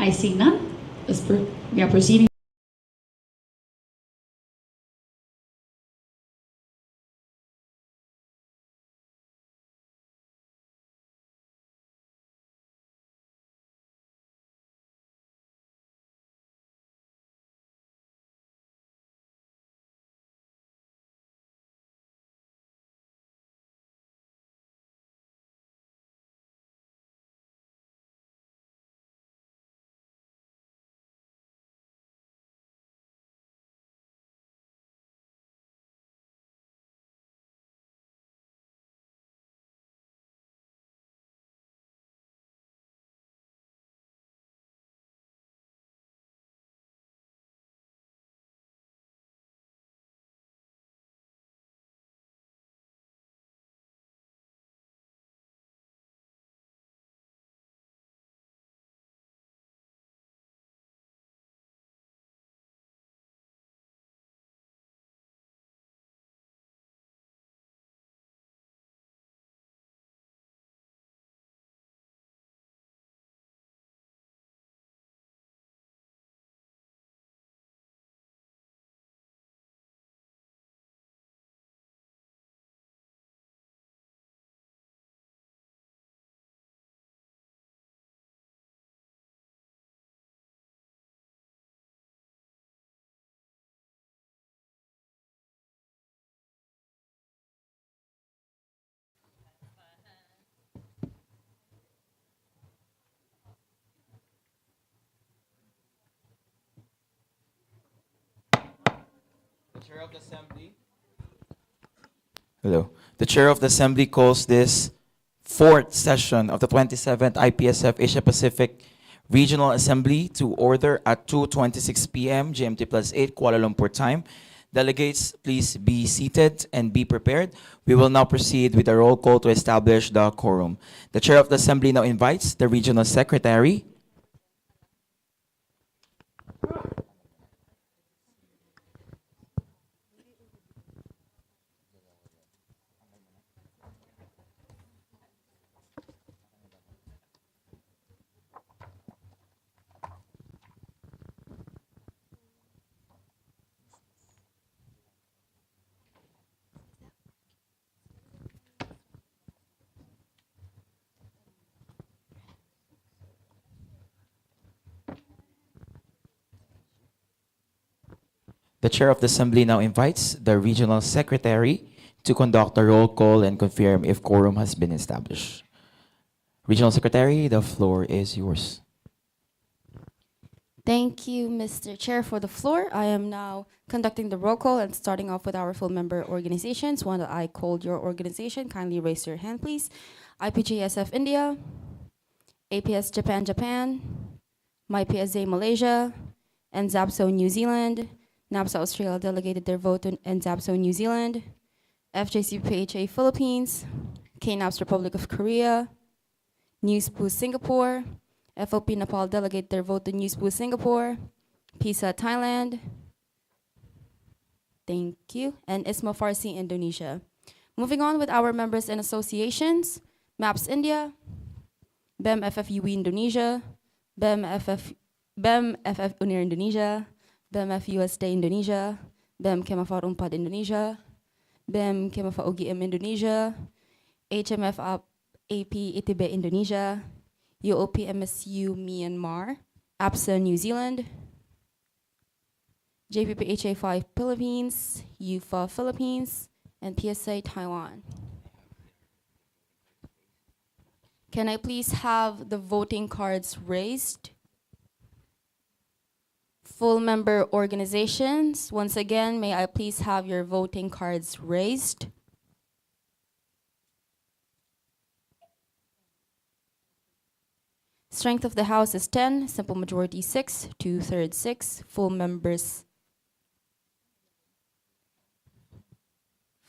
I see none. We are proceeding. The Chair of the Assembly. Hello. The Chair of the Assembly calls this fourth session of the 27th IPSF Asia Pacific Regional Assembly to order at 2:26 p.m. GMT plus 8 Kuala Lumpur time. Delegates, please be seated and be prepared. We will now proceed with a roll call to establish the quorum. The Chair of the Assembly now invites the Regional Secretary, The Chair of the Assembly now invites the Regional Secretary to conduct a roll call and confirm if quorum has been established. Regional Secretary, the floor is yours. Thank you, Mr. Chair, for the floor. I am now conducting the roll call and starting off with our full member organizations. One that I called your organization, kindly raise your hand, please. IPSF India, APS Japan, MyPSA Malaysia, and ZAPSO New Zealand. NAPSA Australia delegated their vote to ZAPSO New Zealand. FJCPHA Philippines, KNAPS Republic of Korea, NewsBoost Singapore, FOP Nepal delegate their vote to NewsBoost Singapore, PISA Thailand, thank you, and ISMA Farsi Indonesia. Moving on with our members and associations, MAPS India, BEM FFUE Indonesia, BEM FF Unir Indonesia, BEM FUS Day Indonesia, BEM Kemafar Unpad Indonesia, BEM Kemafar UGM Indonesia, HMF AP ITB Indonesia, UOP MSU Myanmar, APSA New Zealand, JPPHA 5 Philippines, UFA Philippines, and PSA Taiwan. Can I please have the voting cards raised? Full member organizations, once again, may I please have your voting cards raised? Strength of the House is 10, simple majority 6, 2/3 6, full members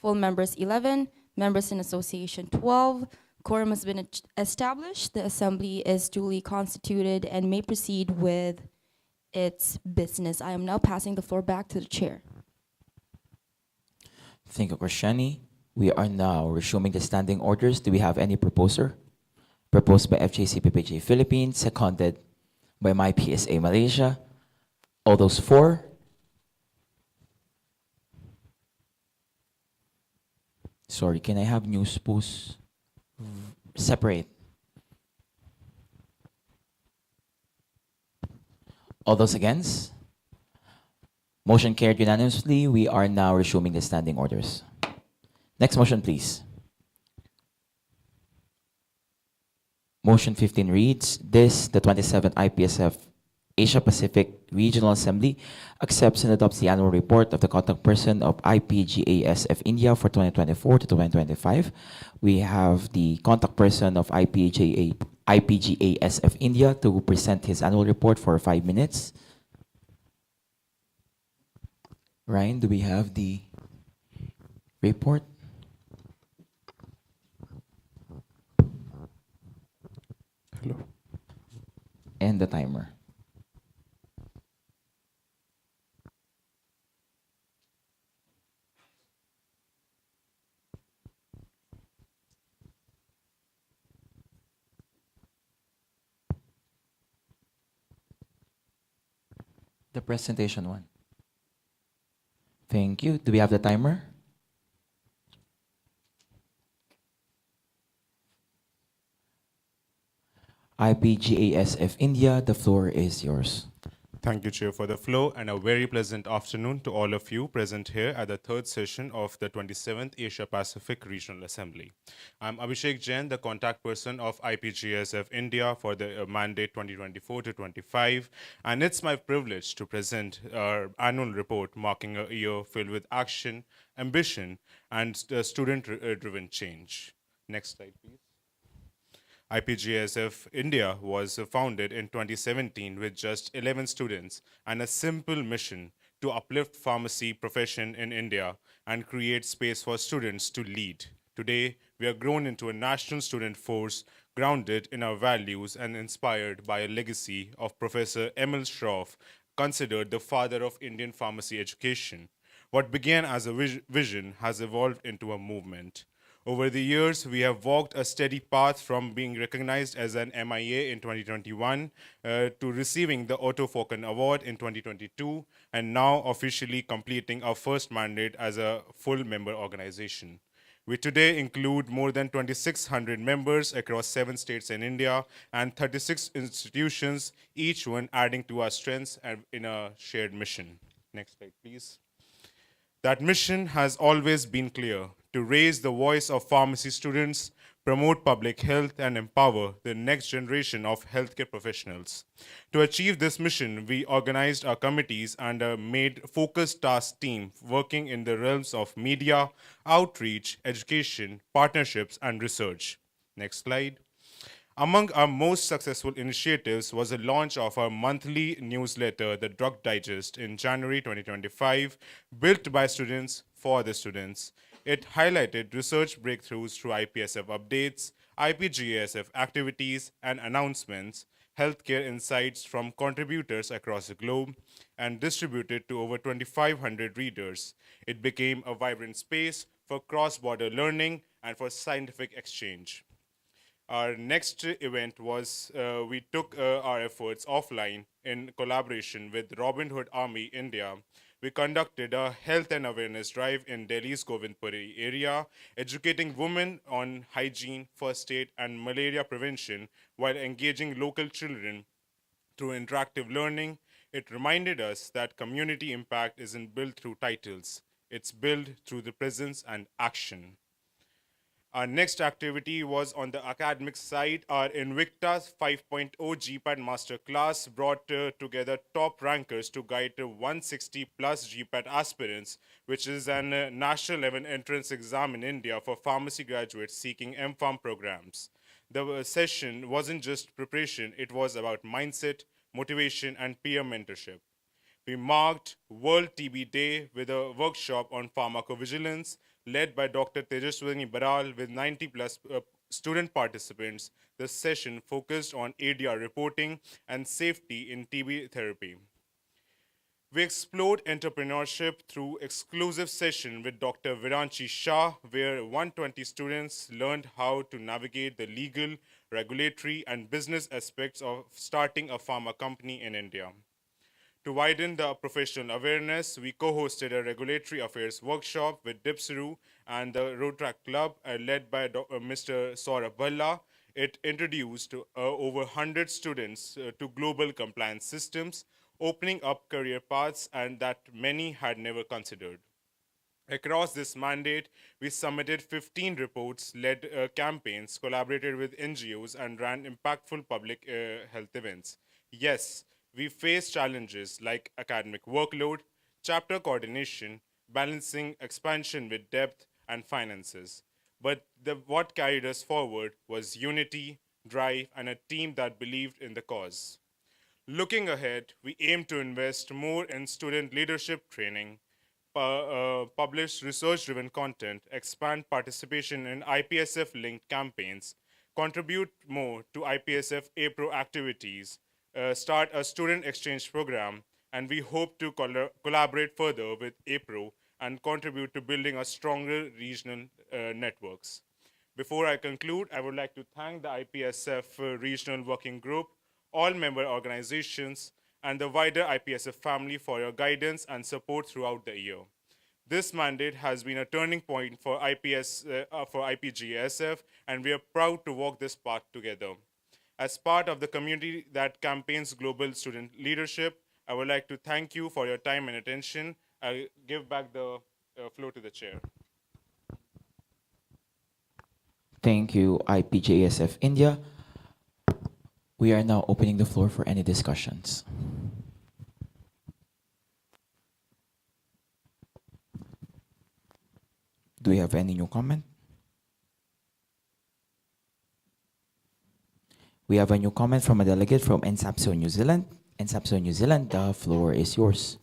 11, members in association 12. Quorum has been established. The assembly is duly constituted and may proceed with its business. I am now passing the floor back to the chair. Thank you, Krishani. We are now resuming the standing orders. Do we have any proposer? Proposed by FJCPPJ Philippines, seconded by My PSA Malaysia. All those for? Sorry, can I have news posts separate? All those against? Motion carried unanimously. We are now resuming the standing orders. Next motion, please. Motion 15 reads, this, the 27th IPSF Asia Pacific Regional Assembly accepts and adopts the annual report of the contact person of IPGASF India for 2024 to 2025. We have the contact person of IPGASF India to present his annual report for 5 minutes. Ryan, do we have the report? Hello. And the timer. The presentation one. Thank you. Do we have the timer? IPGASF India, the floor is yours. Thank you, Chair, for the floor, and a very pleasant afternoon to all of you present here at the third session of the 27th Asia Pacific Regional Assembly. I'm Abhishek Jain, the contact person of IPGSF India for the mandate 2024 to 25, and it's my privilege to present our annual report marking a year filled with action, ambition, and student-driven change. Next slide, please. IPGSF India was founded in 2017 with just 11 students and a simple mission to uplift pharmacy profession in India and create space for students to lead. Today, we are grown into a national student force grounded in our values and inspired by a legacy of Professor Emil Schroff, considered the father of Indian pharmacy education. What began as a vision has evolved into a movement. Over the years, we have walked a steady path from being recognized as an MIA in 2021 to receiving the Otto Falcon Award in 2022, and now officially completing our first mandate as a full member organization. We today include more than 2,600 members across 7 states in India and 36 institutions, each one adding to our strengths and in a shared mission. Next slide, please. That mission has always been clear: to raise the voice of pharmacy students, promote public health, and empower the next generation of healthcare professionals. To achieve this mission, we organized our committees and made focused task team working in the realms of media, outreach, education, partnerships, and research. Next slide. Among our most successful initiatives was the launch of our monthly newsletter, The Drug Digest, in January 2025, built by students for the students. It highlighted research breakthroughs through IPSF updates, IPGASF activities and announcements, healthcare insights from contributors across the globe, and distributed to over 2,500 readers. It became a vibrant space for cross-border learning and for scientific exchange. Our next event was we took our efforts offline in collaboration with Robin Hood Army India. We conducted a health and awareness drive in Delhi's Govindpuri area, educating women on hygiene, first aid, and malaria prevention while engaging local children through interactive learning. It reminded us that community impact isn't built through titles, it's built through the presence and action. Our next activity was on the academic side. Our Invicta 5.0 GPAT Masterclass brought together top rankers to guide 160 plus GPAT aspirants, which is an national level entrance exam in India for pharmacy graduates seeking MPharm programs. The session wasn't just preparation, it was about mindset, motivation, and peer mentorship. We marked World TB Day with a workshop on pharmacovigilance led by Dr. Tejaswini Baral with 90 plus student participants. The session focused on ADR reporting and safety in TB therapy. We explored entrepreneurship through exclusive session with Dr. Viranchi Shah, where 120 students learned how to navigate the legal, regulatory, and business aspects of starting a pharma company in India. To widen the professional awareness, we co-hosted a regulatory affairs workshop with Dipsaru and the Road Club, led by Mr. Saurabh Bhalla. It introduced over 100 students to global compliance systems, opening up career paths and that many had never considered. Across this mandate, we submitted 15 reports, led campaigns, collaborated with NGOs, and ran impactful public health events. Yes, we faced challenges like academic workload, chapter coordination, balancing expansion with depth and finances. But what carried us forward was unity, drive, and a team that believed in the cause. Looking ahead, we aim to invest more in student leadership training, publish research driven content, expand participation in IPSF linked campaigns, contribute more to IPSF APRO activities, start a student exchange program, and we hope to collaborate further with APRO and contribute to building a stronger regional networks. Before I conclude, I would like to thank the IPSF Regional Working Group, all member organizations, and the wider IPSF family for your guidance and support throughout the year. This mandate has been a turning point for IPGSF, and we are proud to walk this path together. As part of the community that campaigns global student leadership, I would like to thank you for your time and attention. I'll give back the floor to the chair. Thank you, IPJSF India. We are now opening the floor for any discussions. Do we have any new comment? We have a new comment from a delegate from NSAPSO New Zealand. NSAPSO New Zealand, the floor is yours.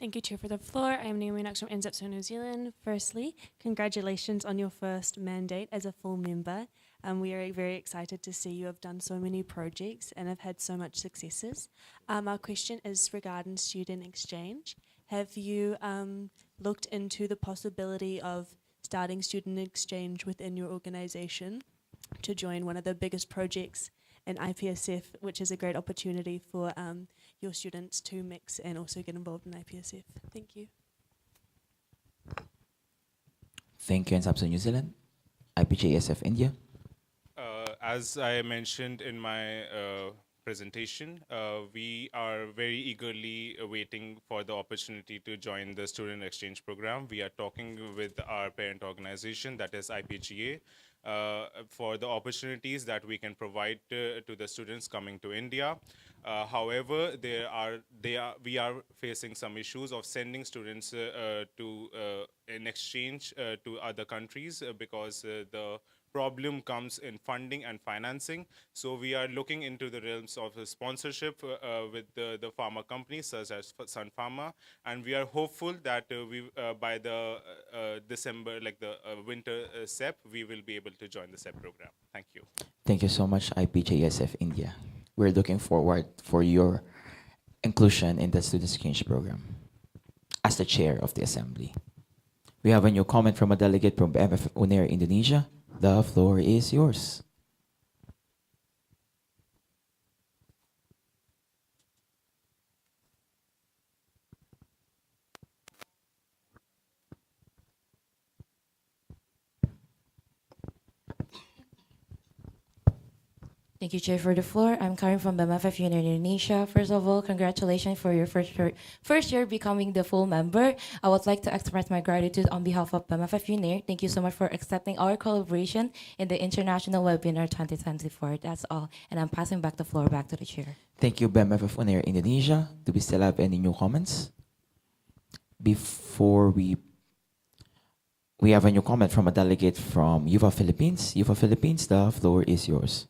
Thank you, Chair, for the floor. I am Naomi Knox from NSAPSO New Zealand. Firstly, congratulations on your first mandate as a full member. We are very excited to see you have done so many projects and have had so much successes. Our question is regarding student exchange. Have you looked into the possibility of starting student exchange within your organization to join one of the biggest projects in IPSF, which is a great opportunity for your students to mix and also get involved in IPSF? Thank you. Thank you, NSAPSO New Zealand. IPJSF India. As I mentioned in my presentation, we are very eagerly waiting for the opportunity to join the student exchange program. We are talking with our parent organization, that is IPGA, for the opportunities that we can provide to the students coming to India. However, we are facing some issues of sending students in exchange to other countries because the problem comes in funding and financing. So we are looking into the realms of sponsorship with the pharma companies such as Sun Pharma, and we are hopeful that by the December, like the winter SEP, we will be able to join the SEP program. Thank you. Thank you so much, IPJSF India. We're looking forward for your inclusion in the student exchange program as the chair of the assembly. We have a new comment from a delegate from MFF UNAIR Indonesia. The floor is yours. Thank you, Chair, for the floor. I'm Karen from MFF Union Indonesia. First of all, congratulations for your first year becoming the full member. I would like to express my gratitude on behalf of MFF Union. Thank you so much for accepting our collaboration in the International Webinar 2024. That's all. And I'm passing back the floor back to the Chair. Thank you, BMFF UNAIR Indonesia. Do we still have any new comments? Before we have a new comment from a delegate from UVA Philippines. UVA Philippines, the floor is yours.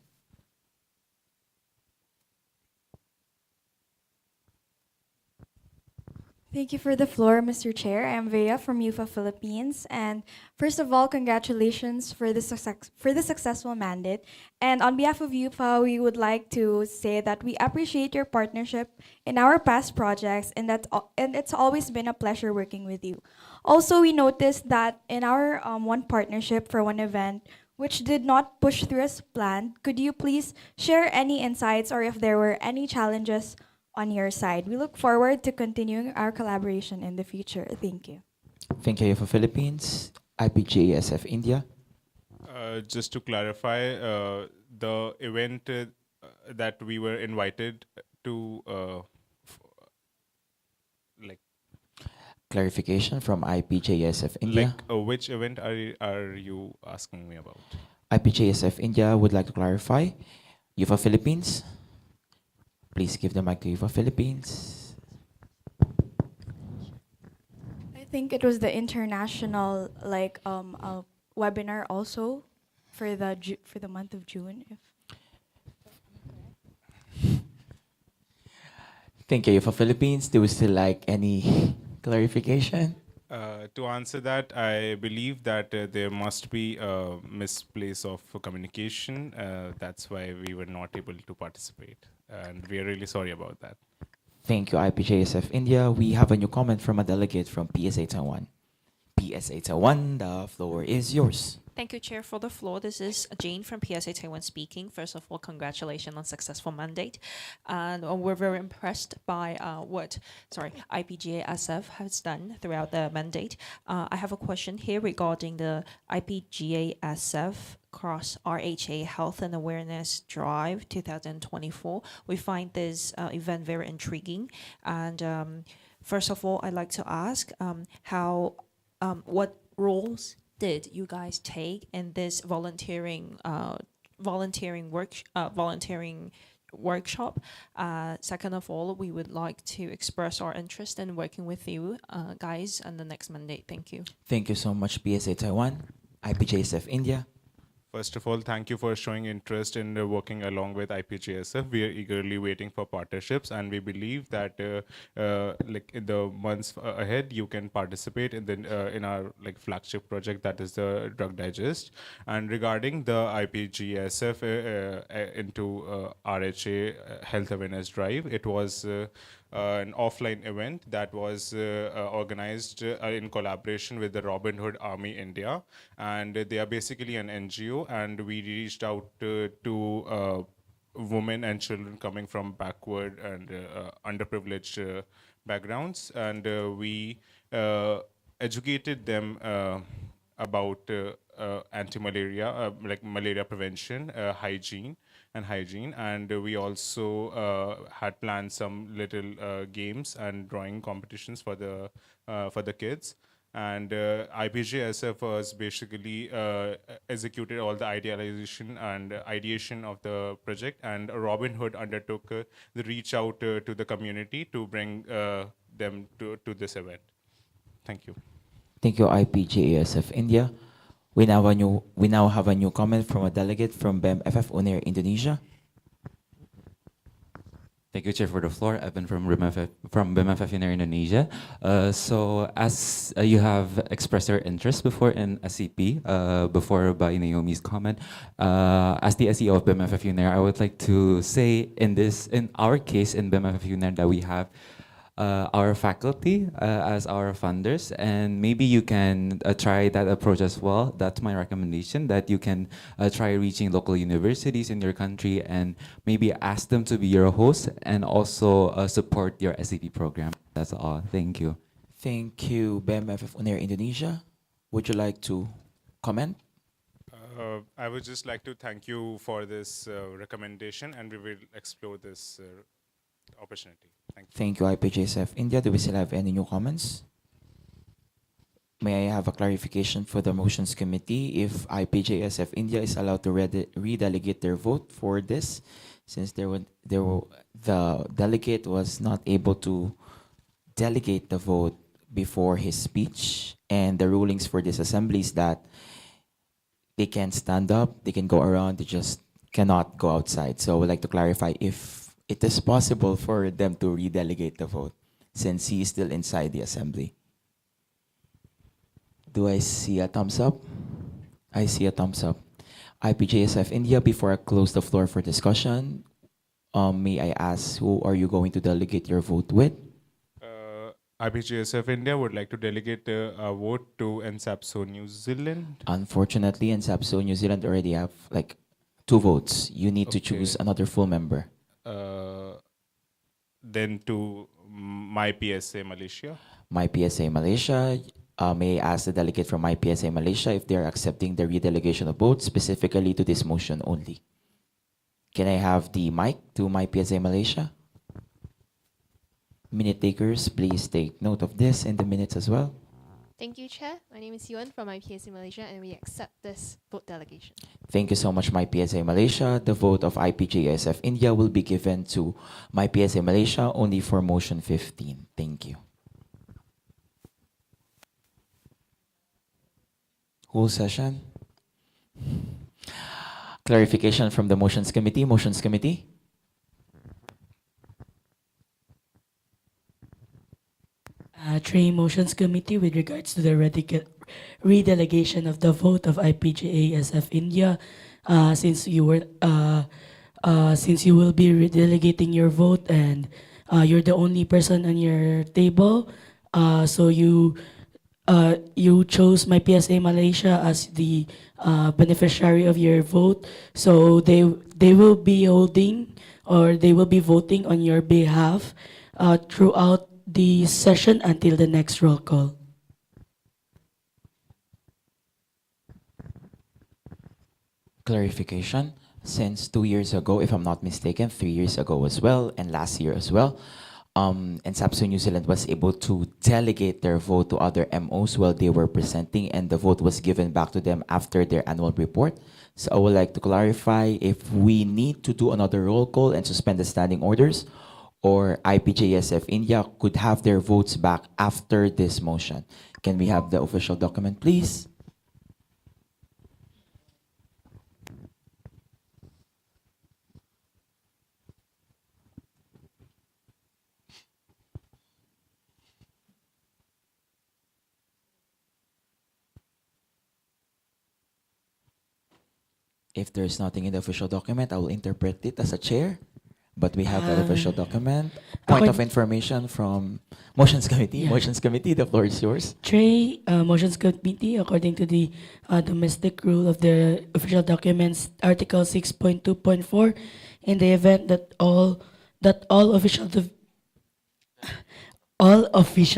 Thank you for the floor, Mr. Chair. I am Vea from UFA Philippines. And first of all, congratulations for the successful mandate. And on behalf of UFA, we would like to say that we appreciate your partnership in our past projects, and it's always been a pleasure working with you. Also, we noticed that in our one partnership for one event, which did not push through as planned, could you please share any insights or if there were any challenges on your side? We look forward to continuing our collaboration in the future. Thank you. Thank you for Philippines, IPJSF India. Just to clarify, the event that we were invited to, like, Clarification from IPJSF India. which event are you asking me about? IPJSF India would like to clarify. UFA Philippines. Please give the mic to UFA Philippines. I think it was the international webinar also for the month of June. If Thank you UFA Philippines. Do we still like any clarification? To answer that, I believe that there must be a misplace of communication. That's why we were not able to participate. And we are really sorry about that. Thank you, IPJSF India. We have a new comment from a delegate from PSA Taiwan. PSA Taiwan, the floor is yours. Thank you, Chair, for the floor. This is Jane from PSA Taiwan speaking. First of all, congratulations on successful mandate. And we're very impressed by what IPGASF has done throughout the mandate. I have a question here regarding the IPGASF Cross RHA Health and Awareness Drive 2024. We find this event very intriguing. And first of all, I'd like to ask what roles did you guys take in this volunteering workshop? Second of all, we would like to express our interest in working with you guys on the next mandate. Thank you. Thank you so much, PSA Taiwan. IPJSF India. First of all, thank you for showing interest in working along with IPGSF. We are eagerly waiting for partnerships, and we believe that like in the months ahead, you can participate in our flagship project, that is the Drug Digest. And regarding the IPGSF into RHA Health Awareness Drive, it was an offline event that was organized in collaboration with the Robin Hood Army India, and they are basically an NGO, and we reached out to women and children coming from backward and underprivileged backgrounds, and we educated them about anti-malaria, like malaria prevention, hygiene, and we also had planned some little games and drawing competitions for the kids. And IPGSF was basically executed all the idealization and ideation of the project, and Robin Hood undertook the reach out to the community to bring them to this event. Thank you. Thank you, IPJASF India. We now have a new comment from a delegate from BEM-FF UNAIR Indonesia. Thank you, Chair, for the floor. I've been from BEM-FF UNAIR Indonesia. So as you have expressed your interest before in SCP, before by Naomi's comment, as the SEO of BEM-FF UNAIR, I would like to say in our case in BEM-FF UNAIR that we have our faculty as our funders, and maybe you can try that approach as well. That's my recommendation, that you can try reaching local universities in your country and maybe ask them to be your host, and also support your SCP program. That's all. Thank you. Thank you, BEM-FF UNAIR Indonesia. Would you like to comment? I would just like to thank you for this recommendation, and we will explore this opportunity. Thank you, IPJSF India. Do we still have any new comments? May I have a clarification for the motions committee if IPJSF India is allowed to redelegate their vote for this, since the delegate was not able to delegate the vote before his speech, and the rulings for this assembly is that they can stand up, they can go around, they just cannot go outside. So I would like to clarify if it is possible for them to redelegate the vote. since he is still inside the assembly. Do I see a thumbs up? I see a thumbs up. IPJSF India, before I close the floor for discussion, may I ask who are you going to delegate your vote with? IPGSF India would like to delegate a vote to NSAPSO New Zealand. Unfortunately, in SAPSO, New Zealand already have like 2 votes. You need to Okay. choose another full member. Then to my PSA Malaysia. My PSA Malaysia, may I ask the delegate from My PSA Malaysia if they are accepting the redelegation of votes specifically to this motion only. Can I have the mic to My PSA Malaysia? Minute takers, please take note of this in the minutes as well. Thank you, Chair. My name is Yuan from IPSA Malaysia, and we accept this vote delegation. Thank you so much, My PSA Malaysia. The vote of IPJSF India will be given to My PSA Malaysia only for motion 15. Thank you. Whole session. Clarification from the Motions Committee. Motions Committee. Three motions committee with regards to the redelegation of the vote of IPGASF India, since you will be redelegating your vote and you're the only person on your table, so you chose My PSA Malaysia as the beneficiary of your vote, so they will be holding or they will be voting on your behalf throughout the session until the next roll call. Clarification. Since 2 years ago, if I'm not mistaken, 3 years ago as well, and last year as well, and SAPSO New Zealand was able to delegate their vote to other MOs while they were presenting, and the vote was given back to them after their annual report. So I would like to clarify if we need to do another roll call and suspend the standing orders, or IPJSF India could have their votes back after this motion. Can we have the official document, please? If there's nothing in the official document, I will interpret it as a chair. But we have that official document. Point of information from Motions Committee. Yeah. Motions Committee, the floor is yours. Three motions committee, according to the domestic rule of the official documents, Article 6.2.4, in the event that all official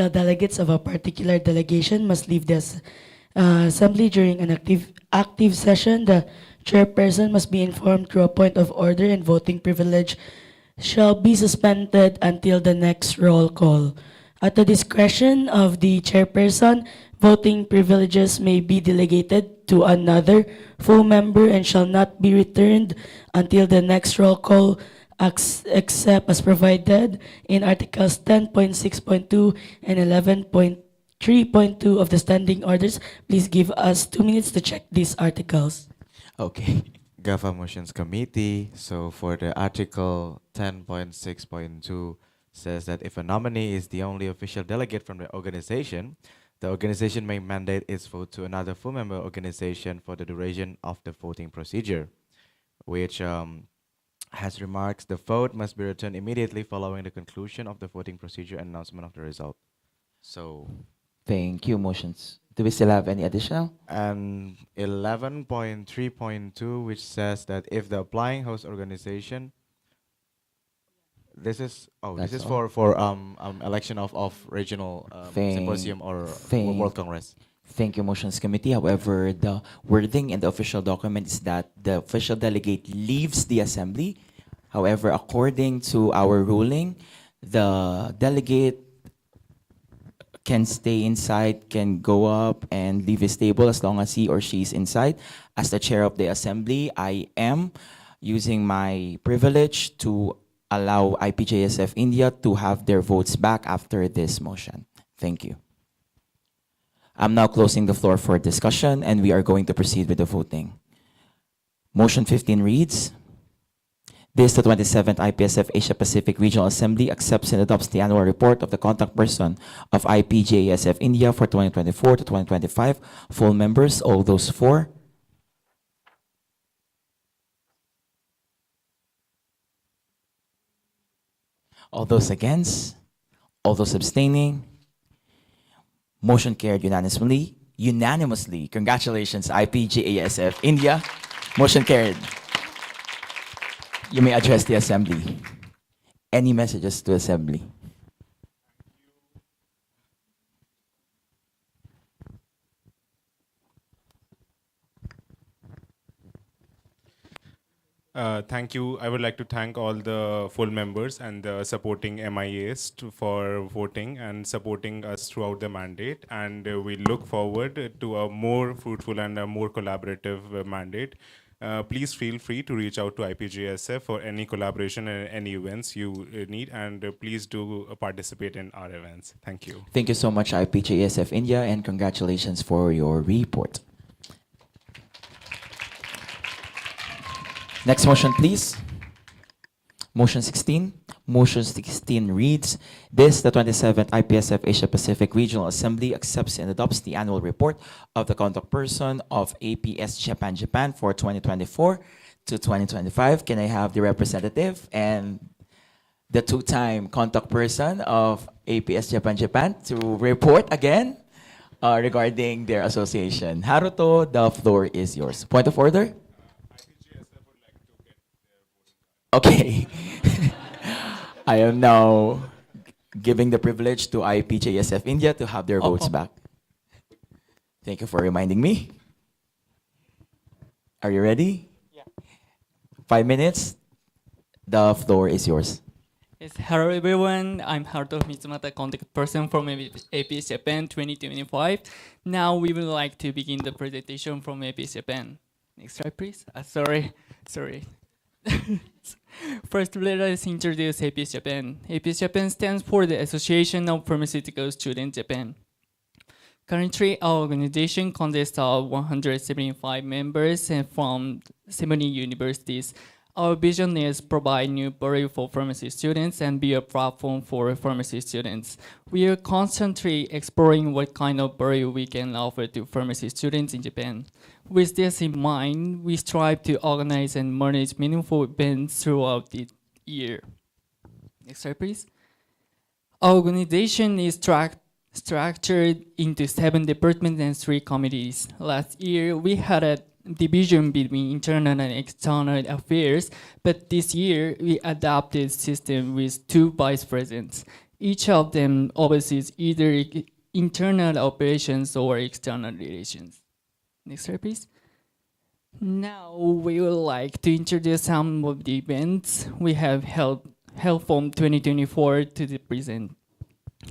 delegates of a particular delegation must leave the assembly during an active session, the chairperson must be informed through a point of order, and voting privilege shall be suspended until the next roll call. At the discretion of the chairperson, voting privileges may be delegated to another full member and shall not be returned until the next roll call, except as provided in Articles 10.6.2 and 11.3.2 of the standing orders. Please give us 2 minutes to check these articles. Okay. GAFA Motions Committee. So for the Article 10.6.2 says that if a nominee is the only official delegate from the organization may mandate its vote to another full member organization for the duration of the voting procedure, which has remarks, the vote must be returned immediately following the conclusion of the voting procedure and announcement of the result. So, Thank you, Motions. Do we still have any additional? and 11.3.2, which says that if the applying host organization, this is That's for election of regional Thank- symposium or thank- World Congress. Thank you, Motions Committee. However, the wording in the official document is that the official delegate leaves the assembly. However, according to our ruling, the delegate can stay inside, can go up and leave his table as long as he or she is inside. As the chair of the assembly, I am using my privilege to allow IPJSF India to have their votes back after this motion. Thank you. I'm now closing the floor for discussion, and we are going to proceed with the voting. Motion 15 reads, This, the 27th IPSF Asia Pacific Regional Assembly accepts and adopts the annual report of the contact person of IPJASF India for 2024 to 2025. Full members, all those for. All those against. All those abstaining. Motion carried unanimously. Unanimously. Congratulations, IPJASF India. Motion carried. You may address the assembly. Any messages to assembly? Thank you. I would like to thank all the full members and the supporting MIAs for voting and supporting us throughout the mandate. And we look forward to a more fruitful and a more collaborative mandate. Please feel free to reach out to IPGSF for any collaboration and any events you need. And please do participate in our events. Thank you. Thank you so much, IPJSF India, and congratulations for your report. Next motion, please. Motion 16. Motion 16 reads, this, the 27th IPSF Asia Pacific Regional Assembly accepts and adopts the annual report of the contact person of APS Japan for 2024 to 2025. Can I have the representative and the two-time contact person of APS Japan to report again regarding their association? Haruto, the floor is yours. Point of order? Okay. I am now giving the privilege to IPJSF India to have their votes back. Thank you for reminding me. Are you ready? Yeah. 5 minutes. The floor is yours. Yes, hello everyone. I'm Haruto Mitsumata, contact person from APS Japan 2025. Now we would like to begin the presentation from APS Japan. Next slide, please. Sorry. First, let us introduce APS Japan. APS Japan stands for the Association of Pharmaceutical Students Japan. Currently, our organization consists of 175 members and from 70 universities. Our vision is provide new barrier for pharmacy students and be a platform for pharmacy students. We are constantly exploring what kind of barrier we can offer to pharmacy students in Japan. With this in mind, we strive to organize and manage meaningful events throughout the year. Next slide, please. Our organization is structured into 7 departments and 3 committees. Last year, we had a division between internal and external affairs, but this year, we adopted a system with 2 vice presidents. Each of them oversees either internal operations or external relations. Next slide, please. Now, we would like to introduce some of the events we have held from 2024 to the present.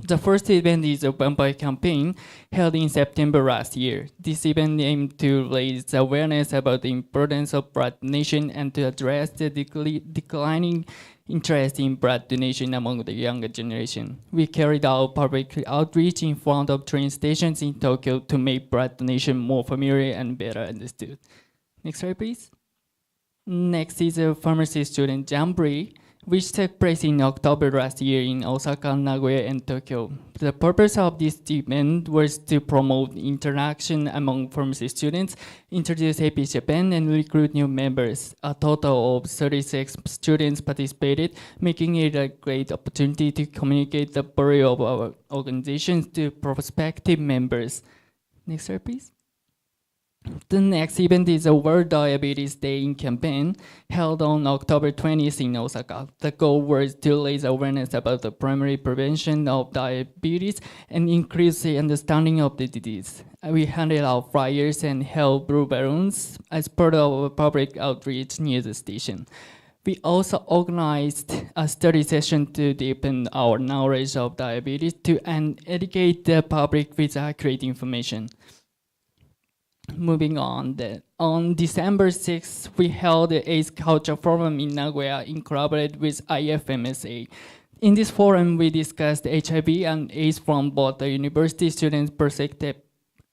The first event is a vampire campaign held in September last year. This event aimed to raise awareness about the importance of blood donation and to address the declining interest in blood donation among the younger generation. We carried out public outreach in front of train stations in Tokyo to make blood donation more familiar and better understood. Next slide, please. Next is a pharmacy student jamboree, which took place in October last year in Osaka, Nagoya, and Tokyo. The purpose of this event was to promote interaction among pharmacy students, introduce APS Japan, and recruit new members. A total of 36 students participated, making it a great opportunity to communicate the value of our organizations to prospective members. Next slide, please. The next event is a World Diabetes Day in campaign held on October 20th in Osaka. The goal was to raise awareness about the primary prevention of diabetes and increase the understanding of the disease. We handed out flyers and held blue balloons as part of our public outreach near the station. We also organized a study session to deepen our knowledge of diabetes and educate the public with accurate information. Moving on, on December 6th, we held the AIDS Culture Forum in Nagoya in collaboration with IFMSA. In this forum, we discussed HIV and AIDS from both the university students' perspective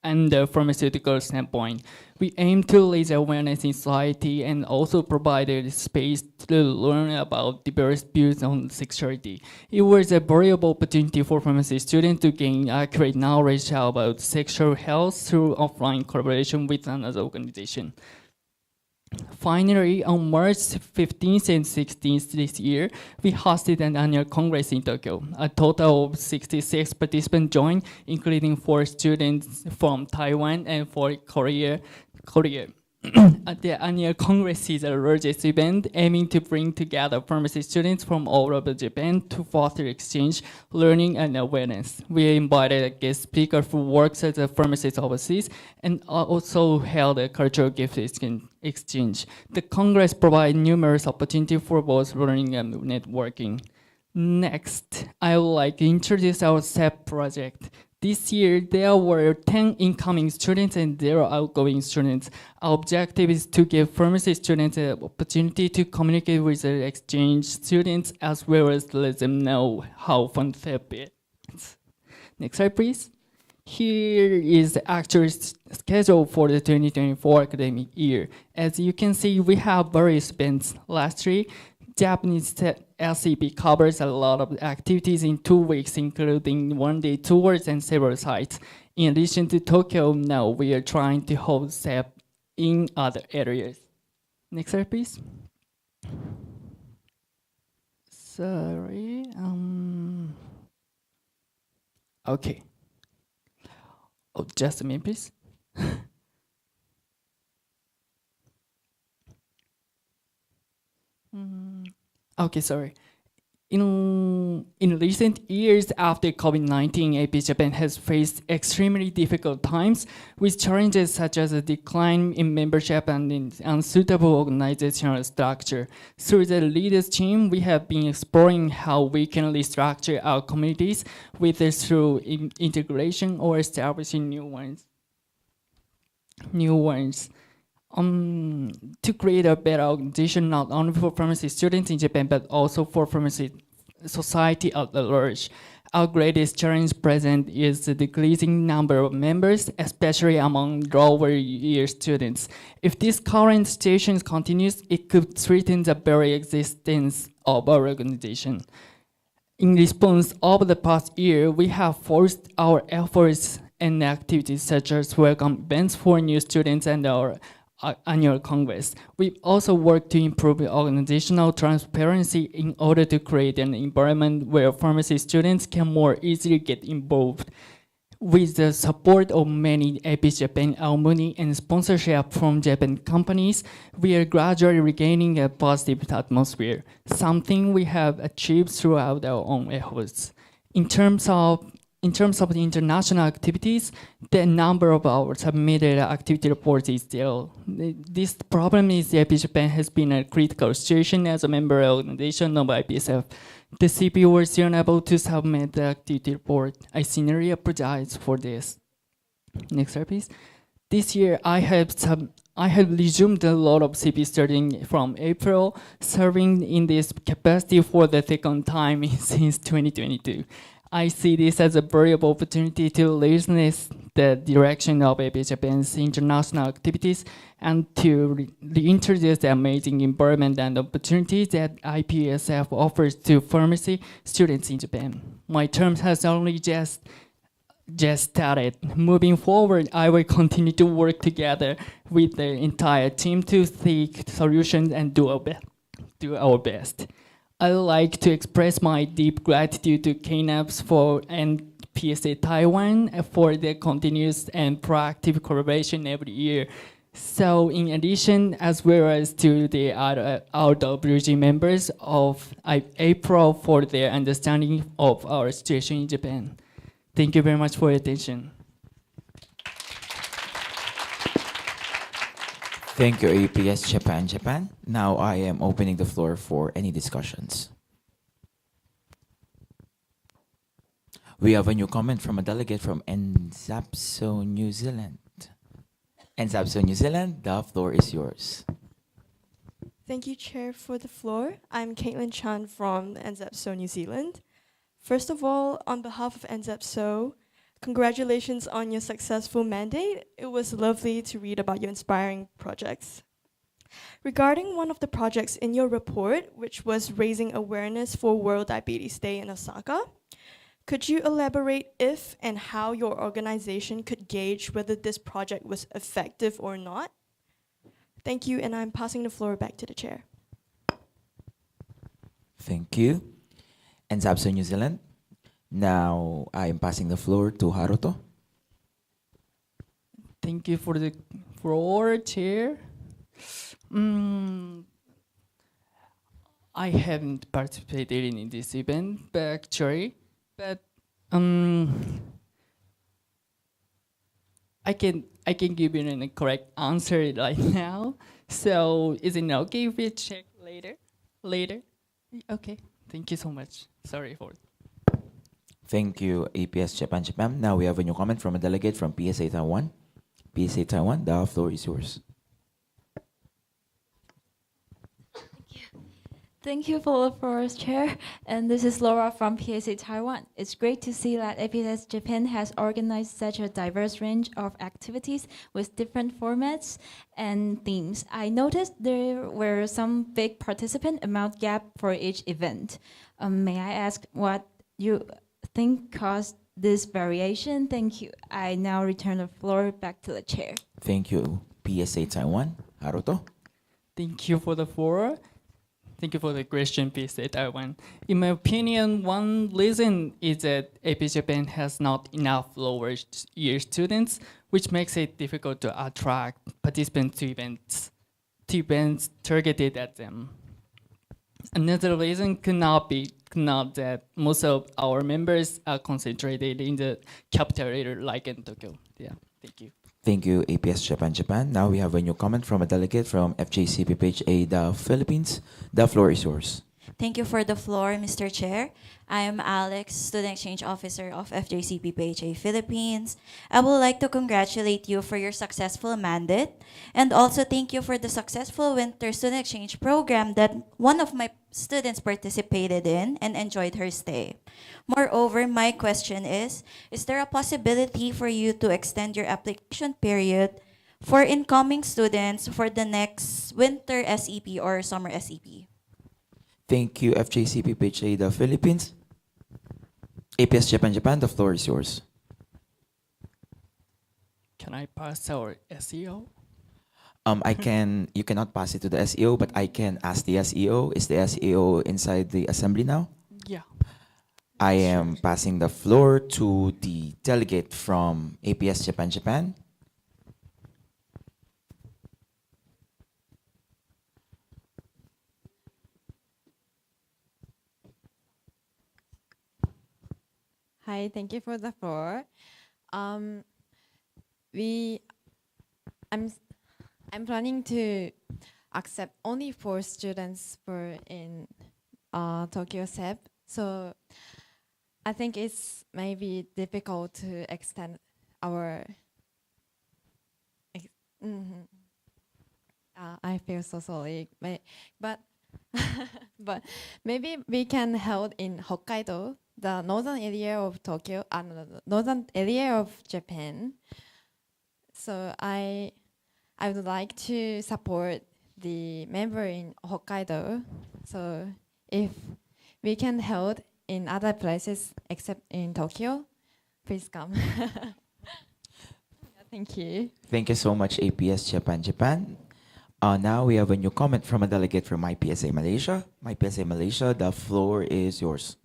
and the pharmaceutical standpoint. We aim to raise awareness in society and also provide a space to learn about diverse views on sexuality. It was a valuable opportunity for pharmacy students to gain accurate knowledge about sexual health through offline collaboration with another organization. Finally, on March 15th and 16th this year, we hosted an annual congress in Tokyo. A total of 66 participants joined, including 4 students from Taiwan and 4 Korea. The annual congress is the largest event aiming to bring together pharmacy students from all over Japan to foster exchange, learning, and awareness. We invited a guest speaker who works as a pharmacist overseas and also held a cultural gift exchange. The congress provides numerous opportunities for both learning and networking. Next, I would like to introduce our SEP project. This year, there were 10 incoming students and 0 outgoing students. Our objective is to give pharmacy students an opportunity to communicate with their exchange students as well as let them know how fun SEP is. Next slide, please. Here is the actual schedule for the 2024 academic year. As you can see, we have various events. Lastly, Japanese LCP covers a lot of activities in 2 weeks, including one-day tours and several sites. In addition to Tokyo, now we are trying to hold SEP in other areas. Next slide, please. Sorry. Okay. Oh, just a minute, please. Okay, sorry. In recent years after COVID-19, AP Japan has faced extremely difficult times with challenges such as a decline in membership and in unsuitable organizational structure. Through the leaders team, we have been exploring how we can restructure our communities, whether through integration or establishing new ones. To create a better organization not only for pharmacy students in Japan but also for pharmacy society at large. Our greatest challenge present is the decreasing number of members, especially among lower year students. If this current situation continues, it could threaten the very existence of our organization. In response, over the past year, we have forced our efforts and activities such as welcome events for new students and our annual congress. We also work to improve organizational transparency in order to create an environment where pharmacy students can more easily get involved. With the support of many AP Japan alumni and sponsorship from Japan companies, we are gradually regaining a positive atmosphere, something we have achieved throughout our own efforts. In terms of the international activities, the number of our submitted activity reports is zero. This problem is AP Japan has been a critical situation as a member organization of IPSF. The CP was unable to submit the activity report. I sincerely apologize for this. Next slide, please. This year, I have resumed a lot of CP starting from April, serving in this capacity for the second time since 2022. I see this as a valuable opportunity to witness the direction of AP Japan's international activities and to reintroduce the amazing environment and opportunities that IPSF offers to pharmacy students in Japan. My term has only just started. Moving forward, I will continue to work together with the entire team to seek solutions and do our best. I would like to express my deep gratitude to KNAPS and PSA Taiwan for their continuous and proactive collaboration every year. So in addition, as well as to the other RWG members of APRO for their understanding of our situation in Japan. Thank you very much for your attention. Thank you, APS Japan. Now I am opening the floor for any discussions. We have a new comment from a delegate from NZAPSO, New Zealand. NZAPSO, New Zealand, the floor is yours. Thank you, Chair, for the floor. I'm Caitlin Chan from NZAPSO, New Zealand. First of all, on behalf of NZAPSO, Congratulations on your successful mandate. It was lovely to read about your inspiring projects. Regarding one of the projects in your report, which was raising awareness for World Diabetes Day in Osaka, could you elaborate if and how your organization could gauge whether this project was effective or not? Thank you, and I'm passing the floor back to the chair. Thank you. And Zabso New Zealand. Now I am passing the floor to Haruto. Thank you for the floor, Chair. I haven't participated in this event, but I can give you a correct answer right now. So is it okay if we check later? Okay. Thank you so much. Sorry for it. Thank you, APS Japan. Now we have a new comment from a delegate from PSA Taiwan. PSA Taiwan, the floor is yours. Thank you for the floor, Chair. And this is Laura from PSA Taiwan. It's great to see that APS Japan has organized such a diverse range of activities with different formats and themes. I noticed there were some big participant amount gap for each event. May I ask what you think caused this variation? Thank you. I now return the floor back to the chair. Thank you, PSA Taiwan. Haruto? Thank you for the floor. Thank you for the question, PSA Taiwan. In my opinion, one reason is that APS Japan has not enough lower year students, which makes it difficult to attract participants to events targeted at them. Another reason could not that most of our members are concentrated in the capital area like in Tokyo. Yeah, thank you. Thank you, APS Japan. Now we have a new comment from a delegate from FJCPPHA, the Philippines. The floor is yours. Thank you for the floor, Mr. Chair. I am Alex, Student Exchange Officer of FJCPPHA Philippines. I would like to congratulate you for your successful mandate and also thank you for the successful Winter Student Exchange program that one of my students participated in and enjoyed her stay. Moreover, my question is there a possibility for you to extend your application period for incoming students for the next winter SEP or summer SEP? Thank you, FJCPPHA, the Philippines. APS Japan, the floor is yours. Can I pass our SEO? You cannot pass it to the SEO, but I can ask the SEO. Is the SEO inside the assembly now? Yeah. I am passing the floor to the delegate from APS Japan. Hi, thank you for the floor. I'm planning to accept only 4 students in Tokyo SEP. So I think it's maybe difficult to extend our. I feel so sorry, but but maybe we can hold in Hokkaido, the northern area of Tokyo, northern area of Japan. So I would like to support the member in Hokkaido. So if we can hold in other places except in Tokyo, please come. Thank you. Thank you so much, APS Japan. Now we have a new comment from a delegate from IPSA Malaysia. IPSA Malaysia, the floor is yours.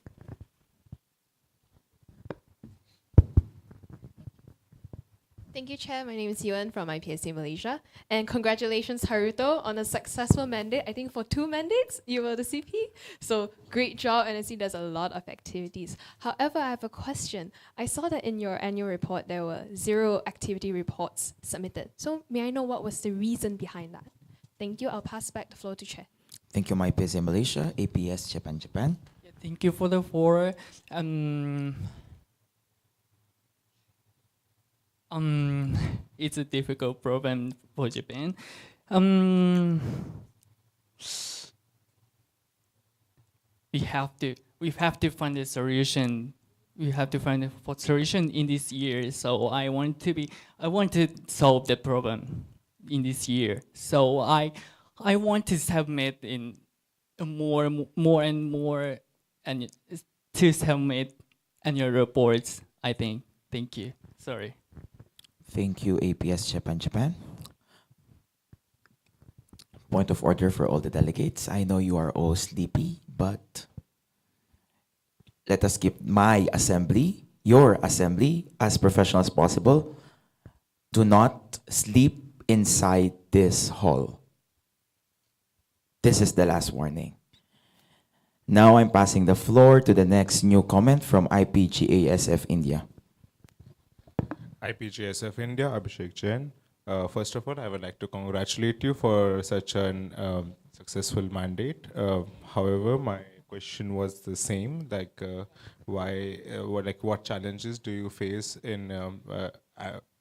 Thank you, Chair. My name is Yuan from IPSA Malaysia. And congratulations, Haruto, on a successful mandate. I think for 2 mandates, you were the CP. So great job, and I see there's a lot of activities. However, I have a question. I saw that in your annual report, there were 0 activity reports submitted. So may I know what was the reason behind that? Thank you. I'll pass back the floor to Chair. Thank you, IPSA Malaysia, APS Japan. Yeah, thank you for the floor. It's a difficult problem for Japan. We have to find a solution we have to find a solution in this year. So I want to solve the problem in this year. So I want to submit in more and more and to submit annual reports, I think. Thank you. Sorry. Thank you, APS Japan. Point of order for all the delegates. I know you are all sleepy, but let us keep my assembly, your assembly, as professional as possible. Do not sleep inside this hall. This is the last warning. Now I'm passing the floor to the next new comment from IPGASF India. IPGSF India, Abhishek Jain. First of all, I would like to congratulate you for such an successful mandate. However, my question was the same, like what challenges do you face in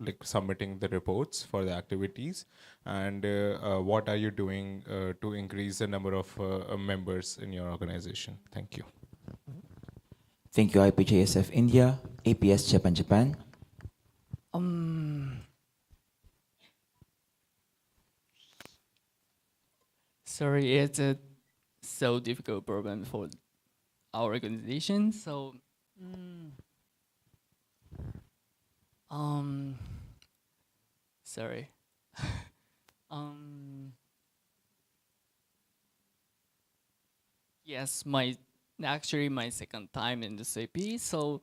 like submitting the reports for the activities, and what are you doing to increase the number of members in your organization? Thank you. Thank you, IPJSF India, APS Japan. Sorry, it's a so difficult problem for our organization. So, sorry. Yes, actually my second time in the CP. So,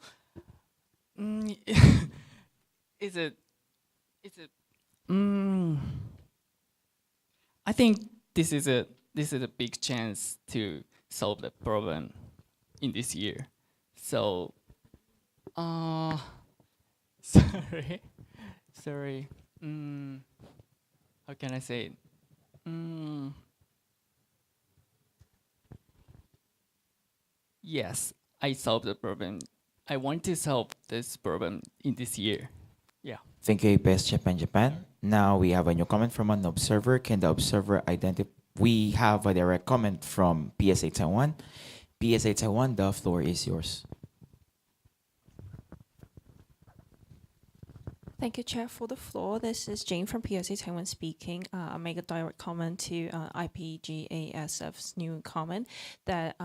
is it? I think this is a big chance to solve the problem in this year. So, sorry. How can I say it? Yes, I solved the problem. I want to solve this problem in this year. Yeah. Thank you, APS Japan. Now we have a new comment from an observer. Can the observer identify? We have a direct comment from PSA Taiwan. PSA Taiwan, the floor is yours. Thank you, Chair, for the floor. This is Jane from PSA Taiwan speaking. I'll make a direct comment to IPGASF's new comment that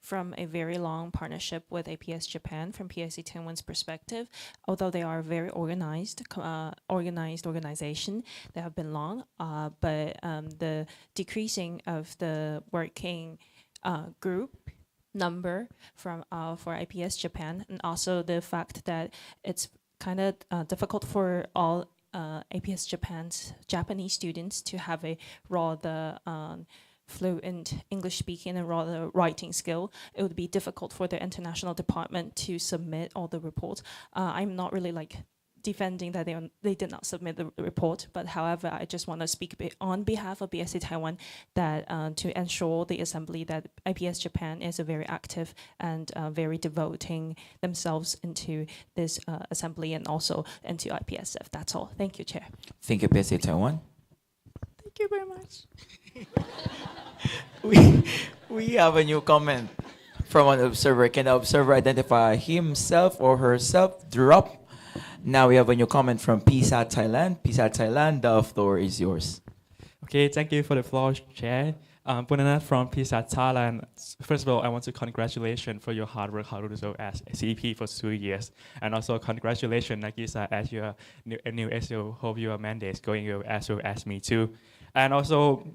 from a very long partnership with APS Japan, from PSA Taiwan's perspective, although they are a very organized organization, they have been long, but the decreasing of the working group number from for IPS Japan, and also the fact that it's kind of difficult for all APS Japan's Japanese students to have a rather fluent English speaking and rather writing skill. It would be difficult for the international department to submit all the reports. I'm not really like defending that they did not submit the report, but however, I just want to speak on behalf of BSA Taiwan that to ensure the assembly that IPS Japan is a very active and very devoting themselves into this assembly and also into IPSF. That's all. Thank you, Chair. Thank you, PSA Taiwan. Thank you very much. We have a new comment from an observer. Can the observer identify himself or herself? Drop. Now we have a new comment from PSA Thailand. PSA Thailand, the floor is yours. Okay, thank you for the floor, Chair. Punanath from PSA Thailand. First of all, I want to congratulations for your hard work, Haruto, as CP for 2 years. And also congratulations, Nagisa, as your new SO. Hope your mandate is going as well as me too. And also,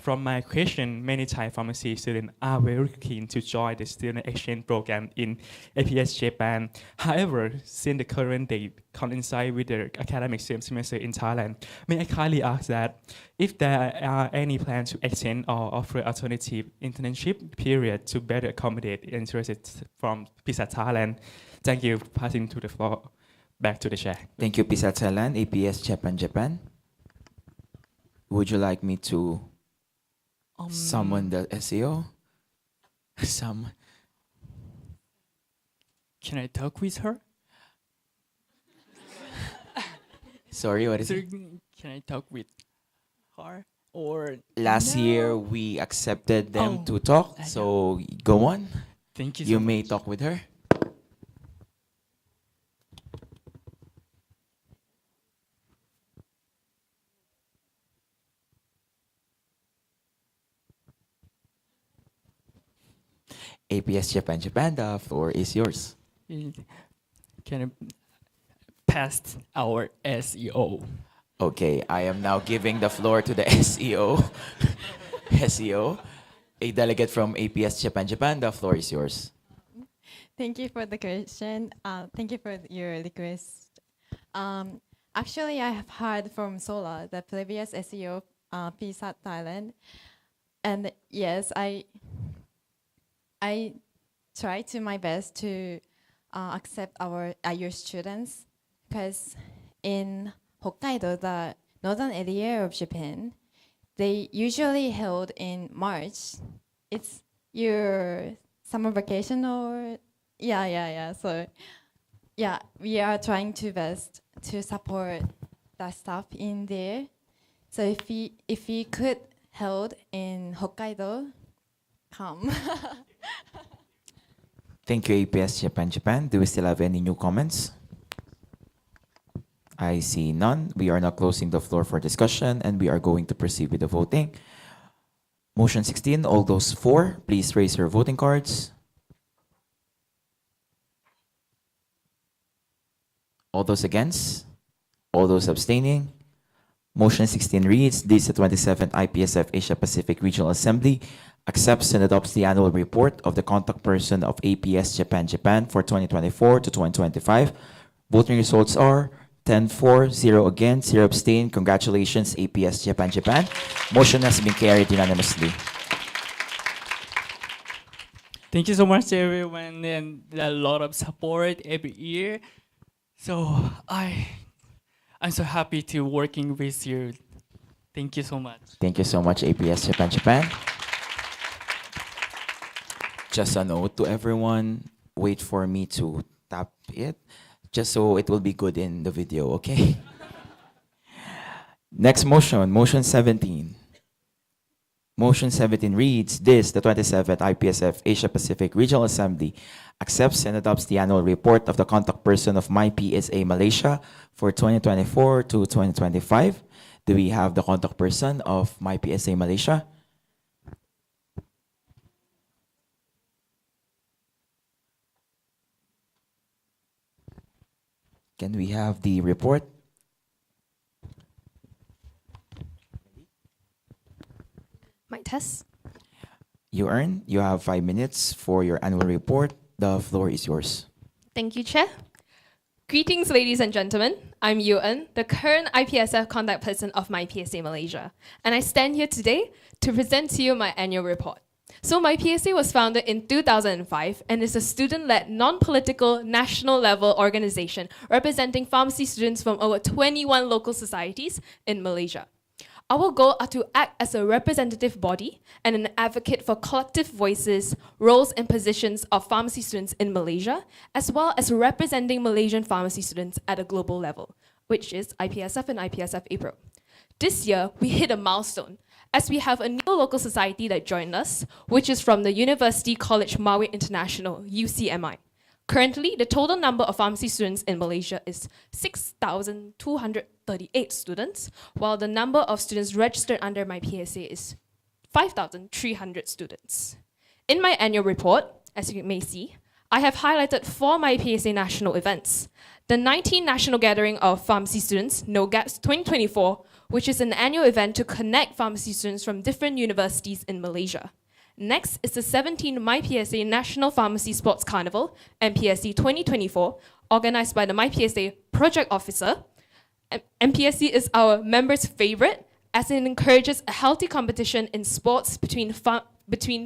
from my question, many Thai pharmacy students are very keen to join the student exchange program in APS Japan. However, since the current date coincide with the academic semester in Thailand, may I kindly ask that if there are any plans to extend or offer alternative internship period to better accommodate interests from PISA Thailand. Thank you. Passing to the floor back to the chair. Thank you, PISA Thailand, APS Japan. Would you like me to summon the SEO? Can I talk with her? Sorry, what is it? Can I talk with her? Or last year we accepted them to talk, so go on. Thank you. You may talk with her. APS Japan, the floor is yours. Can you pass our SEO? Okay, I am now giving the floor to the SEO. SEO, a delegate from APS Japan, the floor is yours. Thank you for the question. Thank you for your request. Actually, I have heard from Sola, the previous SEO PSAT Thailand, and yes, I try to my best to accept your students, because in Hokkaido, the northern area of Japan, they usually held in March. It's your summer vacation or yeah. So yeah, we are trying to best to support the staff in there. So if we could held in Hokkaido, come. Thank you, APS Japan. Do we still have any new comments? I see none. We are now closing the floor for discussion and we are going to proceed with the voting. Motion 16, all those for, please raise your voting cards. All those against? All those abstaining? Motion 16 reads, this the 27th IPSF Asia Pacific Regional Assembly accepts and adopts the annual report of the contact person of APS Japan for 2024 to 2025. Voting results are 10-4, 0 against, 0 abstain. Congratulations, APS Japan. Motion has been carried unanimously. Thank you so much, everyone, and a lot of support every year. So I'm so happy to working with you. Thank you so much. Thank you so much, APS Japan. Just a note to everyone, wait for me to tap it, just so it will be good in the video, okay? Next motion, motion 17. Motion 17 reads, this, the 27th IPSF Asia Pacific Regional Assembly accepts and adopts the annual report of the contact person of MyPSA Malaysia for 2024 to 2025. Do we have the contact person of MyPSA Malaysia? Can we have the report? Mic test. You have 5 minutes for your annual report. The floor is yours. Thank you, Chair. Greetings, ladies and gentlemen. I'm Yuan, the current IPSF contact person of MyPSA Malaysia, and I stand here today to present to you my annual report. So MyPSA was founded in 2005 and is a student-led, non-political, national-level organization representing pharmacy students from over 21 local societies in Malaysia. Our goal are to act as a representative body and an advocate for collective voices, roles and positions of pharmacy students in Malaysia, as well as representing Malaysian pharmacy students at a global level, which is IPSF and IPSF APRO. This year, we hit a milestone, as we have a new local society that joined us, which is from the University College Marway International, UCMI. Currently, the total number of pharmacy students in Malaysia is 6,238 students, while the number of students registered under MyPSA is 5,300 students. In my annual report, as you may see, I have highlighted 4 MyPSA national events. The 19th National Gathering of Pharmacy Students, NOGAPS 2024, which is an annual event to connect pharmacy students from different universities in Malaysia. Next is the 17th MyPSA National Pharmacy Sports Carnival, MPSC 2024, organized by the MyPSA Project Officer. MPSC is our members' favorite, as it encourages a healthy competition in sports between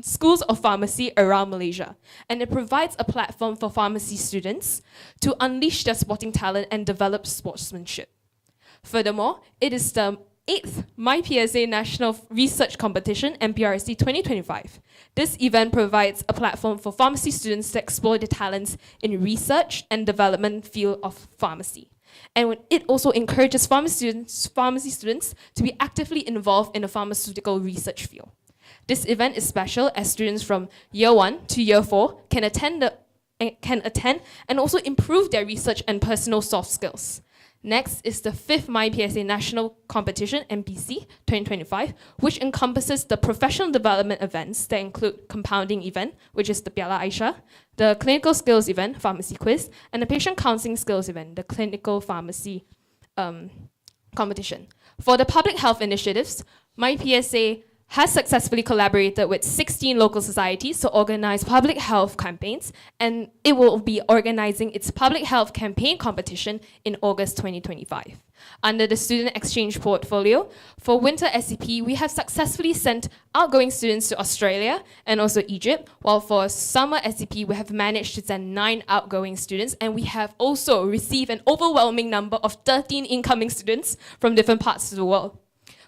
schools of pharmacy around Malaysia, and it provides a platform for pharmacy students to unleash their sporting talent and develop sportsmanship. Furthermore, it is the 8th MyPSA National Research Competition, MPRC 2025. This event provides a platform for pharmacy students to explore their talents in research and development field of pharmacy. And it also encourages pharmacy students to be actively involved in the pharmaceutical research field. This event is special as students from year 1 to year 4 can attend and also improve their research and personal soft skills. Next is the 5th MyPSA National Competition, MPC 2025, which encompasses the professional development events that include compounding event, which is the Piala Aisha, the clinical skills event, pharmacy quiz, and the patient counseling skills event, the clinical pharmacy competition. For the public health initiatives, MyPSA has successfully collaborated with 16 local societies to organize public health campaigns, and it will be organizing its public health campaign competition in August 2025. Under the student exchange portfolio, for winter SCP, we have successfully sent outgoing students to Australia and also Egypt, while for summer SCP, we have managed to send 9 outgoing students, and we have also received an overwhelming number of 13 incoming students from different parts of the world.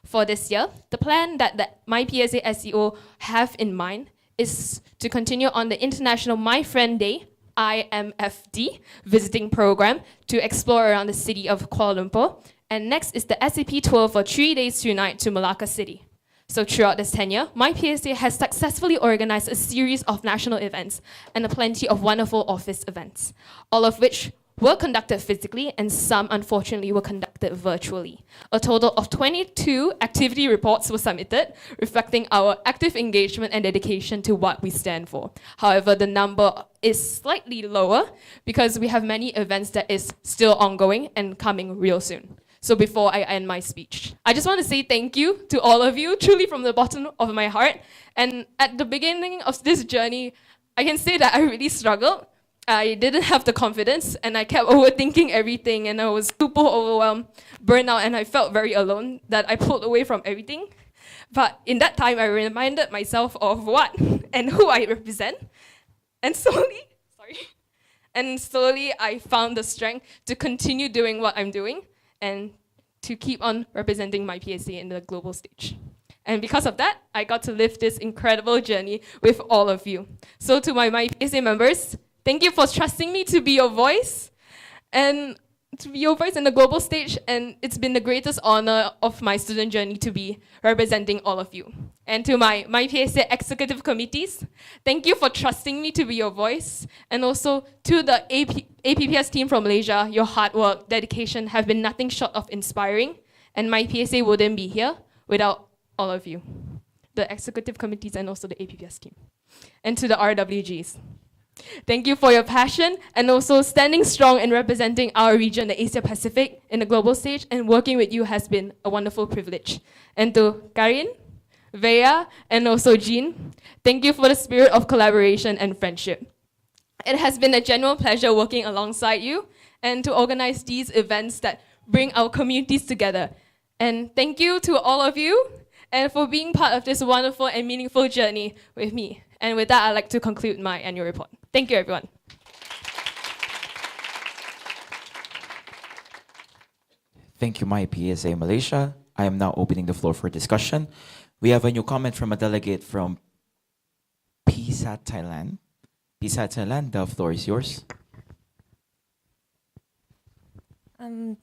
For this year, the plan that the MyPSA SEO have in mind is to continue on the International My Friend Day, IMFD, visiting program to explore around the city of Kuala Lumpur. And next is the SCP tour for 3 days, 2 nights to Malacca City. So throughout this tenure, MyPSA has successfully organized a series of national events and a plenty of wonderful office events, all of which were conducted physically and some, unfortunately, were conducted virtually. A total of 22 activity reports were submitted, reflecting our active engagement and dedication to what we stand for. However, the number is slightly lower because we have many events that is still ongoing and coming real soon. So before I end my speech, I just want to say thank you to all of you, truly from the bottom of my heart. And at the beginning of this journey, I can say that I really struggled. I didn't have the confidence, and I kept overthinking everything, and I was super overwhelmed, burned out, and I felt very alone, that I pulled away from everything. But in that time, I reminded myself of what and who I represent. And slowly, I found the strength to continue doing what I'm doing and to keep on representing MyPSA in the global stage. And because of that, I got to live this incredible journey with all of you. So to my MyPSA members, thank you for trusting me to be your voice and to be your voice in the global stage. And it's been the greatest honor of my student journey to be representing all of you. And to my MyPSA executive committees, thank you for trusting me to be your voice. And also to the APPS team from Malaysia, your hard work, dedication have been nothing short of inspiring. And MyPSA wouldn't be here without all of you, the executive committees and also the APPS team. And to the RWGs, thank you for your passion and also standing strong and representing our region, the Asia Pacific, in the global stage, and working with you has been a wonderful privilege. And to Karin, Vea, and also Jean, thank you for the spirit of collaboration and friendship. It has been a genuine pleasure working alongside you and to organize these events that bring our communities together. And thank you to all of you and for being part of this wonderful and meaningful journey with me. And with that, I'd like to conclude my annual report. Thank you, everyone. Thank you, MyPSA Malaysia. I am now opening the floor for discussion. We have a new comment from a delegate from PSAT Thailand. PSAT Thailand, the floor is yours.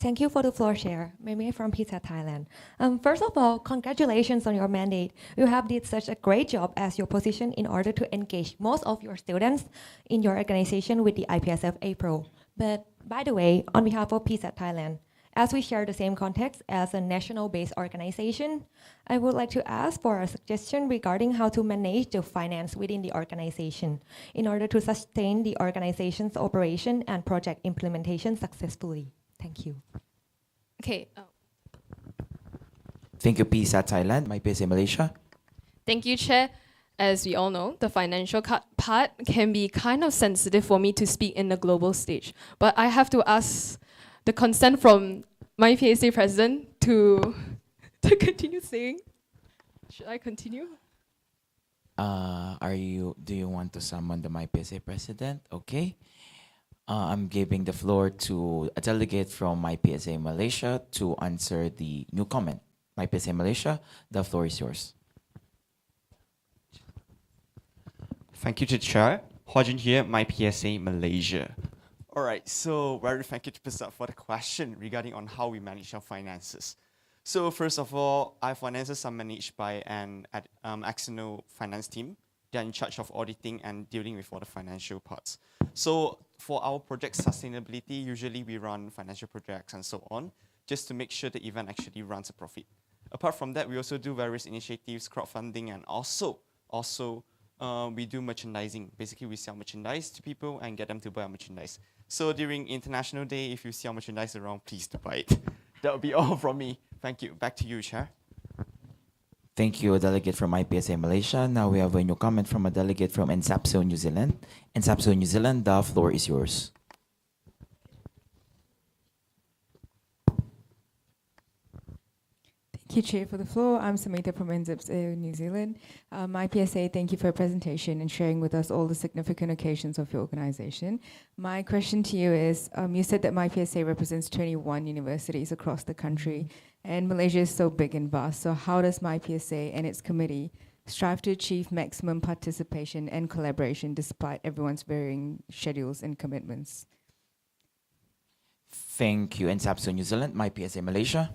Thank you for the floor, Chair. Mimi from PSAT Thailand. First of all, congratulations on your mandate. You have did such a great job as your position in order to engage most of your students in your organization with the IPSF APRO. But by the way, on behalf of PSAT Thailand, as we share the same context as a national-based organization, I would like to ask for a suggestion regarding how to manage the finance within the organization in order to sustain the organization's operation and project implementation successfully. Thank you. Okay. Thank you, PSAT Thailand, MyPSA Malaysia. Thank you, Chair. As we all know, the financial part can be kind of sensitive for me to speak in the global stage. But I have to ask the consent from MyPSA President to continue saying. Should I continue? Do you want to summon the MyPSA President? Okay. I'm giving the floor to a delegate from MyPSA Malaysia to answer the new comment. MyPSA Malaysia, the floor is yours. Thank you to the Chair. Hojin here, MyPSA Malaysia. All right, so very thank you to Prasad for the question regarding on how we manage our finances. So first of all, our finances are managed by an external finance team. They're in charge of auditing and dealing with all the financial parts. So for our project sustainability, usually we run financial projects and so on, just to make sure the event actually runs a profit. Apart from that, we also do various initiatives, crowdfunding, and also we do merchandising. Basically, we sell merchandise to people and get them to buy our merchandise. So during International Day, if you see our merchandise around, please do buy it. That would be all from me. Thank you. Back to you, Chair. Thank you, delegate from IPSA Malaysia. Now we have a new comment from a delegate from NSAPSO New Zealand. NSAPSO New Zealand, the floor is yours. Thank you, Chair, for the floor. I'm Samantha from NSAPSO New Zealand. IPSA, thank you for your presentation and sharing with us all the significant occasions of your organization. My question to you is, you said that MyPSA represents 21 universities across the country, and Malaysia is so big and vast. So how does MyPSA and its committee strive to achieve maximum participation and collaboration despite everyone's varying schedules and commitments? Thank you, NSAPSO New Zealand, MyPSA Malaysia.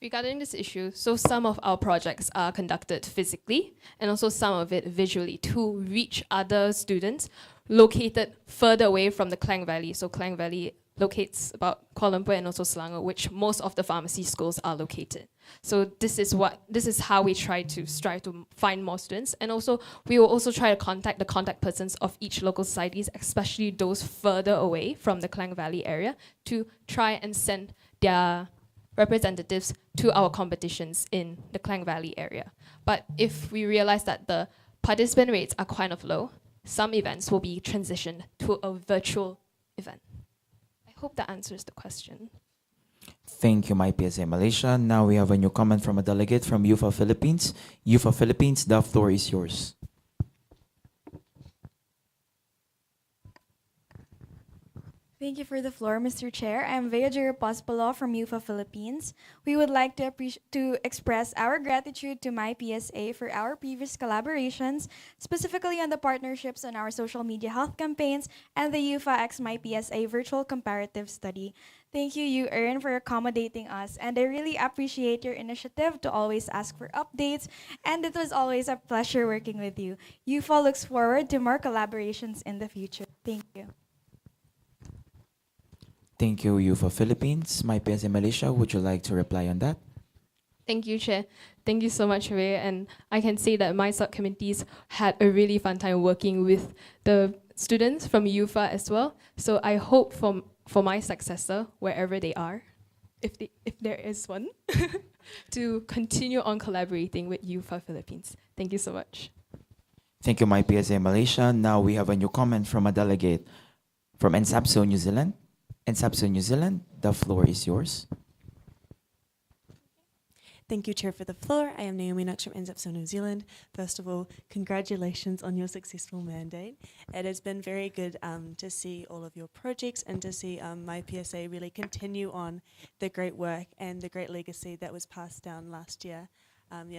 Regarding this issue, so some of our projects are conducted physically and also some of it visually to reach other students located further away from the Klang Valley. So Klang Valley locates about Kuala Lumpur and also Selangor, which most of the pharmacy schools are located. So this is how we try to strive to find more students. And also we will also try to contact the contact persons of each local societies, especially those further away from the Klang Valley area, to try and send their representatives to our competitions in the Klang Valley area. But if we realize that the participant rates are kind of low, some events will be transitioned to a virtual event. I hope that answers the question. Thank you, MyPSA Malaysia. Now we have a new comment from a delegate from UFA Philippines. UFA Philippines, the floor is yours. Thank you for the floor, Mr. Chair. I'm Vea Jirapospolo from UFA Philippines. We would like to express our gratitude to MyPSA for our previous collaborations, specifically on the partnerships on our social media health campaigns and the UFA x MyPSA virtual comparative study. Thank you, Erin, for accommodating us, and I really appreciate your initiative to always ask for updates, and it was always a pleasure working with you. UFA looks forward to more collaborations in the future. Thank you. Thank you, UFA Philippines. MyPSA Malaysia, would you like to reply on that? Thank you, Chair. Thank you so much, Ray. And I can say that my subcommittees had a really fun time working with the students from UFA as well. So I hope for my successor, wherever they are, if there is one, to continue on collaborating with UFA Philippines. Thank you so much. Thank you, MyPSA Malaysia. Now we have a new comment from a delegate from NSAPSO New Zealand. NSAPSO New Zealand, the floor is yours. Thank you, Chair, for the floor. I am Naomi Nux from NSAPSO New Zealand. First of all, congratulations on your successful mandate. It has been very good to see all of your projects and to see MyPSA really continue on the great work and the great legacy that was passed down last year.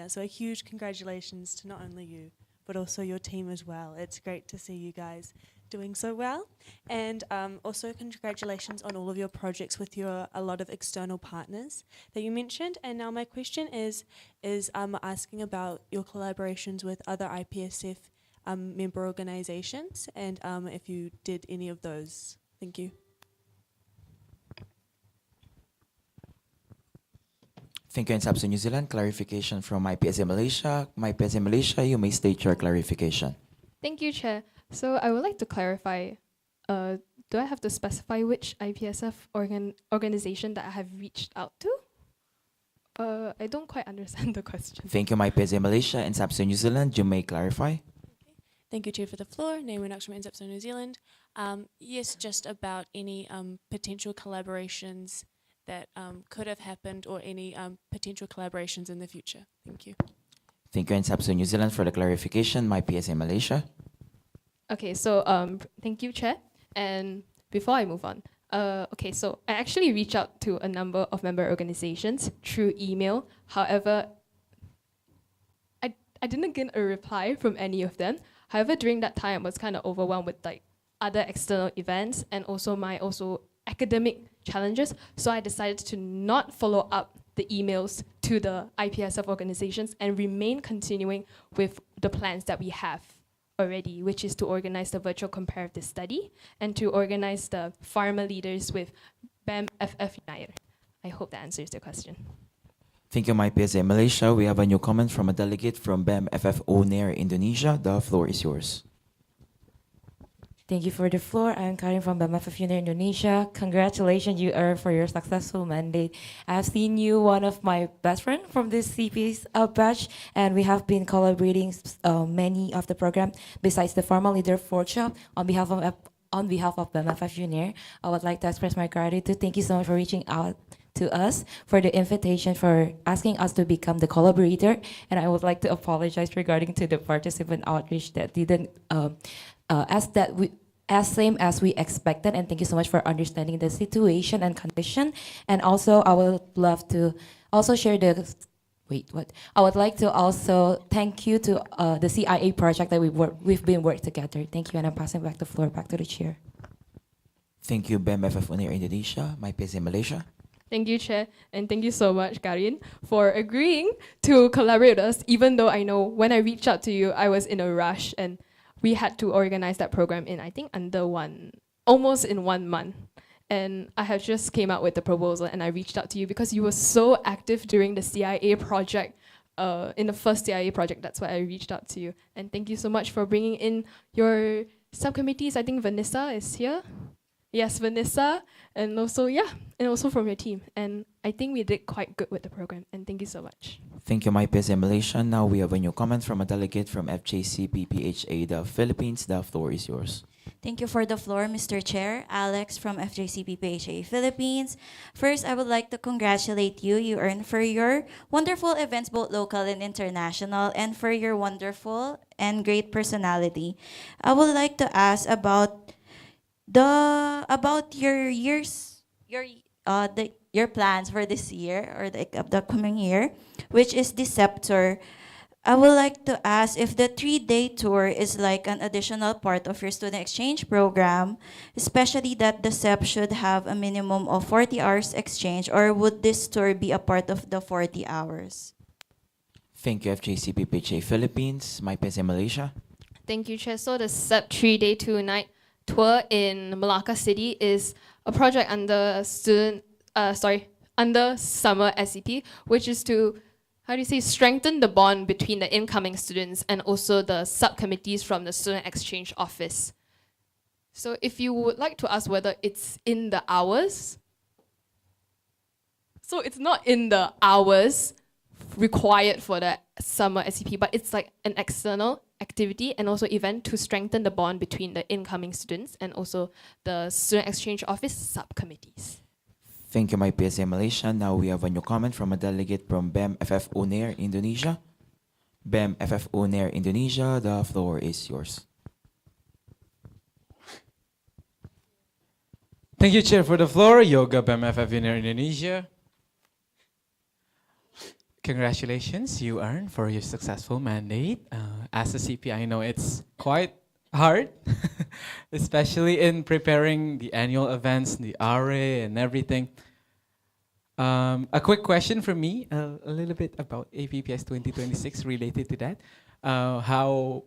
So a huge congratulations to not only you, but also your team as well. It's great to see you guys doing so well. And also congratulations on all of your projects with a lot of external partners that you mentioned. And now my question is asking about your collaborations with other IPSF member organizations and if you did any of those. Thank you. Thank you, NSAPSO New Zealand. Clarification from MyPSA Malaysia. MyPSA Malaysia, you may state your clarification. Thank you, Chair. So I would like to clarify, do I have to specify which IPSF organization that I have reached out to? I don't quite understand the question. Thank you, MyPSA Malaysia. NSAPSO New Zealand, you may clarify. Thank you, Chair, for the floor. Naomi Nux from NSAPSO New Zealand. Yes, just about any potential collaborations that could have happened or any potential collaborations in the future. Thank you. Thank you, NSAPSO New Zealand, for the clarification. MyPSA Malaysia. Okay, so thank you, Chair. And before I move on, okay, so I actually reached out to a number of member organizations through email. However, I didn't get a reply from any of them. However, during that time, I was kind of overwhelmed with like other external events and also my academic challenges. So I decided to not follow up the emails to the IPSF organizations and remain continuing with the plans that we have already, which is to organize the virtual comparative study and to organize the farmer leaders with BAM FF United. I hope that answers your question. Thank you, MyPSA Malaysia. We have a new comment from a delegate from BEM FFO Nair Indonesia. The floor is yours. Thank you for the floor. I'm Karin from BMFF Indonesia. Congratulations, you are for your successful mandate. I've seen you one of my best friend from this CP's batch, and we have been collaborating many of the program. Besides the formal leader workshop, on behalf of BMFF Junior, I would like to express my gratitude. Thank you so much for reaching out to us, for the invitation, for asking us to become the collaborator. And I would like to apologize regarding to the participant outreach that didn't as same as we expected, and thank you so much for understanding the situation and condition. And also, I would love to also share I would like to also thank you to the CIA project that we've been working together. Thank you, and I'm passing back the floor back to the chair. Thank you, BEM FFO Nair Indonesia. MyPSA Malaysia. Thank you, Chair, and thank you so much, Karin, for agreeing to collaborate with us, even though I know when I reached out to you, I was in a rush and we had to organize that program in, I think, almost in 1 month. And I have just came out with the proposal and I reached out to you because you were so active during the CIA project, in the first CIA project. That's why I reached out to you. And thank you so much for bringing in your subcommittees. I think Vanessa is here. Yes, Vanessa, and also from your team. And I think we did quite good with the program, and thank you so much. Thank you, MyPSA Malaysia. Now we have a new comment from a delegate from FJCP PHA, the Philippines. The floor is yours. Thank you for the floor, Mr. Chair. Alex from FJCP PHA Philippines. First, I would like to congratulate you. You earned for your wonderful events, both local and international, and for your wonderful and great personality. I would like to ask about your plans for this year or the upcoming year, which is the Scepter. I would like to ask if the 3-day tour is like an additional part of your student exchange program, especially that the SEP should have a minimum of 40 hours exchange, or would this tour be a part of the 40 hours? Thank you, FJCP PHA Philippines. MyPSA Malaysia. Thank you, Chair. So the SEP 3-day 2-night tour in Malacca City is a project under summer SEP, which is to strengthen the bond between the incoming students and also the subcommittees from the student exchange office. So if you would like to ask whether it's in the hours, so it's not in the hours required for the summer SEP, but it's like an external activity and also event to strengthen the bond between the incoming students and also the student exchange office subcommittees. Thank you, MyPSA Malaysia. Now we have a new comment from a delegate from BEM FFO Nair Indonesia. BEM FFO Nair Indonesia, the floor is yours. Thank you, Chair, for the floor. Yoga BEM FF Nair Indonesia. Congratulations, you earned for your successful mandate. As a CP, I know it's quite hard, especially in preparing the annual events, the RA and everything. A quick question from me, a little bit about APPS 2026 related to that. How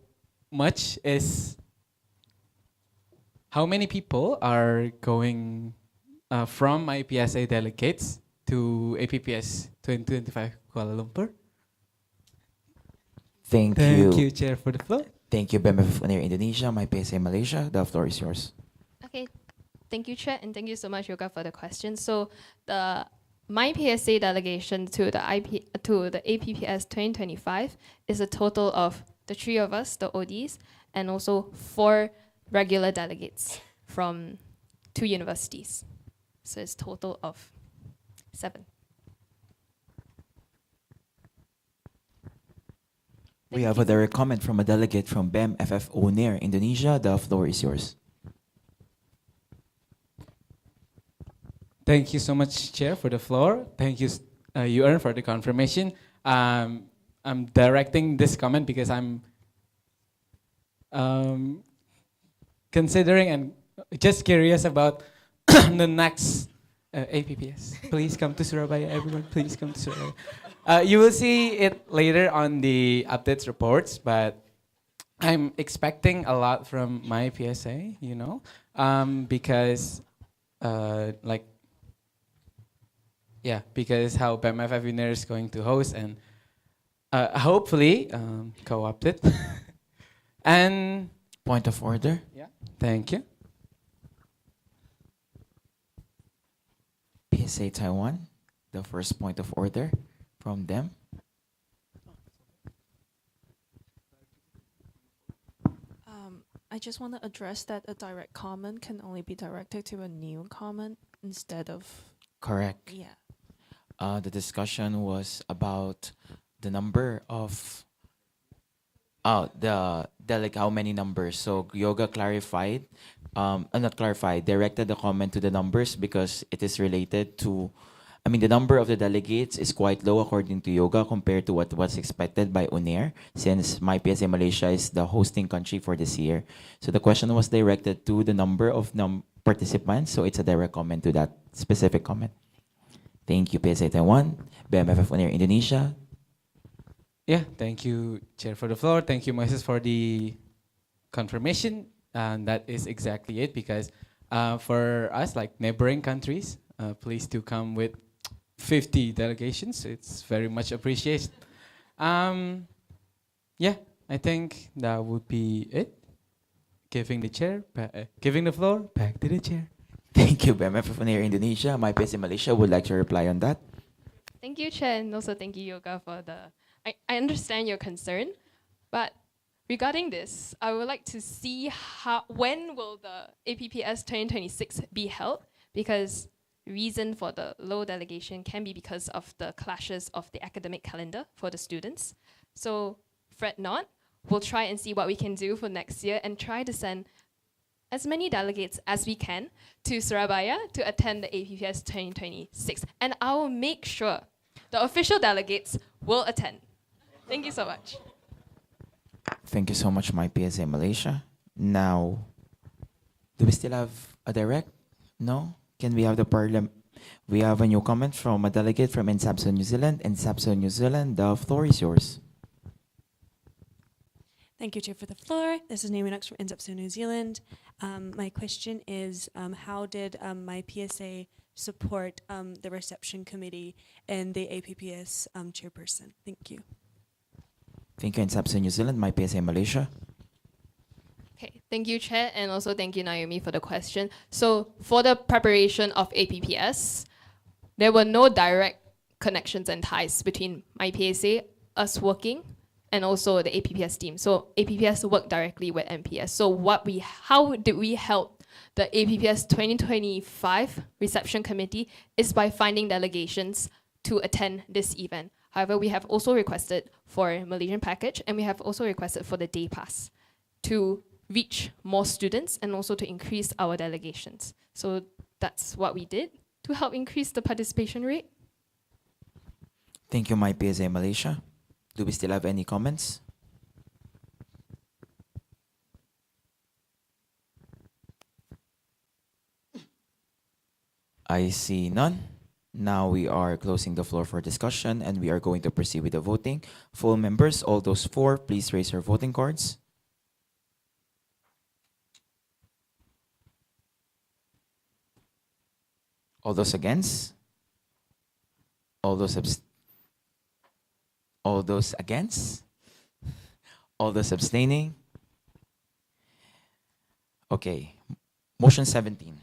many people are going from IPSA delegates to APPS 2025 Kuala Lumpur? Thank you, Chair, for the floor. Thank you, BEM FFO Nair Indonesia. MyPSA Malaysia, the floor is yours. Okay, thank you, Chair, and thank you so much, Yoga, for the question. So the MyPSA delegation to the APPS 2025 is a total of the 3 of us, the ODs, and also 4 regular delegates from 2 universities. So it's total of 7. We have a direct comment from a delegate from BEM FFO Nair Indonesia. The floor is yours. Thank you so much, Chair, for the floor. Thank you, you earned for the confirmation. I'm directing this comment because I'm considering and just curious about the next APPS. Please come to Surabaya, everyone. Please come to Surabaya. You will see it later on the updates reports, but I'm expecting a lot from my PSA, because, like, yeah, because how BMFF Winner is going to host and hopefully co-opt it. And Point of order. yeah, thank you. PSA Taiwan, the first point of order from them. I just want to address that a direct comment can only be directed to a new comment instead of. Correct. Yeah. The discussion was about the number of how many numbers. So Yoga clarified, not clarified, directed the comment to the numbers because it is related to, the number of the delegates is quite low according to Yoga compared to what was expected by UNAIR, since MyPSA Malaysia is the hosting country for this year. So the question was directed to the number of participants, so it's a direct comment to that specific comment. Thank you, PSA Taiwan, BMFF UNAIR Indonesia. Yeah, thank you, Chair, for the floor. Thank you, Moises, for the confirmation. And that is exactly it, because for us, like neighboring countries, please do come with 50 delegations. It's very much appreciated. Yeah, I think that would be it. Giving the floor back to the chair. Thank you, BMFF UNAIR Indonesia. MyPSA Malaysia would like to reply on that. Thank you, Chair, and also thank you, Yoga, for the. I understand your concern, but regarding this, I would like to see when will the APPS 2026 be held, because reason for the low delegation can be because of the clashes of the academic calendar for the students. So fret not, we'll try and see what we can do for next year and try to send as many delegates as we can to Surabaya to attend the APPS 2026. And I will make sure the official delegates will attend. Thank you so much. Thank you so much, MyPSA Malaysia. Now, do we still have a direct? No? Can we have the parliament? We have a new comment from a delegate from NSAPSO New Zealand. NSAPSO New Zealand, the floor is yours. Thank you, Chair, for the floor. This is Naomi Knox from NSAPSO New Zealand. My question is, how did my PSA support the reception committee and the APPS chairperson? Thank you. Thank you, NSAPSO New Zealand, MyPSA Malaysia. Okay, thank you, Chair, and also thank you, Naomi, for the question. So for the preparation of APPS, there were no direct connections and ties between my PSA, us working, and also the APPS team. So APPS worked directly with MPS. So how did we help the APPS 2025 reception committee is by finding delegations to attend this event. However, we have also requested for Malaysian package, and we have also requested for the day pass to reach more students and also to increase our delegations. So that's what we did to help increase the participation rate. Thank you, MyPSA Malaysia. Do we still have any comments? I see none. Now we are closing the floor for discussion and we are going to proceed with the voting. Full members, all those for, please raise your voting cards. All those against? All those against? All those abstaining? Okay. Motion 17.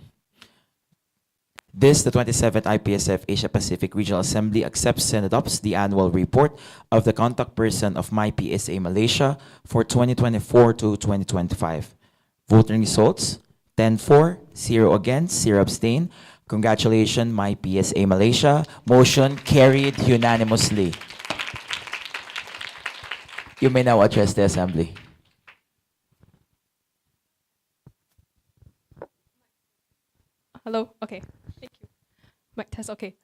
The 27th IPSF Asia Pacific Regional Assembly accepts and adopts the annual report of the contact person of MyPSA Malaysia for 2024 to 2025. Voting results, 10 for, 0 against, 0 abstain. Congratulations, MyPSA Malaysia. Motion carried unanimously. You may now address the assembly. Hello? Okay. Thank you. Mic test, okay.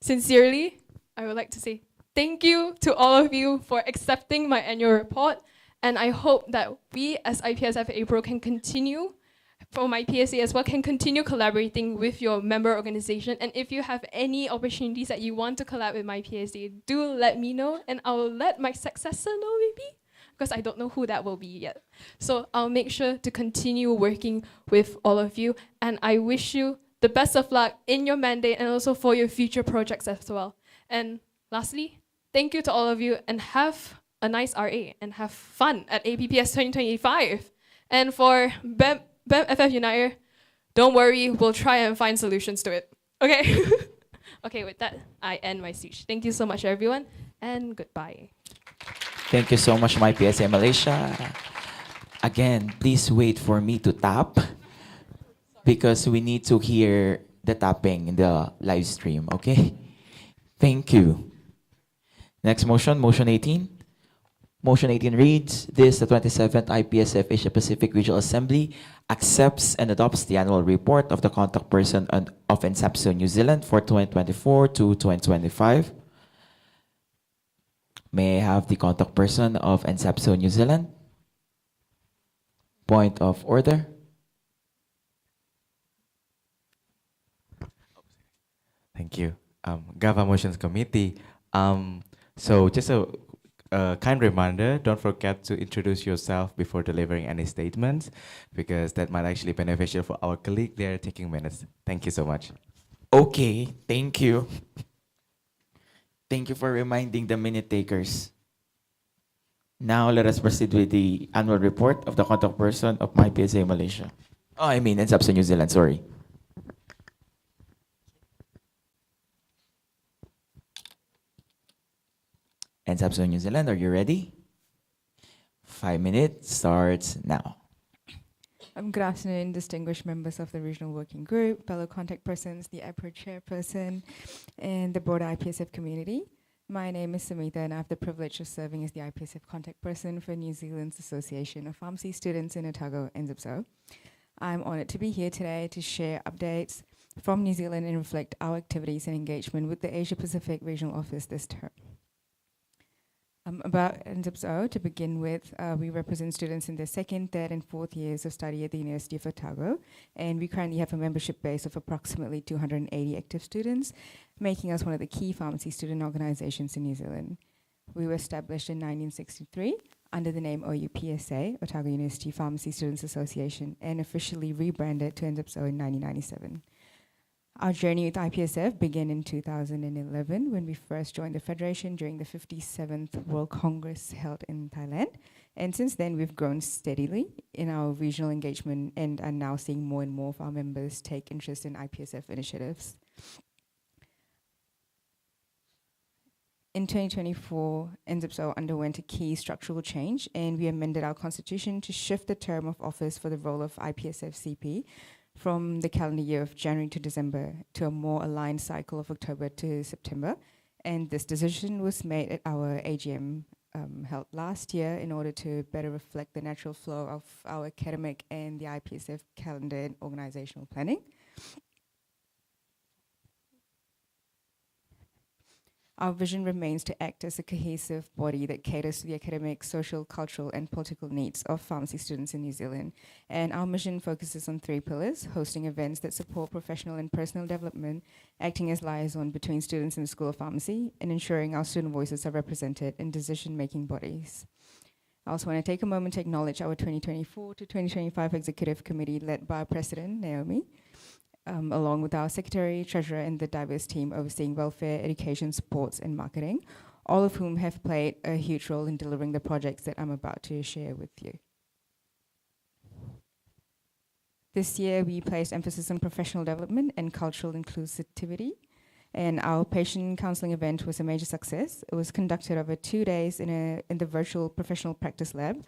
Sincerely, I would like to say thank you to all of you for accepting my annual report, and I hope that we as IPSF APRO can continue, for my PSA as well, can continue collaborating with your member organization. And if you have any opportunities that you want to collab with my PSA, do let me know, and I'll let my successor know maybe. because I don't know who that will be yet. So I'll make sure to continue working with all of you, and I wish you the best of luck in your mandate and also for your future projects as well. And lastly, thank you to all of you, and have a nice RA and have fun at APPS 2025. And for BEM FF Uniter, don't worry, we'll try and find solutions to it. Okay? Okay, with that, I end my speech. Thank you so much, everyone, and goodbye. Thank you so much, my PSA Malaysia. Again, please wait for me to tap because we need to hear the tapping in the live stream, okay? Thank you. Next motion, motion 18. Motion 18 reads, this, the 27th IPSF Asia Pacific Regional Assembly, accepts and adopts the annual report of the contact person of NSAPSO New Zealand for 2024 to 2025. May I have the contact person of NSAPSO New Zealand? Point of order. Thank you. GAVA Motions Committee. So just a kind reminder, don't forget to introduce yourself before delivering any statements, because that might actually be beneficial for our colleague there taking minutes. Thank you so much. Okay, thank you. Thank you for reminding the minute takers. Now let us proceed with the annual report of the contact person of my PSA Malaysia. Oh, I mean, NSAPSO New Zealand, sorry. NSAPSO New Zealand, are you ready? 5 minutes starts now. Good afternoon, distinguished members of the Regional Working Group, fellow contact persons, the APRO chairperson, and the broader IPSF community. My name is Samita, and I have the privilege of serving as the IPSF contact person for New Zealand's Association of Pharmacy Students in Otago, NZPSO. I'm honoured to be here today to share updates from New Zealand and reflect our activities and engagement with the Asia Pacific Regional Office this term. About NZPSO, to begin with, we represent students in their second, third, and fourth years of study at the University of Otago, and we currently have a membership base of approximately 280 active students, making us one of the key pharmacy student organizations in New Zealand. We were established in 1963 under the name OUPSA, Otago University Pharmacy Students Association, and officially rebranded to NZPSO in 1997. Our journey with IPSF began in 2011 when we first joined the Federation during the 57th World Congress held in Thailand. And since then, we've grown steadily in our regional engagement and are now seeing more and more of our members take interest in IPSF initiatives. In 2024, NZPSO underwent a key structural change, and we amended our constitution to shift the term of office for the role of IPSF CP from the calendar year of January to December to a more aligned cycle of October to September. And this decision was made at our AGM held last year in order to better reflect the natural flow of our academic and the IPSF calendar and organizational planning. Our vision remains to act as a cohesive body that caters to the academic, social, cultural, and political needs of pharmacy students in New Zealand. And our mission focuses on 3 pillars: hosting events that support professional and personal development, acting as liaison between students and the School of Pharmacy, and ensuring our student voices are represented in decision-making bodies. I also want to take a moment to acknowledge our 2024 to 2025 Executive Committee led by our President, Naomi, along with our secretary, treasurer, and the diverse team overseeing welfare, education, sports, and marketing, all of whom have played a huge role in delivering the projects that I'm about to share with you. This year, we placed emphasis on professional development and cultural inclusivity, and our patient counseling event was a major success. It was conducted over 2 days in the virtual professional practice lab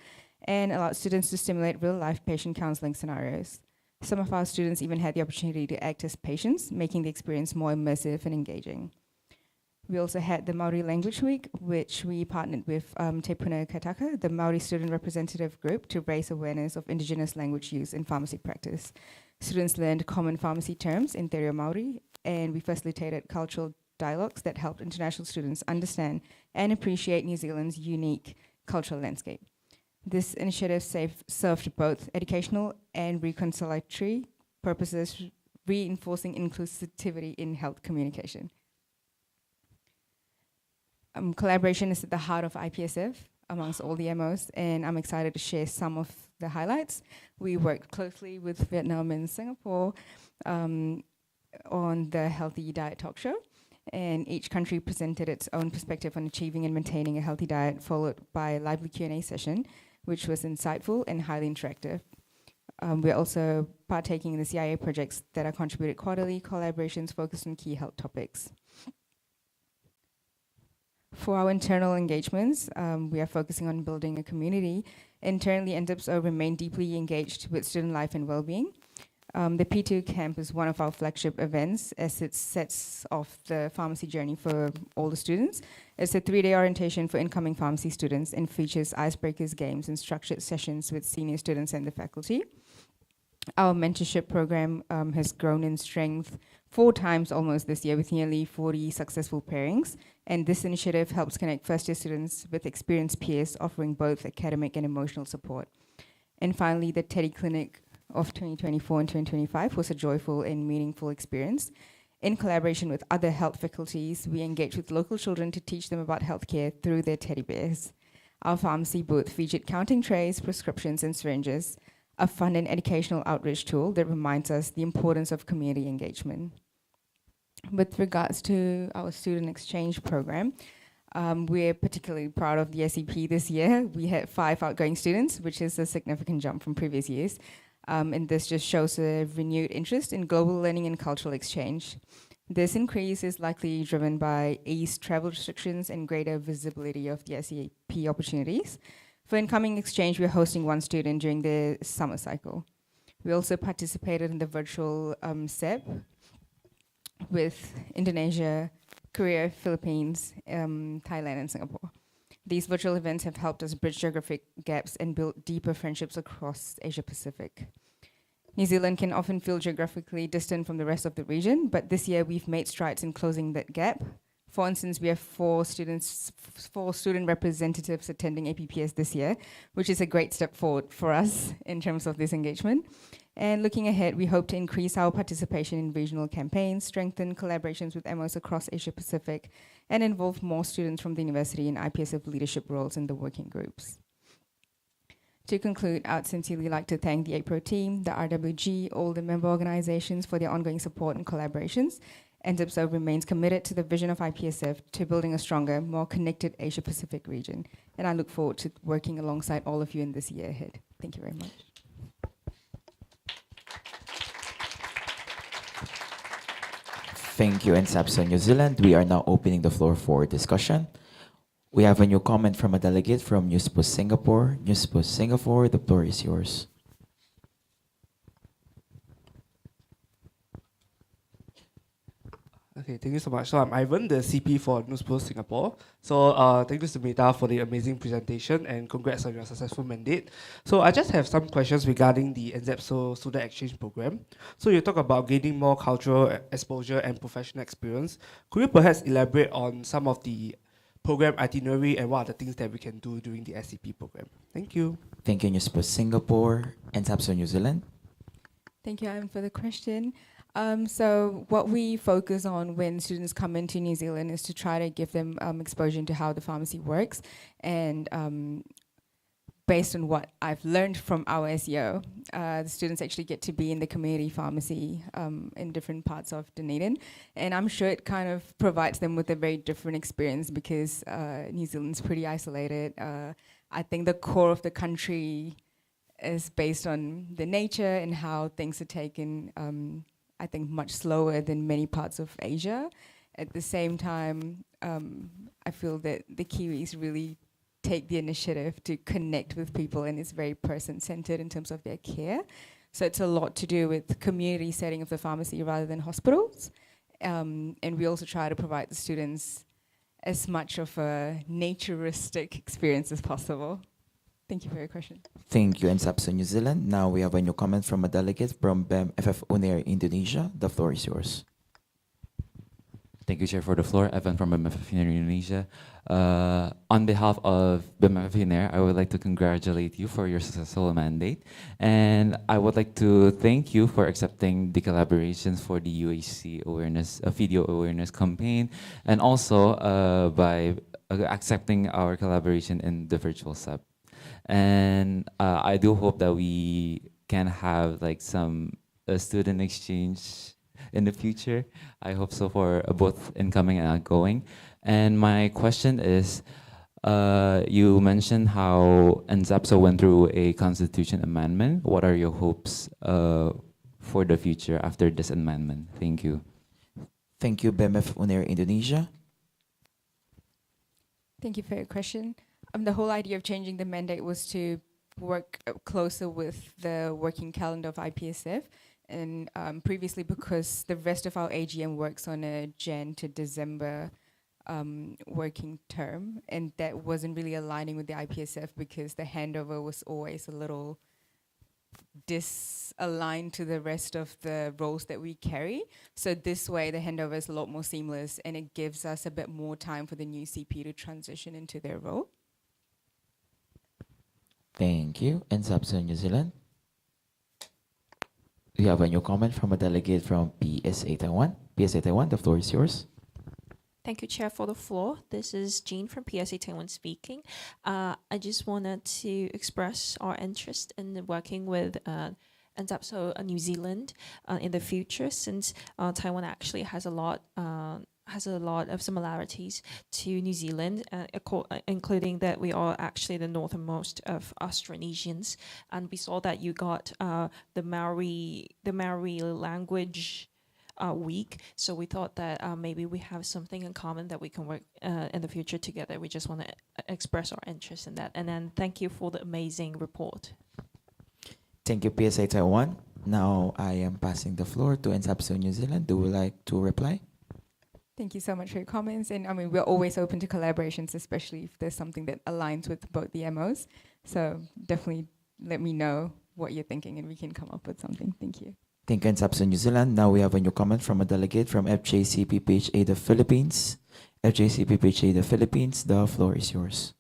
and allowed students to stimulate real-life patient counseling scenarios. Some of our students even had the opportunity to act as patients, making the experience more immersive and engaging. We also had the Māori Language Week, which we partnered with Te Puna Kaitaka, the Māori student representative group, to raise awareness of Indigenous language use in pharmacy practice. Students learned common pharmacy terms in Te Reo Māori, and we facilitated cultural dialogues that helped international students understand and appreciate New Zealand's unique cultural landscape. This initiative served both educational and reconciliatory purposes, reinforcing inclusivity in health communication. Collaboration is at the heart of IPSF. amongst all the MOs, and I'm excited to share some of the highlights. We worked closely with Vietnam and Singapore on the Healthy Diet Talk Show, and each country presented its own perspective on achieving and maintaining a healthy diet, followed by a lively Q&A session, which was insightful and highly interactive. We're also partaking in the CIA projects that are contributed quarterly, collaborations focused on key health topics. For our internal engagements, we are focusing on building a community. Internally, NZIPSO remain deeply engaged with student life and well-being. The P2 camp is one of our flagship events as it sets off the pharmacy journey for all the students. It's a 3-day orientation for incoming pharmacy students and features icebreakers, games, and structured sessions with senior students and the faculty. Our mentorship program has grown in strength 4 times almost this year with nearly 40 successful pairings. And this initiative helps connect first-year students with experienced peers, offering both academic and emotional support. And finally, the Teddy Clinic of 2024 and 2025 was a joyful and meaningful experience. In collaboration with other health faculties, we engaged with local children to teach them about healthcare through their teddy bears. Our pharmacy booth featured counting trays, prescriptions, and syringes, a fun and educational outreach tool that reminds us the importance of community engagement. With regards to our student exchange program, we're particularly proud of the SEP this year. We had 5 outgoing students, which is a significant jump from previous years. And this just shows a renewed interest in global learning and cultural exchange. This increase is likely driven by eased travel restrictions and greater visibility of the SEP opportunities. For incoming exchange, we're hosting 1 student during the summer cycle. We also participated in the virtual SEP with Indonesia, Korea, Philippines, Thailand, and Singapore. These virtual events have helped us bridge geographic gaps and build deeper friendships across Asia Pacific. New Zealand can often feel geographically distant from the rest of the region, but this year we've made strides in closing that gap. For instance, we have 4 student representatives attending APPS this year, which is a great step forward for us in terms of this engagement. And looking ahead, we hope to increase our participation in regional campaigns, strengthen collaborations with MOs across Asia Pacific, and involve more students from the university in IPSF leadership roles in the working groups. To conclude, I'd sincerely like to thank the APRO team, the RWG, all the member organizations for their ongoing support and collaborations. NZIPSO remains committed to the vision of IPSF to building a stronger, more connected Asia Pacific region. And I look forward to working alongside all of you in this year ahead. Thank you very much. Thank you, NSAPSO New Zealand. We are now opening the floor for discussion. We have a new comment from a delegate from NewsPost Singapore. NewsPost Singapore, the floor is yours. Okay, thank you so much. So I'm Ivan, the CP for NewsPost Singapore. So thank you, Sumita, for the amazing presentation and congrats on your successful mandate. So I just have some questions regarding the NZEPSO Student Exchange Program. So you talk about gaining more cultural exposure and professional experience. Could you perhaps elaborate on some of the program itinerary and what are the things that we can do during the SCP program? Thank you. Thank you, NewsPost Singapore. NSAPSO New Zealand. Thank you, Ivan, for the question. So what we focus on when students come into New Zealand is to try to give them exposure into how the pharmacy works. And based on what I've learned from our SEO, the students actually get to be in the community pharmacy in different parts of Dunedin. And I'm sure it kind of provides them with a very different experience because New Zealand's pretty isolated. I think the core of the country is based on the nature and how things are taken I think much slower than many parts of Asia. At the same time, I feel that the Kiwis really take the initiative to connect with people and it's very person-centered in terms of their care. So it's a lot to do with the community setting of the pharmacy rather than hospitals. And we also try to provide the students as much of a naturistic experience as possible. Thank you for your question. Thank you, NSAPSO New Zealand. Now we have a new comment from a delegate from BEM FF UNAIR Indonesia. The floor is yours. Thank you, Chair, for the floor. Evan from BEM FF UNAIR Indonesia. On behalf of BEM FF UNAIR, I would like to congratulate you for your successful mandate. And I would like to thank you for accepting the collaborations for the UHC awareness, video awareness campaign, and also by accepting our collaboration in the virtual sub. And I do hope that we can have like some student exchange in the future. I hope so for both incoming and outgoing. And my question is, you mentioned how NZAPSO went through a constitution amendment. What are your hopes for the future after this amendment? Thank you. Thank you, BMF Unair Indonesia. Thank you for your question. The whole idea of changing the mandate was to work closer with the working calendar of IPSF. And previously, because the rest of our AGM works on a Jan to December working term, and that wasn't really aligning with the IPSF because the handover was always a little disaligned to the rest of the roles that we carry. So this way, the handover is a lot more seamless, and it gives us a bit more time for the new CP to transition into their role. Thank you. And Subso New Zealand. We have a new comment from a delegate from PSA Taiwan. PSA Taiwan, the floor is yours. Thank you, Chair, for the floor. This is Jean from PSA Taiwan speaking. I just wanted to express our interest in working with NZAPSO New Zealand in the future, since Taiwan actually has a lot of similarities to New Zealand, including that we are actually the northernmost of Austronesians, and we saw that you got the Maori language week, so we thought that maybe we have something in common that we can work in the future together. We just want to express our interest in that, and then thank you for the amazing report. Thank you, PSA Taiwan. Now I am passing the floor to NZAPSO New Zealand. Do you like to reply? Thank you so much for your comments. And I mean, we're always open to collaborations, especially if there's something that aligns with both the MOs. So definitely let me know what you're thinking and we can come up with something. Thank you. Thank you, NZAPSO New Zealand. Now we have a new comment from a delegate from FJCPPHA, the Philippines. FJCPPHA, the Philippines, the floor is yours.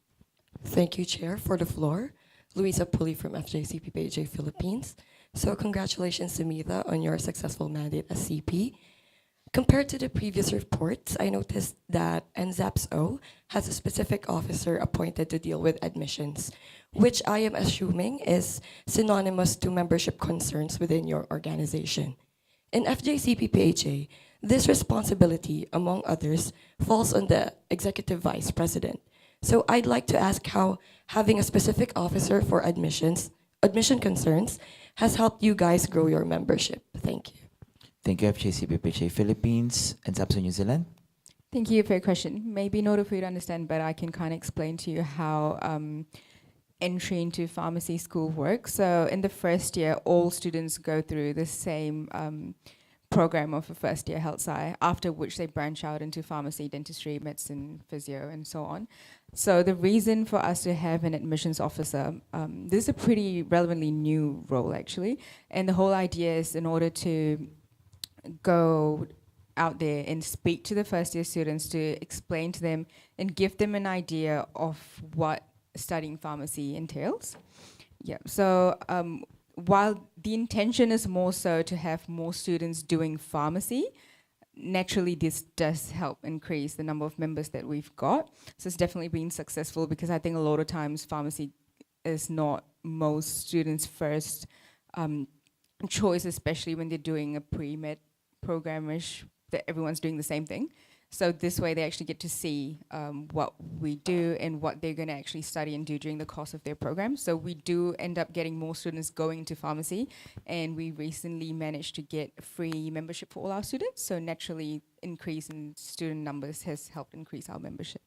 Thank you, Chair, for the floor. Luisa Puli from FJCPPHA Philippines. So congratulations to Mitha on your successful mandate as CP. Compared to the previous reports, I noticed that NZAPSO has a specific officer appointed to deal with admissions, which I am assuming is synonymous to membership concerns within your organization. In FJCPPHA, this responsibility, among others, falls on the Executive Vice President. So I'd like to ask how having a specific officer for admission concerns has helped you guys grow your membership. Thank you. Thank you, FJCPPHA Philippines and NZAPSO New Zealand. Thank you for your question. Maybe in order for you to understand better, I can kind of explain to you how entry into pharmacy school works. So in the first year, all students go through the same program of a first year health sci, after which they branch out into pharmacy, dentistry, medicine, physio, and so on. So the reason for us to have an admissions officer, this is a pretty relevantly new role actually, and the whole idea is in order to go out there and speak to the first year students to explain to them and give them an idea of what studying pharmacy entails. Yeah, so while the intention is more so to have more students doing pharmacy, naturally this does help increase the number of members that we've got. So it's definitely been successful because I think a lot of times pharmacy is not most students' first choice, especially when they're doing a pre-med programish that everyone's doing the same thing. So this way they actually get to see what we do and what they're going to actually study and do during the course of their program. So we do end up getting more students going into pharmacy, and we recently managed to get free membership for all our students. So naturally, increase in student numbers has helped increase our membership.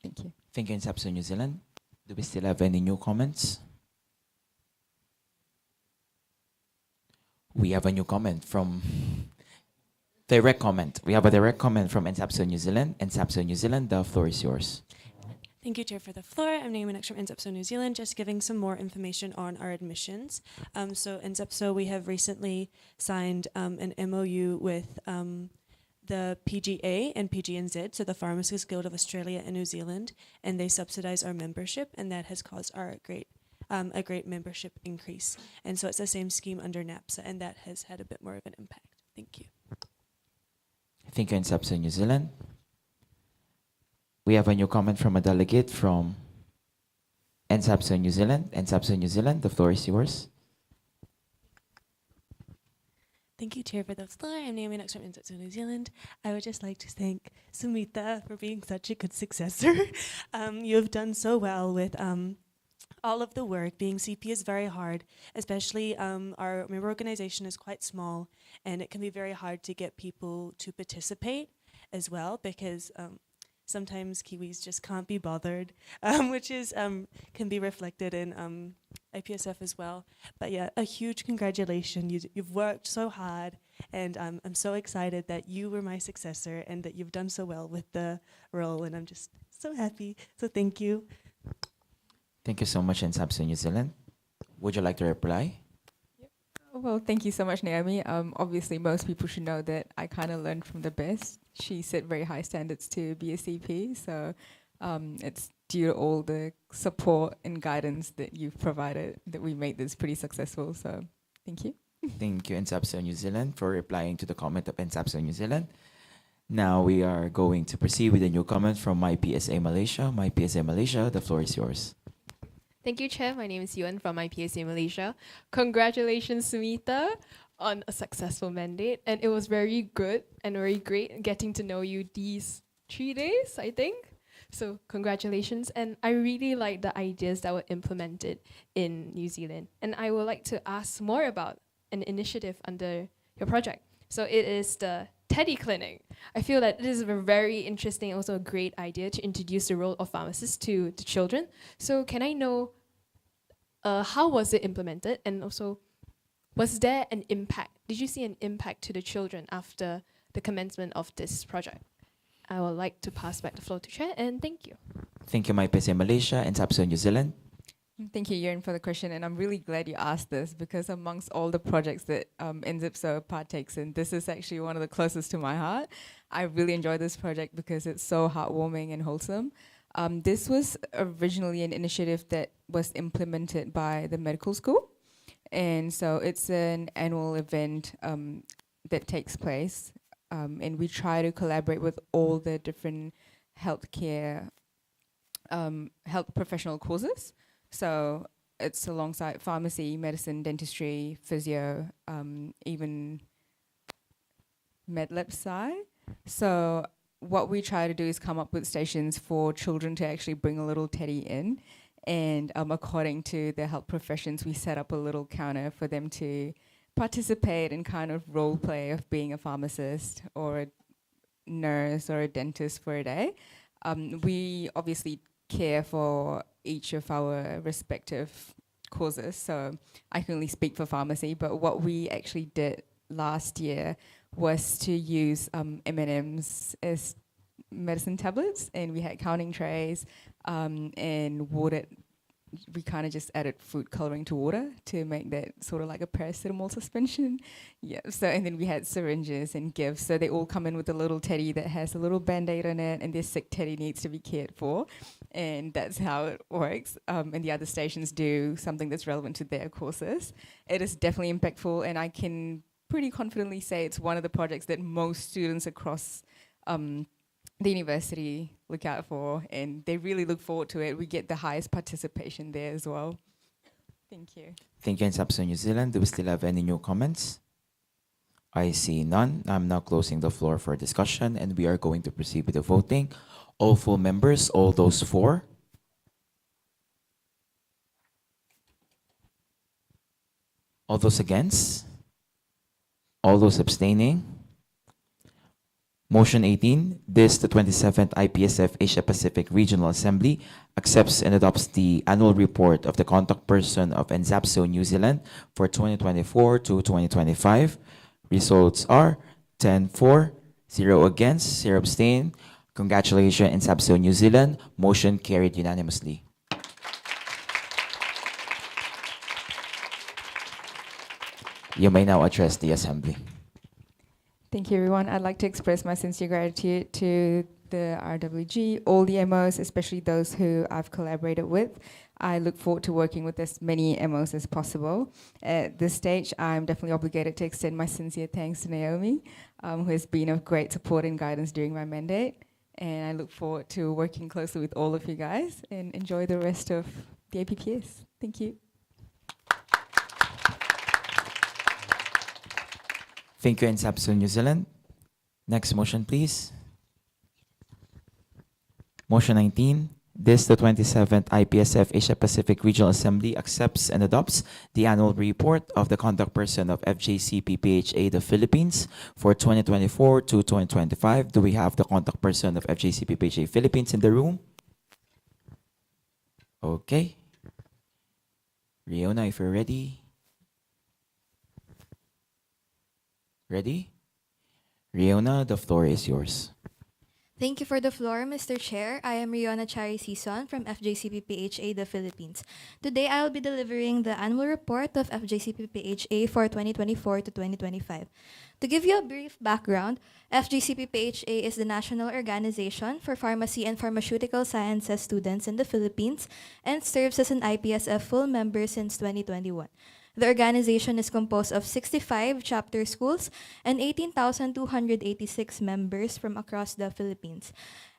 Thank you. Thank you, NZAPSO New Zealand. Do we still have any new comments? We have a new comment from direct comment. We have a direct comment from NZAPSO New Zealand. NZAPSO New Zealand, the floor is yours. Thank you, Chair, for the floor. I'm Naomi Nex from NZAPSO New Zealand, just giving some more information on our admissions. So NZAPSO, we have recently signed an MOU with the PGA and PGNZ, so the Pharmacists Guild of Australia and New Zealand, and they subsidize our membership, and that has caused a great membership increase. And so it's the same scheme under NAPSA, and that has had a bit more of an impact. Thank you. Thank you, NZAPSO New Zealand. We have a new comment from a delegate from NSAPSO New Zealand. NSAPSO New Zealand, the floor is yours. Thank you, Chair, for the floor. I'm Naomi Knox from IPSF New Zealand. I would just like to thank Sumita for being such a good successor. You have done so well with all of the work. Being CP is very hard, especially our member organization is quite small, and it can be very hard to get people to participate as well, because sometimes Kiwis just can't be bothered, which is can be reflected in IPSF as well. But yeah, a huge congratulations. You've worked so hard, and I'm so excited that you were my successor and that you've done so well with the role, and I'm just so happy. So thank you. Thank you so much, NSAPSO New Zealand. Would you like to reply? Well, thank you so much, Naomi. Obviously, most people should know that I kind of learned from the best. She set very high standards to be a CP, so it's due to all the support and guidance that you've provided that we made this pretty successful. So, thank you. Thank you, NSAPSO New Zealand, for replying to the comment of NSAPSO New Zealand. Now we are going to proceed with a new comment from IPSA Malaysia. IPSA Malaysia, the floor is yours. Thank you, Chair. My name is Yuan from IPSA Malaysia. Congratulations, Sumita, on a successful mandate. And it was very good and very great getting to know you these 3 days, I think. So congratulations. And I really like the ideas that were implemented in New Zealand. And I would like to ask more about an initiative under your project. So it is the Teddy Clinic. I feel that this is a very interesting, also a great idea to introduce the role of pharmacists to the children. So can I know how was it implemented, and also was there an impact? Did you see an impact to the children after the commencement of this project? I would like to pass back the floor to Chair, and thank you. Thank you, IPSA Malaysia and NSAPSO New Zealand. Thank you, Yuan, for the question, and I'm really glad you asked this, because amongst all the projects that NZIPSO partakes in, this is actually one of the closest to my heart. I really enjoy this project because it's so heartwarming and wholesome. This was originally an initiative that was implemented by the medical school, and so it's an annual event that takes place, and we try to collaborate with all the different healthcare, health professional courses. So it's alongside pharmacy, medicine, dentistry, physio, even medlab sci. So what we try to do is come up with stations for children to actually bring a little teddy in. And according to the health professions, we set up a little counter for them to participate and kind of role play of being a pharmacist or a nurse or a dentist for a day. We obviously care for each of our respective causes, so I can only speak for pharmacy, but what we actually did last year was to use M&Ms as medicine tablets, and we had counting trays and water. We kind of just added food coloring to water to make that sort of like a paracetamol suspension. Yeah, so, and then we had syringes and gifts. So they all come in with a little teddy that has a little Band-Aid on it, and this sick teddy needs to be cared for. And that's how it works. And the other stations do something that's relevant to their courses. It is definitely impactful, and I can pretty confidently say it's one of the projects that most students across the university look out for, and they really look forward to it. We get the highest participation there as well. Thank you. Thank you, NSAPSO New Zealand. Do we still have any new comments? I see none. I'm now closing the floor for discussion, and we are going to proceed with the voting. All full members, all those for? All those against? All those abstaining? Motion 18, this, the 27th IPSF Asia Pacific Regional Assembly, accepts and adopts the annual report of the contact person of NSAPSO New Zealand for 2024 to 2025. Results are 10 for, 0 against, 0 abstain. Congratulations, NSAPSO New Zealand. Motion carried unanimously. You may now address the Assembly. Thank you, everyone. I'd like to express my sincere gratitude to the RWG, all the MOs, especially those who I've collaborated with. I look forward to working with as many MOs as possible. At this stage, I'm definitely obligated to extend my sincere thanks to Naomi, who has been of great support and guidance during my mandate. And I look forward to working closely with all of you guys and enjoy the rest of the APPS. Thank you. Thank you, NSAPSU New Zealand. Next motion, please. Motion 19. This, the 27th IPSF Asia Pacific Regional Assembly, accepts and adopts the annual report of the contact person of FJCP PHA the Philippines for 2024 to 2025. Do we have the contact person of FJCP PHA Philippines in the room? Okay. Riona, if you're ready. Ready? Riona, the floor is yours. Thank you for the floor, Mr. Chair. I am Riona Chari Sison from FJCP PHA, the Philippines. Today, I will be delivering the annual report of FJCP PHA for 2024 to 2025. To give you a brief background, FJCP PHA is the national organization for pharmacy and pharmaceutical sciences students in the Philippines and serves as an IPSF full member since 2021. The organization is composed of 65 chapter schools and 18,286 members from across the Philippines.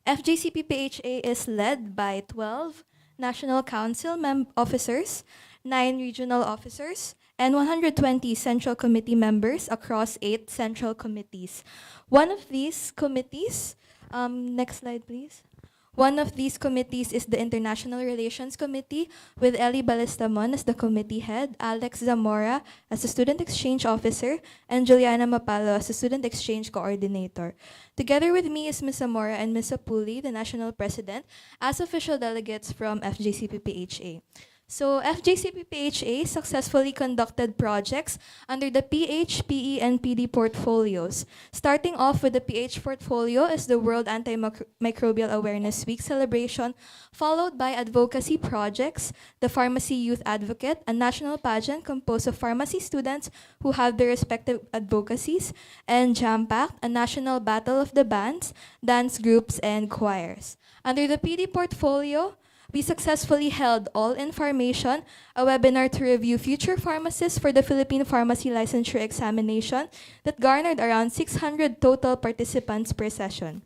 FJCP PHA is led by 12 National Council officers, 9 regional officers, and 120 Central Committee members across 8 Central Committees. One of these committees, next slide please. One of these committees is the International Relations Committee, with Ellie Balistamon as the committee head, Alex Zamora as the student exchange officer, and Juliana Mapalo as the student exchange coordinator. Together with me is Ms. Zamora and Ms. Apuli, the national president, as official delegates from FJCP PHA. So FJCP PHA successfully conducted projects under the PH, PE, and PD portfolios. Starting off with the PH portfolio is the World Antimicrobial Awareness Week celebration, followed by advocacy projects, the Pharmacy Youth Advocate, a national pageant composed of pharmacy students who have their respective advocacies, and Jam-Packed, a national battle of the bands, dance groups, and choirs. Under the PD portfolio, we successfully held All Information, a webinar to review future pharmacists for the Philippine Pharmacy Licensure Examination that garnered around 600 total participants per session.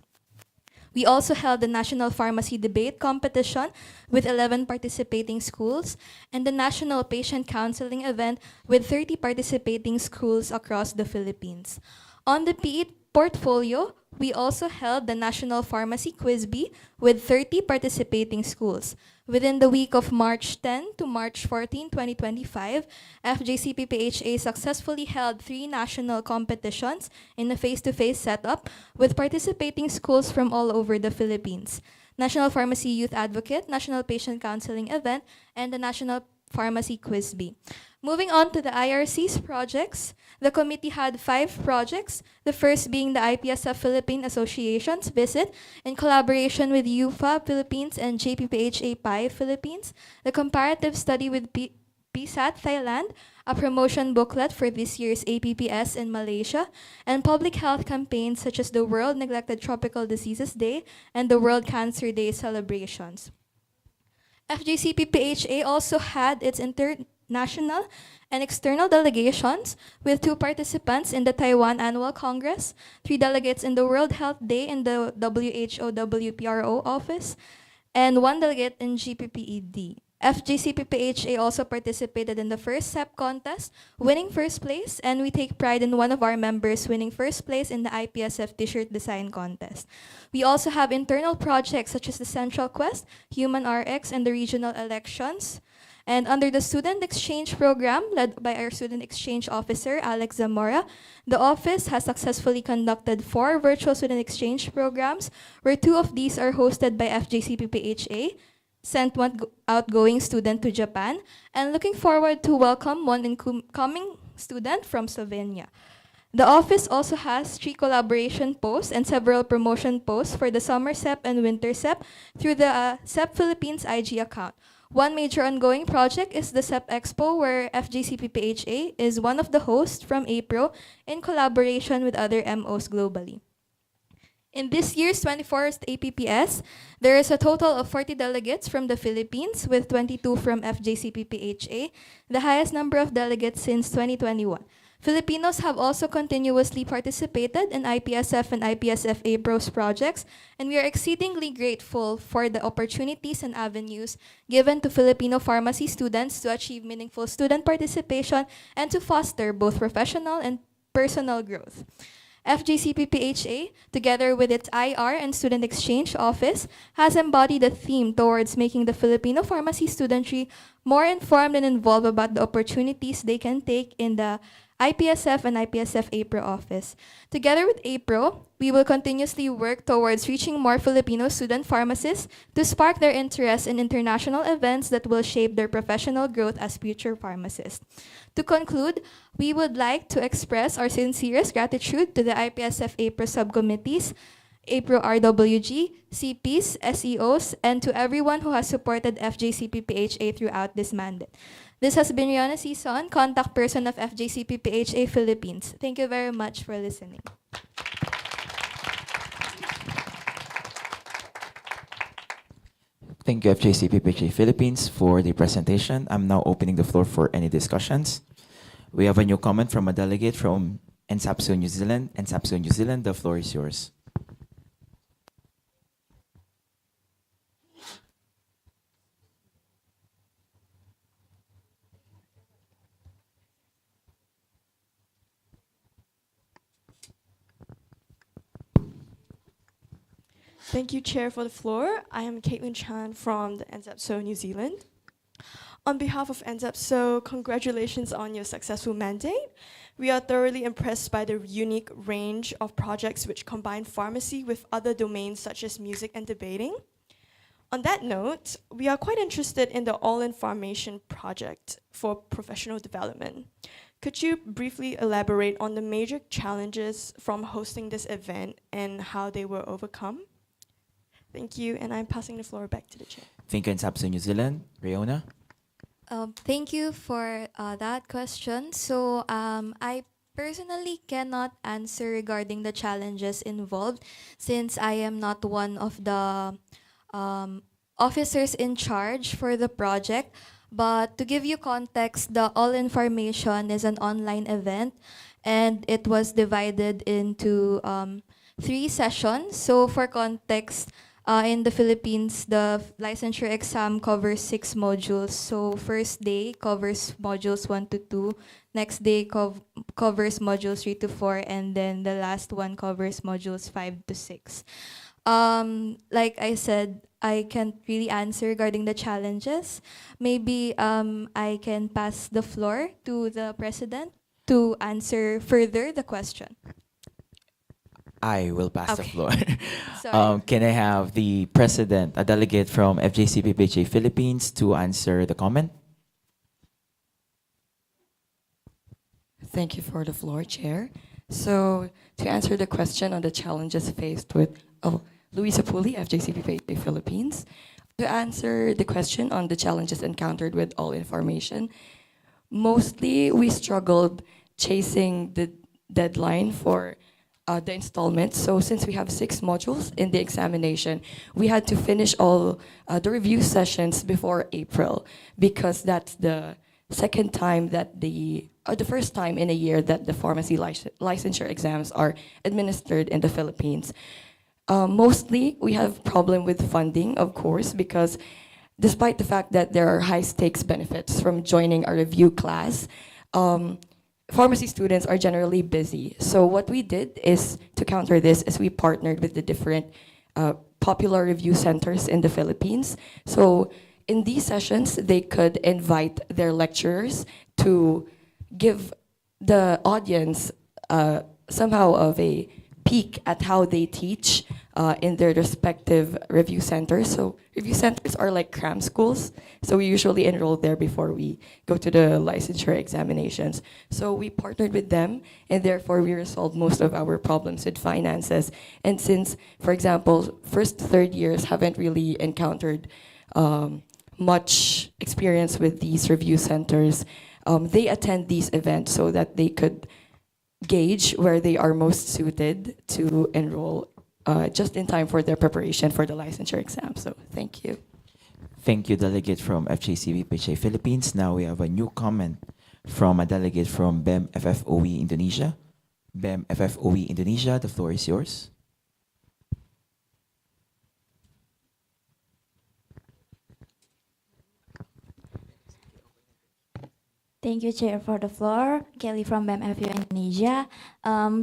We also held the National Pharmacy Debate Competition with 11 participating schools and the National Patient Counseling event with 30 participating schools across the Philippines. On the PE portfolio, we also held the National Pharmacy Quiz Bee with 30 participating schools. Within the week of March 10 to March 14, 2025, FJCP PHA successfully held 3 national competitions in a face-to-face setup with participating schools from all over the Philippines. National Pharmacy Youth Advocate, National Patient Counseling Event, and the National Pharmacy Quiz Bee. Moving on to the IRC's projects, the committee had 5 projects, the first being the IPSF Philippine Association's visit in collaboration with UFA Philippines and JPPHA PI Philippines, the comparative study with PSAT Thailand, a promotion booklet for this year's APPS in Malaysia, and public health campaigns such as the World Neglected Tropical Diseases Day and the World Cancer Day celebrations. FJCP PHA also had its international and external delegations with 2 participants in the Taiwan Annual Congress, 3 delegates in the World Health Day in the WHO WPRO office, and 1 delegate in GPPED. FJCP PHA also participated in the first SEP contest, winning first place, and we take pride in one of our members winning first place in the IPSF T-shirt design contest. We also have internal projects such as the Central Quest, Human RX, and the regional elections. And under the student exchange program led by our student exchange officer, Alex Zamora, the office has successfully conducted 4 virtual student exchange programs, where 2 of these are hosted by FJCP PHA, sent 1 outgoing student to Japan, and looking forward to welcome 1 incoming student from Slovenia. The office also has 3 collaboration posts and several promotion posts for the Summer SEP and Winter SEP through the SEP Philippines IG account. One major ongoing project is the SEP Expo, where FJCP PHA is one of the hosts from APRO in collaboration with other MOs globally. In this year's 24th APPS, there is a total of 40 delegates from the Philippines, with 22 from FJCP PHA, the highest number of delegates since 2021. Filipinos have also continuously participated in IPSF and IPSF APRO's projects, and we are exceedingly grateful for the opportunities and avenues given to Filipino pharmacy students to achieve meaningful student participation and to foster both professional and personal growth. FJCPPHA, together with its IR and Student Exchange Office, has embodied a theme towards making the Filipino pharmacy studentry more informed and involved about the opportunities they can take in the IPSF and IPSF APRO office. Together with APRO, we will continuously work towards reaching more Filipino student pharmacists to spark their interest in international events that will shape their professional growth as future pharmacists. To conclude, we would like to express our sincerest gratitude to the IPSF APRO subcommittees, APRO RWG, CPs, SEOs, and to everyone who has supported FJCPPHA throughout this mandate. This has been Rihanna Sison, contact person of FJCPPHA Philippines. Thank you very much for listening. Thank you, FJCPPHA Philippines, for the presentation. I'm now opening the floor for any discussions. We have a new comment from a delegate from NSAPSO New Zealand. NSAPSO New Zealand, the floor is yours. Thank you, Chair, for the floor. I am Caitlin Chan from the NSAPSO New Zealand. On behalf of NSAPSO, congratulations on your successful mandate. We are thoroughly impressed by the unique range of projects which combine pharmacy with other domains such as music and debating. On that note, we are quite interested in the All-in Formation project for professional development. Could you briefly elaborate on the major challenges from hosting this event and how they were overcome? Thank you, and I'm passing the floor back to the chair. Thank you, NSAPSO New Zealand. Riona? Thank you for that question. So I personally cannot answer regarding the challenges involved since I am not one of the officers in charge for the project. But to give you context, the All Information is an online event and it was divided into 3 sessions. So for context, in the Philippines, the licensure exam covers 6 modules. So first day covers modules 1 to 2, next day covers modules 3 to 4, and then the last one covers modules 5 to 6. Like I said, I can't really answer regarding the challenges. Maybe I can pass the floor to the president to answer further the question. I will pass the Okay. floor. Sorry. Can I have the president, a delegate from FJCPPHA Philippines, to answer the comment? Thank you for the floor, Chair. So to answer the question on the challenges faced with Luisa Puli, FJCPPHA Philippines, to answer the question on the challenges encountered with All Information, mostly we struggled chasing the deadline for the installments. So since we have 6 modules in the examination, we had to finish all the review sessions before April because that's the second time that the first time in a year that the pharmacy licensure exams are administered in the Philippines. Mostly, we have problem with funding, of course, because despite the fact that there are high-stakes benefits from joining a review class, pharmacy students are generally busy. So what we did is to counter this is we partnered with the different popular review centers in the Philippines. So in these sessions, they could invite their lecturers to give the audience somehow of a peek at how they teach in their respective review centers. So review centers are like cram schools. So we usually enroll there before we go to the licensure examinations. So we partnered with them, and therefore we resolved most of our problems with finances. And since, for example, first, third years haven't really encountered much experience with these review centers, they attend these events so that they could gauge where they are most suited to enroll just in time for their preparation for the licensure exam. So thank you. Thank you, delegate from FJCPPHA Philippines. Now we have a new comment from a delegate from BEM FFOE Indonesia. BEM FFOE Indonesia, the floor is yours. Thank you, Chair, for the floor. Kelly from BMFU Indonesia.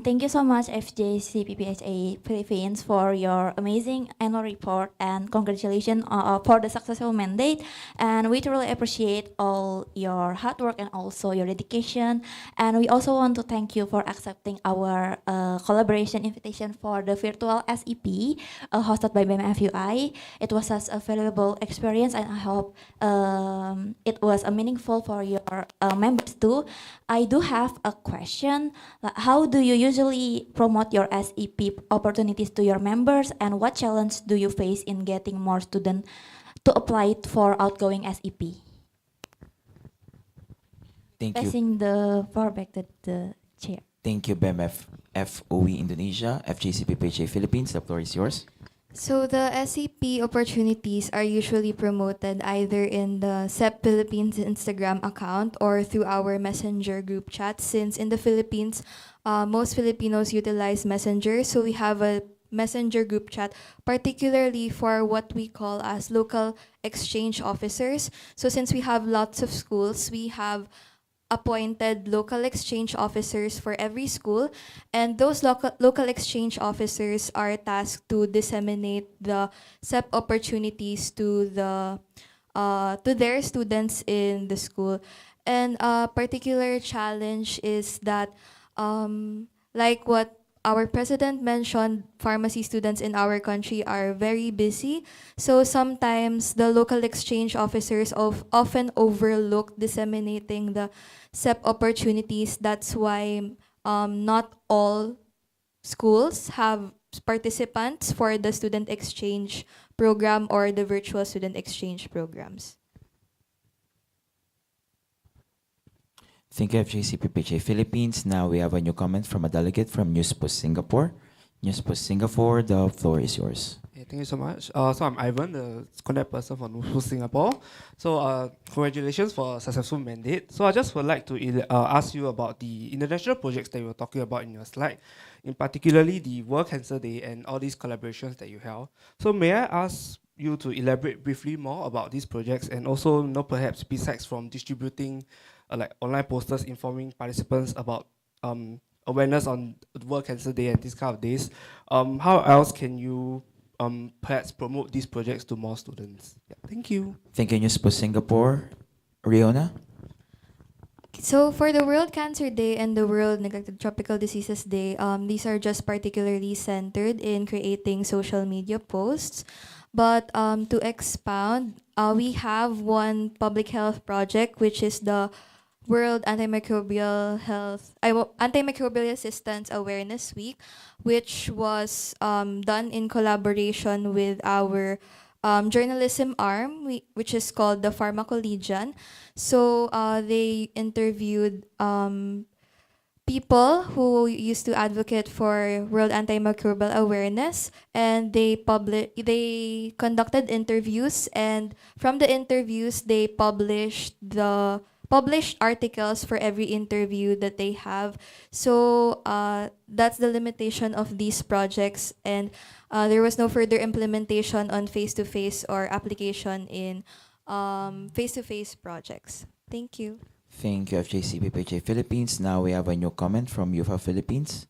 Thank you so much, FJCPPHA Philippines, for your amazing annual report, and congratulations for the successful mandate. And we truly appreciate all your hard work and also your dedication. And we also want to thank you for accepting our collaboration invitation for the virtual SEP hosted by BMFUI. It was such a valuable experience, and I hope it was meaningful for your members too. I do have a question. How do you usually promote your SEP opportunities to your members, and what challenge do you face in getting more students to apply for outgoing SEP? Thank you. Passing the floor back to the chair. Thank you, BEMF FOE Indonesia, FJCPPHA Philippines, the floor is yours. So the SCP opportunities are usually promoted either in the SEP Philippines Instagram account or through our messenger group chat, since in the Philippines, most Filipinos utilize Messenger. So we have a messenger group chat, particularly for what we call as local exchange officers. So since we have lots of schools, we have appointed local exchange officers for every school, and those local exchange officers are tasked to disseminate the SEP opportunities to their students in the school. And a particular challenge is that, like what our president mentioned, pharmacy students in our country are very busy. So sometimes the local exchange officers often overlook disseminating the SEP opportunities. That's why not all schools have participants for the student exchange program or the virtual student exchange programs. Thank you, FJCPPHA Philippines. Now we have a new comment from a delegate from Newspost Singapore. Newspost Singapore, the floor is yours. Okay, thank you so much. So I'm Ivan, the contact person for Newspost Singapore. So congratulations for a successful mandate. So I just would like to ask you about the international projects that you were talking about in your slide, in particularly the World Cancer Day and all these collaborations that you held. So may I ask you to elaborate briefly more about these projects, and also perhaps besides from distributing like online posters informing participants about awareness on World Cancer Day and these kind of days, how else can you perhaps promote these projects to more students? Yeah, thank you. Thank you, Newspost Singapore. Riona? So for the World Cancer Day and the World Neglected Tropical Diseases Day, these are just particularly centered in creating social media posts. But to expound, we have one public health project, which is the World Antimicrobial Resistance Awareness Week, which was done in collaboration with our journalism arm, which is called the Pharmacolegion. So they interviewed people who used to advocate for world antimicrobial awareness, and they conducted interviews, and from the interviews they published articles for every interview that they have. So that's the limitation of these projects, and there was no further implementation on face-to-face or application in face-to-face projects. Thank you. Thank you, FJCPPHA Philippines. Now we have a new comment from UFA Philippines.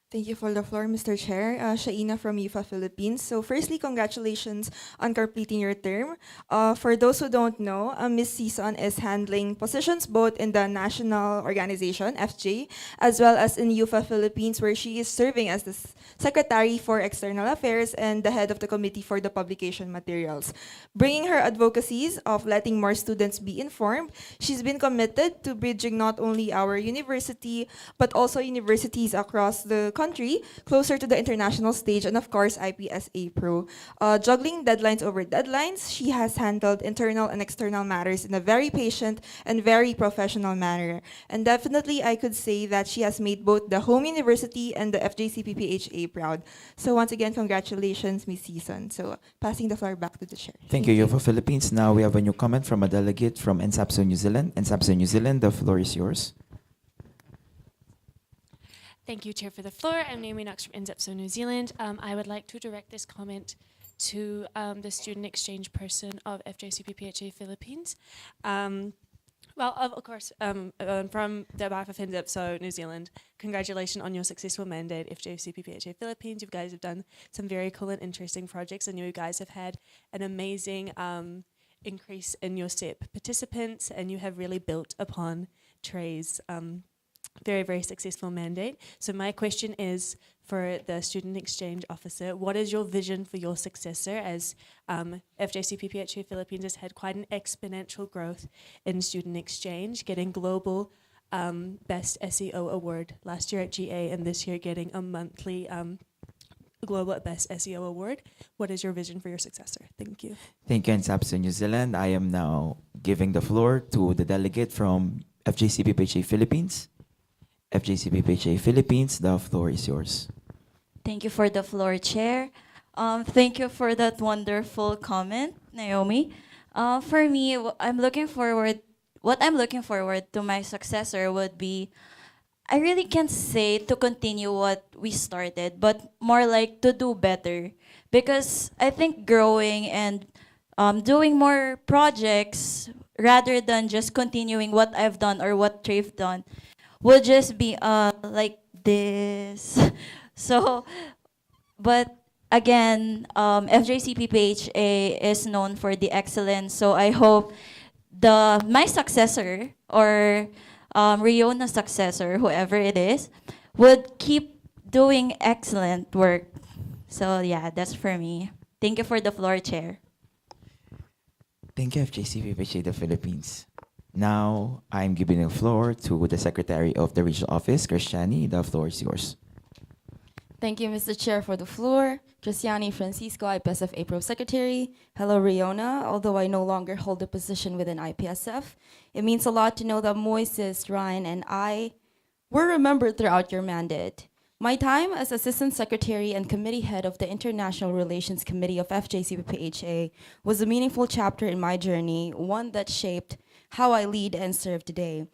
Thank you for the floor, Mr. Chair. Shaina from UFA Philippines. So firstly, congratulations on completing your term. For those who don't know, Ms. Season is handling positions both in the national organization, FJ, as well as in UFA Philippines, where she is serving as the Secretary for External Affairs and the head of the Committee for the Publication Materials. Bringing her advocacies of letting more students be informed, she's been committed to bridging not only our university, but also universities across the country country closer to the international stage, and of course, IPS APRO. Juggling deadlines over deadlines, she has handled internal and external matters in a very patient and very professional manner. And definitely, I could say that she has made both the home university and the FJCPPHA proud. So once again, congratulations, Ms. Season. So passing the floor back to the chair. Thank you, UFO Philippines. Now we have a new comment from a delegate from NSAPSO New Zealand. NSAPSO New Zealand, the floor is yours. Thank you, Chair, for the floor. I'm Naomi Knox from NZEPSO New Zealand. I would like to direct this comment to the student exchange person of FJCPPHA Philippines. Well, of course, from the behalf of NZEPSO New Zealand, congratulations on your successful mandate, FJCPPHA Philippines. You guys have done some very cool and interesting projects, and you guys have had an amazing increase in your STEP participants, and you have really built upon Trey's very, very successful mandate. So my question is for the student exchange officer, what is your vision for your successor, as FJCPPHA Philippines has had quite an exponential growth in student exchange, getting global best SEO award last year at GA, and this year getting a monthly global best SEO award. What is your vision for your successor? Thank you. Thank you, NSAPSO New Zealand. I am now giving the floor to the delegate from FJCPPHA Philippines. FJCPPHA Philippines, the floor is yours. Thank you for the floor, Chair. Thank you for that wonderful comment, Naomi. For me, what I'm looking forward to my successor would be, I really can't say to continue what we started, but more like to do better. Because I think growing and doing more projects rather than just continuing what I've done or what Trey've done would just be like this. So, but again, FJCPPHA is known for the excellence. So I hope my successor or Riona's successor, whoever it is, would keep doing excellent work. So yeah, that's for me. Thank you for the floor, Chair. Thank you, FJCPPHA the Philippines. Now, I'm giving the floor to the Secretary of the Regional Office, Cristiani. The floor is yours. Thank you, Mr. Chair, for the floor. Cristiani Francisco, IPSF APRO Secretary. Hello, Riona. Although I no longer hold a position within IPSF, it means a lot to know that Moises, Ryan, and I were remembered throughout your mandate. My time as Assistant Secretary and Committee Head of the International Relations Committee of FJCPPHA was a meaningful chapter in my journey, one that shaped how I lead and serve today.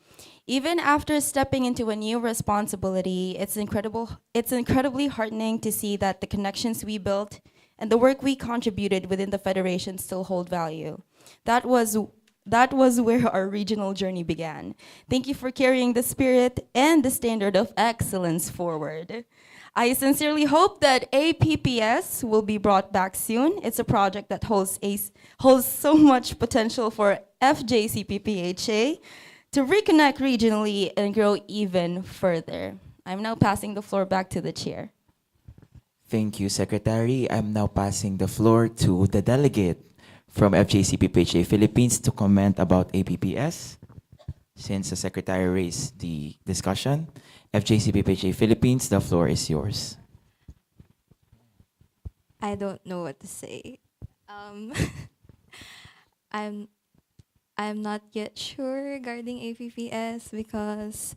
Even after stepping into a new responsibility, it's incredibly heartening to see that the connections we built and the work we contributed within the Federation still hold value. That was where our regional journey began. Thank you for carrying the spirit and the standard of excellence forward. I sincerely hope that APPS will be brought back soon. It's a project that holds so much potential for FJCPPHA to reconnect regionally and grow even further. I'm now passing the floor back to the chair. Thank you, Secretary. I'm now passing the floor to the delegate from FJCPPHA Philippines to comment about APPS. Since the Secretary raised the discussion, FJCPPHA Philippines, the floor is yours. I don't know what to say. I'm not yet sure regarding APPS because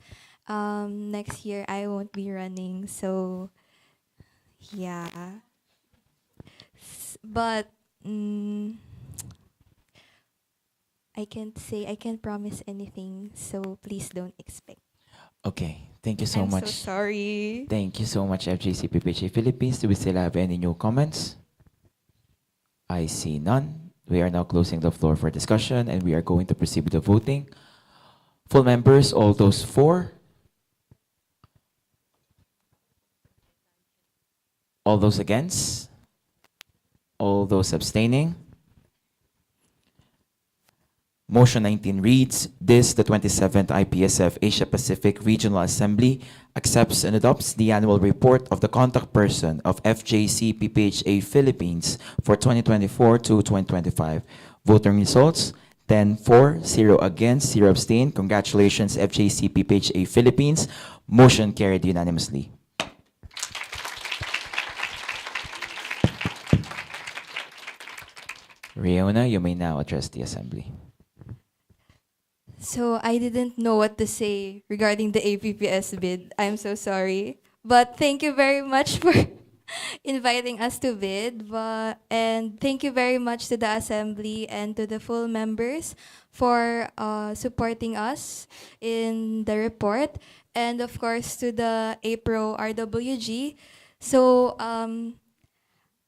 next year I won't be running. So yeah, but I can't promise anything. So please don't expect. Okay, thank you so I'm much. so sorry. Thank you so much, FJCPPHA Philippines. Do we still have any new comments? I see none. We are now closing the floor for discussion, and we are going to proceed with the voting. Full members, all those for? All those against? All those abstaining? Motion 19 reads, this, the 27th IPSF Asia Pacific Regional Assembly, accepts and adopts the annual report of the contact person of FJCPPHA Philippines for 2024 to 2025. Voting results, 10 for, 0 against, 0 abstain. Congratulations, FJCPPHA Philippines. Motion carried unanimously. Riona, you may now address the assembly. So I didn't know what to say regarding the APPS bid. I'm so sorry. But thank you very much for inviting us to bid. And thank you very much to the assembly and to the full members for supporting us in the report. And of course to the APRO RWG. So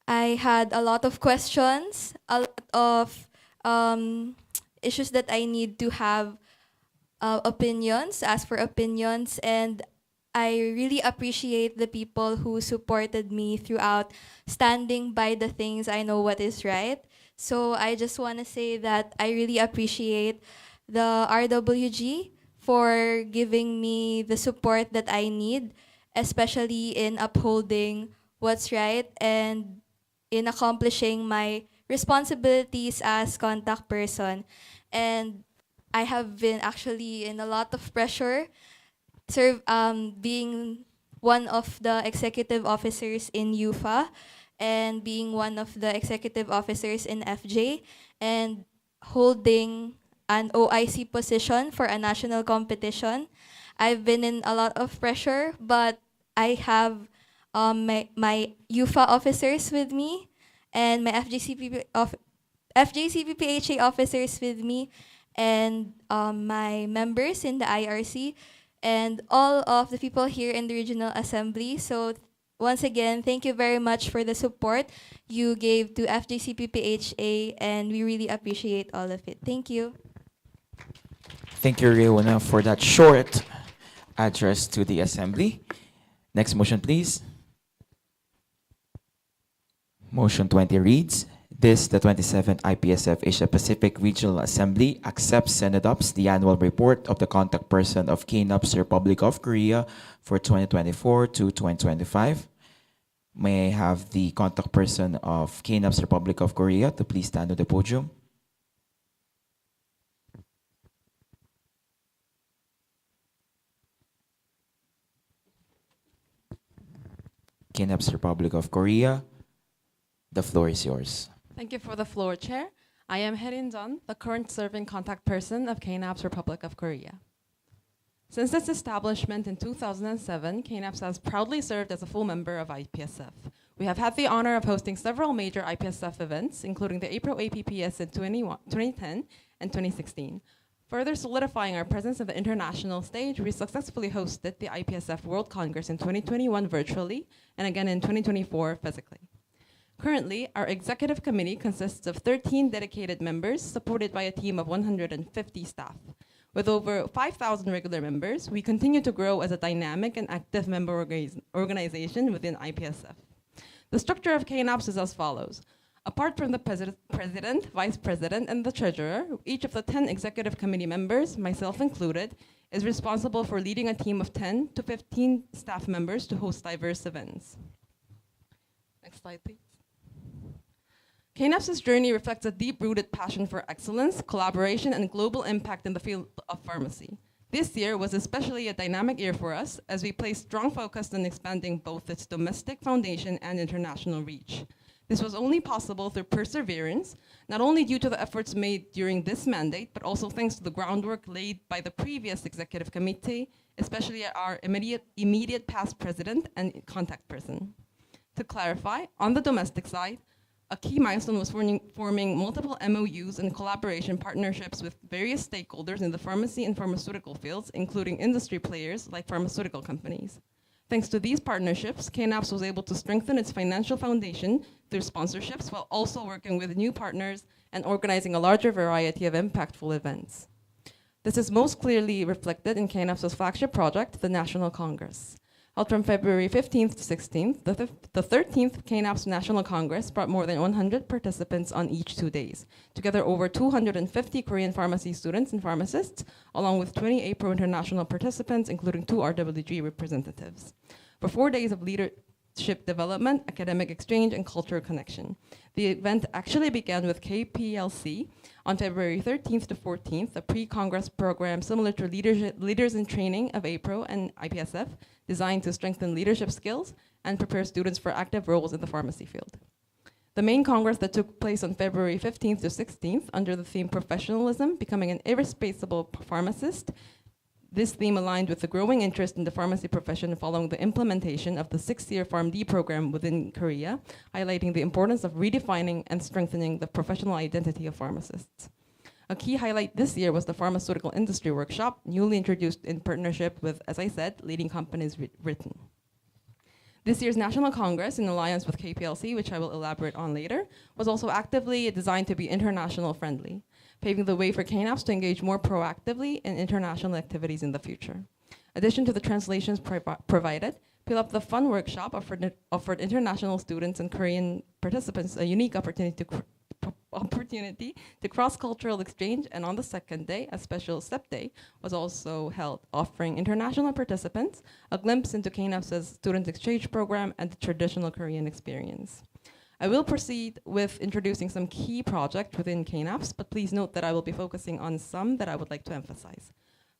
I had a lot of questions, a lot of issues that I need to have opinions, ask for opinions, and I really appreciate the people who supported me throughout standing by the things I know what is right. So I just want to say that I really appreciate the RWG for giving me the support that I need, especially in upholding what's right and in accomplishing my responsibilities as contact person. And I have been actually in a lot of pressure, being one of the executive officers in UFA and being one of the executive officers in FJ and holding an OIC position for a national competition. I've been in a lot of pressure, but I have my UFA officers with me and my FJCPPHA officers with me and my members in the IRC and all of the people here in the Regional Assembly. So once again, thank you very much for the support you gave to FJCPPHA, and we really appreciate all of it. Thank you. Thank you, Riona, for that short address to the assembly. Next motion, please. Motion 20 reads, this, the 27th IPSF Asia Pacific Regional Assembly accepts and adopts the annual report of the contact person of KNUP's Republic of Korea for 2024 to 2025. May I have the contact person of KNUP's Republic of Korea to please stand on the podium? KNUP's Republic of Korea, the floor is yours. Thank you for the floor, Chair. I am Herin Jeon, the current serving contact person of KNAP's Republic of Korea. Since its establishment in 2007, KNAPS has proudly served as a full member of IPSF. We have had the honor of hosting several major IPSF events, including the APRO APPS in 2010 and 2016. Further solidifying our presence on the international stage, we successfully hosted the IPSF World Congress in 2021 virtually, and again in 2024 physically. Currently, our executive committee consists of 13 dedicated members, supported by a team of 150 staff. With over 5,000 regular members, we continue to grow as a dynamic and active member organization within IPSF. The structure of KNAPS is as follows. Apart from the president, vice president, and the treasurer, each of the 10 executive committee members, myself included, is responsible for leading a team of 10 to 15 staff members to host diverse events. Next slide, please. KNAPS's journey reflects a deep-rooted passion for excellence, collaboration, and global impact in the field of pharmacy. This year was especially a dynamic year for us as we placed strong focus on expanding both its domestic foundation and international reach. This was only possible through perseverance, not only due to the efforts made during this mandate, but also thanks to the groundwork laid by the previous executive committee, especially our immediate past president and contact person. To clarify, on the domestic side, a key milestone was forming multiple MOUs and collaboration partnerships with various stakeholders in the pharmacy and pharmaceutical fields, including industry players like pharmaceutical companies. Thanks to these partnerships, KNAPS was able to strengthen its financial foundation through sponsorships while also working with new partners and organizing a larger variety of impactful events. This is most clearly reflected in KNAPS's flagship project, the National Congress. Held from February 15th to 16th, the 13th KNAPS National Congress brought more than 100 participants on each 2 days. Together, over 250 Korean pharmacy students and pharmacists, along with 20 APRO international participants, including 2 RWG representatives. For 4 days of leadership development, academic exchange, and cultural connection. The event actually began with KPLC on February 13th to 14th, a pre-Congress program similar to Leaders in Training of APRO and IPSF, designed to strengthen leadership skills and prepare students for active roles in the pharmacy field. The main congress that took place on February 15th to 16th under the theme Professionalism, Becoming an Irreplaceable Pharmacist. This theme aligned with the growing interest in the pharmacy profession following the implementation of the 6-year PharmD program within Korea, highlighting the importance of redefining and strengthening the professional identity of pharmacists. A key highlight this year was the Pharmaceutical Industry Workshop, newly introduced in partnership with, as I said, leading companies written. This year's National Congress, in alliance with KPLC, which I will elaborate on later, was also actively designed to be international friendly, paving the way for KNAPs to engage more proactively in international activities in the future. Addition to the translations provided, Fill Up the Fun workshop offered international students and Korean participants a unique opportunity to cross-cultural exchange, and on the second day, a special STEP day was also held, offering international participants a glimpse into KNAP's student exchange program and the traditional Korean experience. I will proceed with introducing some key projects within KNAPS, but please note that I will be focusing on some that I would like to emphasize.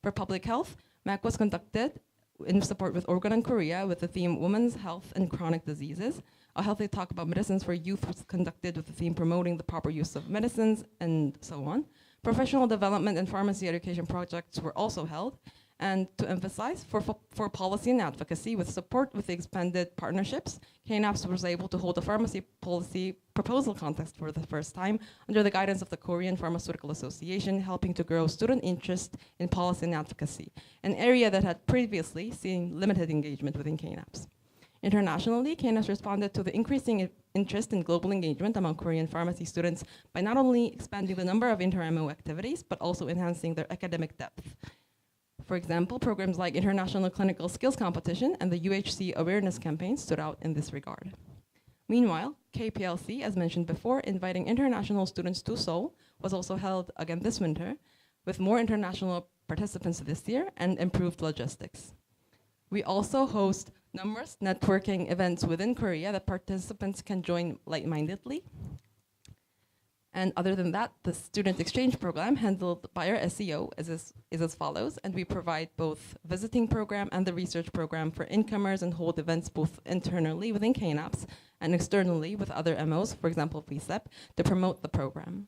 For public health, MAC was conducted in support with Organon Korea with the theme Women's Health and Chronic Diseases. A healthy talk about medicines for youth was conducted with the theme Promoting the Proper Use of Medicines, and so on. Professional development and pharmacy education projects were also held. And to emphasize, for policy and advocacy, with support with the expanded partnerships, KNAPS was able to hold a pharmacy policy proposal contest for the first time under the guidance of the Korean Pharmaceutical Association, helping to grow student interest in policy and advocacy, an area that had previously seen limited engagement within KNAPS. Internationally, KNAPS responded to the increasing interest in global engagement among Korean pharmacy students by not only expanding the number of inter-MO activities, but also enhancing their academic depth. For example, programs like International Clinical Skills Competition and the UHC Awareness Campaign stood out in this regard. Meanwhile, KPLC, as mentioned before, inviting international students to Seoul, was also held again this winter, with more international participants this year and improved logistics. We also host numerous networking events within Korea that participants can join like-mindedly. And other than that, the student exchange program handled by our SEO is as follows, and we provide both visiting program and the research program for incomers and hold events both internally within KNAPS and externally with other MOs, for example, IPSF, to promote the program.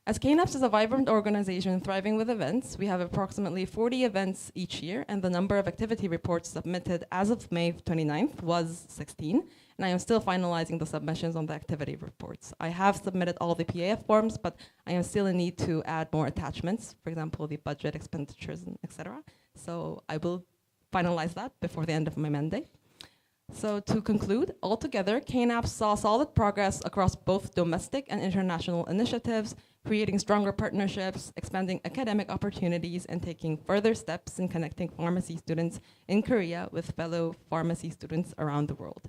As KNAPS is a vibrant organization thriving with events, we have approximately 40 events each year, and the number of activity reports submitted as of May 29th was 16, and I am still finalizing the submissions on the activity reports. I have submitted all the PAF forms, but I am still in need to add more attachments, for example, the budget expenditures, etc. So I will finalize that before the end of my mandate. So to conclude, altogether, KNAPS saw solid progress across both domestic and international initiatives, creating stronger partnerships, expanding academic opportunities, and taking further steps in connecting pharmacy students in Korea with fellow pharmacy students around the world.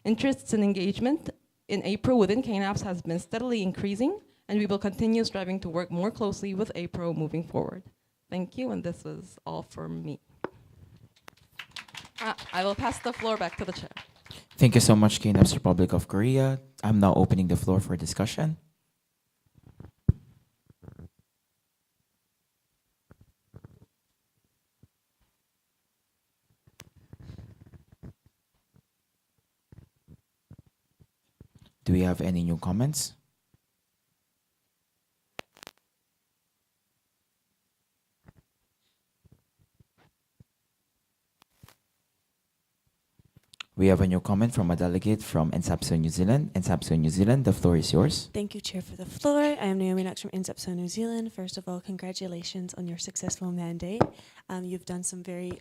Interests and engagement in APRO within KNAPS has been steadily increasing, and we will continue striving to work more closely with APRO moving forward. Thank you, and this was all for me. I will pass the floor back to the chair. Thank you so much, KNAPS Republic of Korea. I'm now opening the floor for discussion. Do we have any new comments? We have a new comment from a delegate from NSAPSO New Zealand. NSAPSO New Zealand, the floor is yours. Thank you, Chair, for the floor. I am Naomi Knox from NSAPSO New Zealand. First of all, congratulations on your successful mandate. You've done some very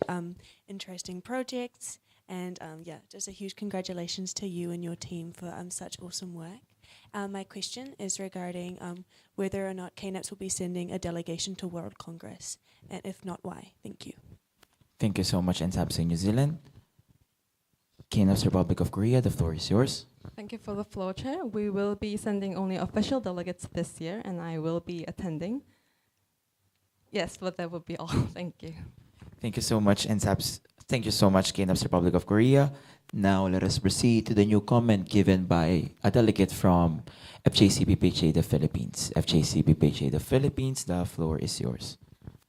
interesting projects, and yeah, just a huge congratulations to you and your team for such awesome work. My question is regarding whether or not KNAPS will be sending a delegation to World Congress, and if not, why? Thank you. Thank you so much, NSAPSO New Zealand. KNAPS Republic of Korea, the floor is yours. Thank you for the floor, Chair. We will be sending only official delegates this year, and I will be attending. Yes, but that would be all. Thank you. Thank you so much, NSAPS. Thank you so much, KNAPS Republic of Korea. Now let us proceed to the new comment given by a delegate from FJCPPHA, the Philippines. FJCPPHA, the Philippines, the floor is yours.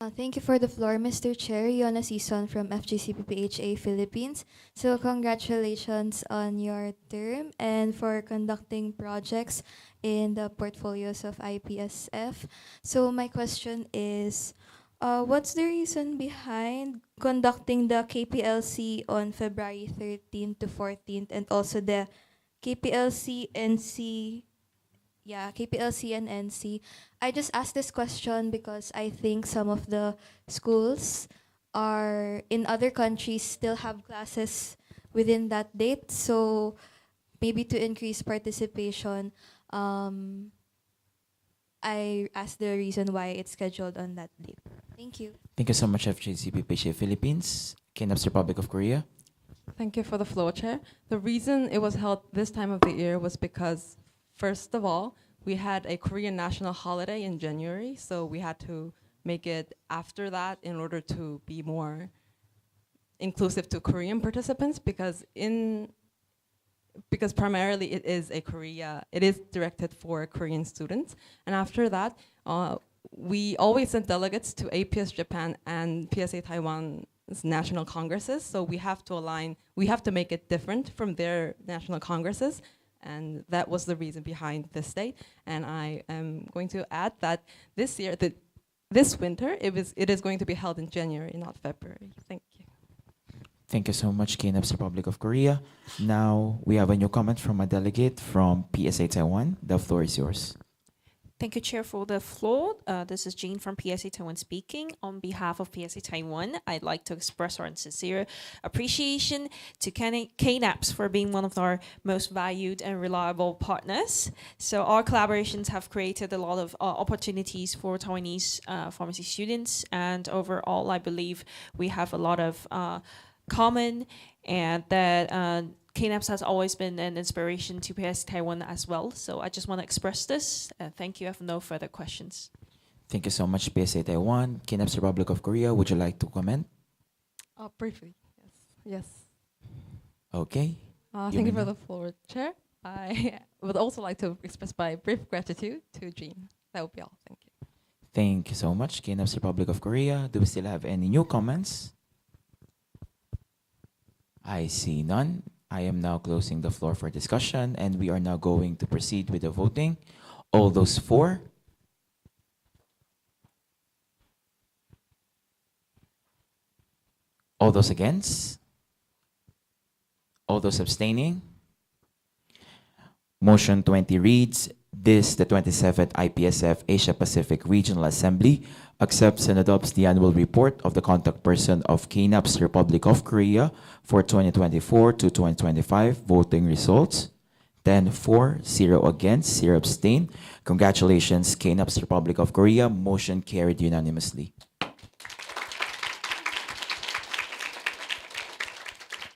Thank you for the floor, Mr. Chair. Yona Season from FGCPPHA Philippines. So congratulations on your term and for conducting projects in the portfolios of IPSF. So my question is, what's the reason behind conducting the KPLC on February 13th to 14th and also the KPLC NC KPLC and NC. I just asked this question because I think some of the schools are in other countries still have classes within that date. So maybe to increase participation, I asked the reason why it's scheduled on that date. Thank you. Thank you so much, FGCPPHA Philippines. Kingdoms Republic of Korea. Thank you for the floor, Chair. The reason it was held this time of the year was because, first of all, we had a Korean national holiday in January, so we had to make it after that in order to be more inclusive to Korean participants because primarily it is directed for Korean students. And after that, we always send delegates to APS Japan and PSA Taiwan's national congresses, so we have to make it different from their national congresses, and that was the reason behind this date. And I am going to add that this year, this winter, it is going to be held in January, not February. Thank you. Thank you so much, Kingdoms Republic of Korea. Now we have a new comment from a delegate from PSA Taiwan. The floor is yours. Thank you, Chair, for the floor. This is Jean from PSA Taiwan speaking. On behalf of PSA Taiwan, I'd like to express our sincere appreciation to KNAPS for being one of our most valued and reliable partners. So our collaborations have created a lot of opportunities for Taiwanese pharmacy students, and overall, I believe we have a lot of common, and that KNAPS has always been an inspiration to PS Taiwan as well. So I just want to express this. Thank you. I have no further questions. Thank you so much, PSA Taiwan. Kingdoms Republic of Korea, would you like to comment? Briefly, yes. Okay. Thank you for the floor, Chair. I would also like to express my brief gratitude to Jean. That would be all. Thank you. Thank you so much, Kingdoms Republic of Korea. Do we still have any new comments? I see none. I am now closing the floor for discussion, and we are now going to proceed with the voting. All those for? All those against? All those abstaining? Motion 20 reads, this, the 27th IPSF Asia Pacific Regional Assembly, accepts and adopts the annual report of the contact person of KNAPS Republic of Korea for 2024 to 2025 voting results. 10 for, 0 against, 0 abstain. Congratulations, KNAPS Republic of Korea. Motion carried unanimously.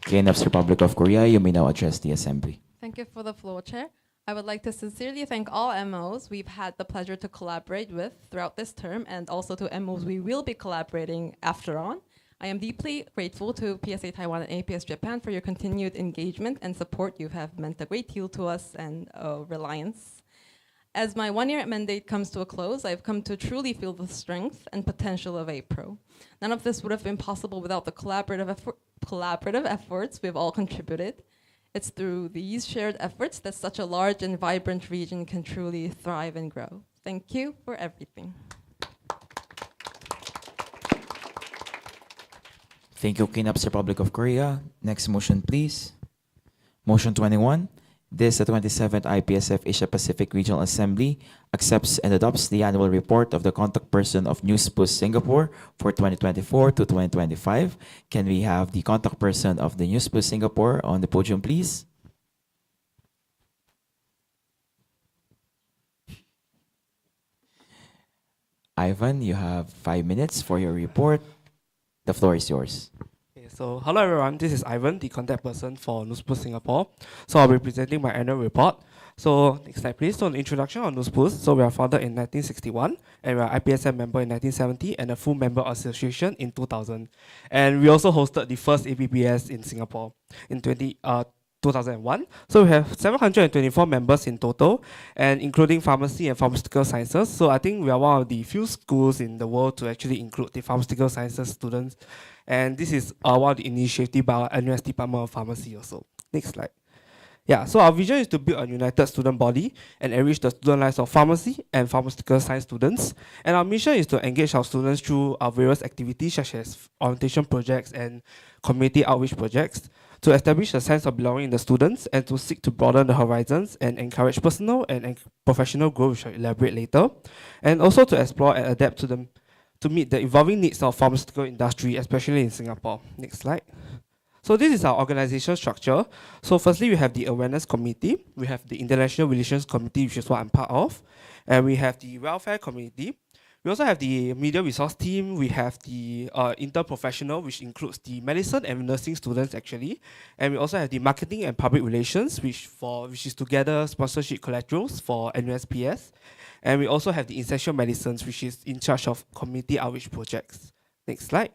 KNAPS Republic of Korea, you may now address the Assembly. Thank you for the floor, Chair. I would like to sincerely thank all MOs we've had the pleasure to collaborate with throughout this term, and also to MOs we will be collaborating after on. I am deeply grateful to PSA Taiwan and APS Japan for your continued engagement and support. You have meant a great deal to us and reliance. As my one-year mandate comes to a close, I've come to truly feel the strength and potential of APRO. None of this would have been possible without the collaborative efforts we've all contributed. It's through these shared efforts that such a large and vibrant region can truly thrive and grow. Thank you for everything. Thank you, KNAPS Republic of Korea. Next motion, please. Motion 21. This, the 27th IPSF Asia Pacific Regional Assembly, accepts and adopts the annual report of the contact person of NewsPost Singapore for 2024 to 2025. Can we have the contact person of the NewsPost Singapore on the podium, please? Ivan, you have 5 minutes for your report. The floor is yours. So hello everyone, this is Ivan, the contact person for NewsPost Singapore. So I'll be presenting my annual report. So next slide please. So an introduction on NewsPost. So we are founded in 1961 and we are IPSF member in 1970 and a full member association in 2000. And we also hosted the first APPS in Singapore in 2012 2001. So we have 724 members in total, and including pharmacy and pharmaceutical sciences. So I think we are one of the few schools in the world to actually include the pharmaceutical sciences students. And this is one of the initiative by our NUS Department of Pharmacy also. Next slide. Yeah, so our vision is to build a united student body and enrich the student lives of pharmacy and pharmaceutical science students. And our mission is to engage our students through our various activities such as orientation projects and community outreach projects to establish a sense of belonging in the students and to seek to broaden the horizons and encourage personal and professional growth, which I'll elaborate later. And also to explore and adapt to them to meet the evolving needs of pharmaceutical industry, especially in Singapore. Next slide. So this is our organization structure. So firstly, we have the Awareness Committee. We have the International Relations Committee, which is what I'm part of. And we have the Welfare Committee. We also have the Media Resource Team. We have the Interprofessional, which includes the medicine and nursing students actually. And we also have the Marketing and Public Relations, which is to gather sponsorship collaterals for NUSPS. And we also have the Essential Medicines, which is in charge of community outreach projects. Next slide.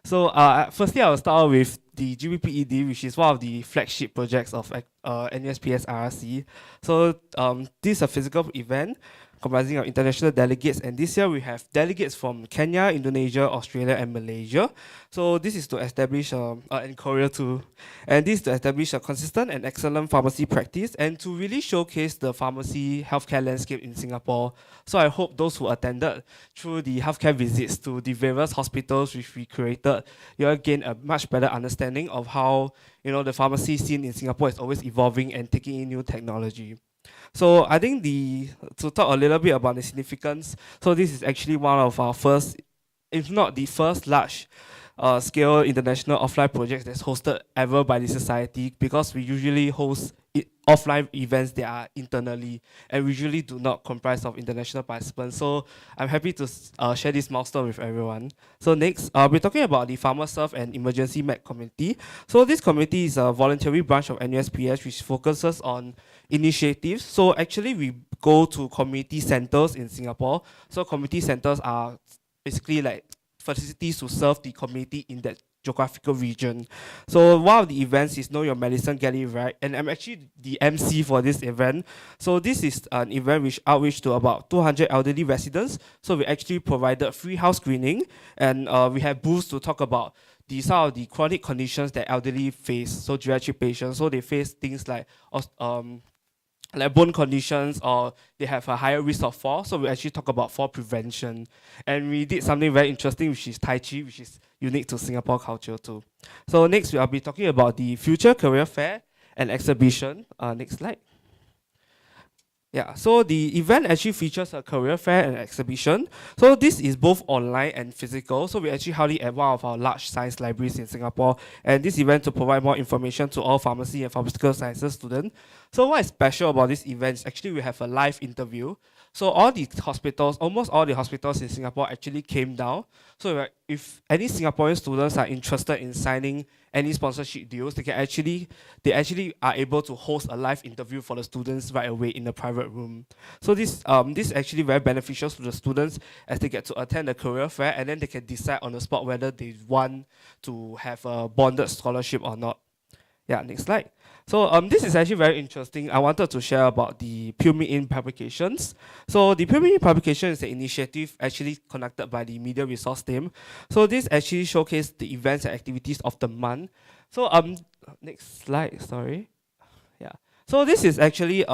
So firstly, I'll start with the GBPED, which is one of the flagship projects of NUSPS RRC. So this is a physical event comprising of international delegates, and this year we have delegates from Kenya, Indonesia, Australia, and Malaysia. So this is to establish, and Korea too, and this is to establish a consistent and excellent pharmacy practice and to really showcase the pharmacy healthcare landscape in Singapore. So I hope those who attended through the healthcare visits to the various hospitals which we created, you'll gain a much better understanding of how the pharmacy scene in Singapore is always evolving and taking in new technology. So I think to talk a little bit about the significance, so this is actually one of our first, if not the first large scale international offline projects that's hosted ever by the society, because we usually host offline events that are internally and usually do not comprise of international participants. So I'm happy to share this milestone with everyone. So next, we're talking about the PharmaServe and Emergency Med Committee. So this committee is a voluntary branch of NUSPS which focuses on initiatives. So actually we go to community centers in Singapore. So community centers are basically like facilities to serve the community in that geographical region. So one of the events is Know Your Medicine, Get It Right, and I'm actually the MC for this event. So this is an event which outreach to about 200 elderly residents. So we actually provided free house screening, and we have booths to talk about some of the chronic conditions that elderly face, so geriatric patients. So they face things like bone conditions, or they have a higher risk of fall. So we actually talk about fall prevention. And we did something very interesting, which is Tai Chi, which is unique to Singapore culture too. So next, I'll be talking about the Future Career Fair and Exhibition. Next slide. Yeah, so the event actually features a career fair and exhibition. So this is both online and physical. So we actually held it at one of our large science libraries in Singapore. And this event to provide more information to all pharmacy and pharmaceutical sciences students. So what is special about this event is actually we have a live interview. So all the hospitals, almost all the hospitals in Singapore actually came down. So if any Singaporean students are interested in signing any sponsorship deals, they actually are able to host a live interview for the students right away in a private room. So this is actually very beneficial to the students as they get to attend the career fair, and then they can decide on the spot whether they want to have a bonded scholarship or not. Yeah, next slide. So this is actually very interesting. I wanted to share about the Pure Me In publications. So the Pure Me In publication is an initiative actually conducted by the Media Resource Team. So this actually showcased the events and activities of the month. So next slide, sorry. Yeah. So this is actually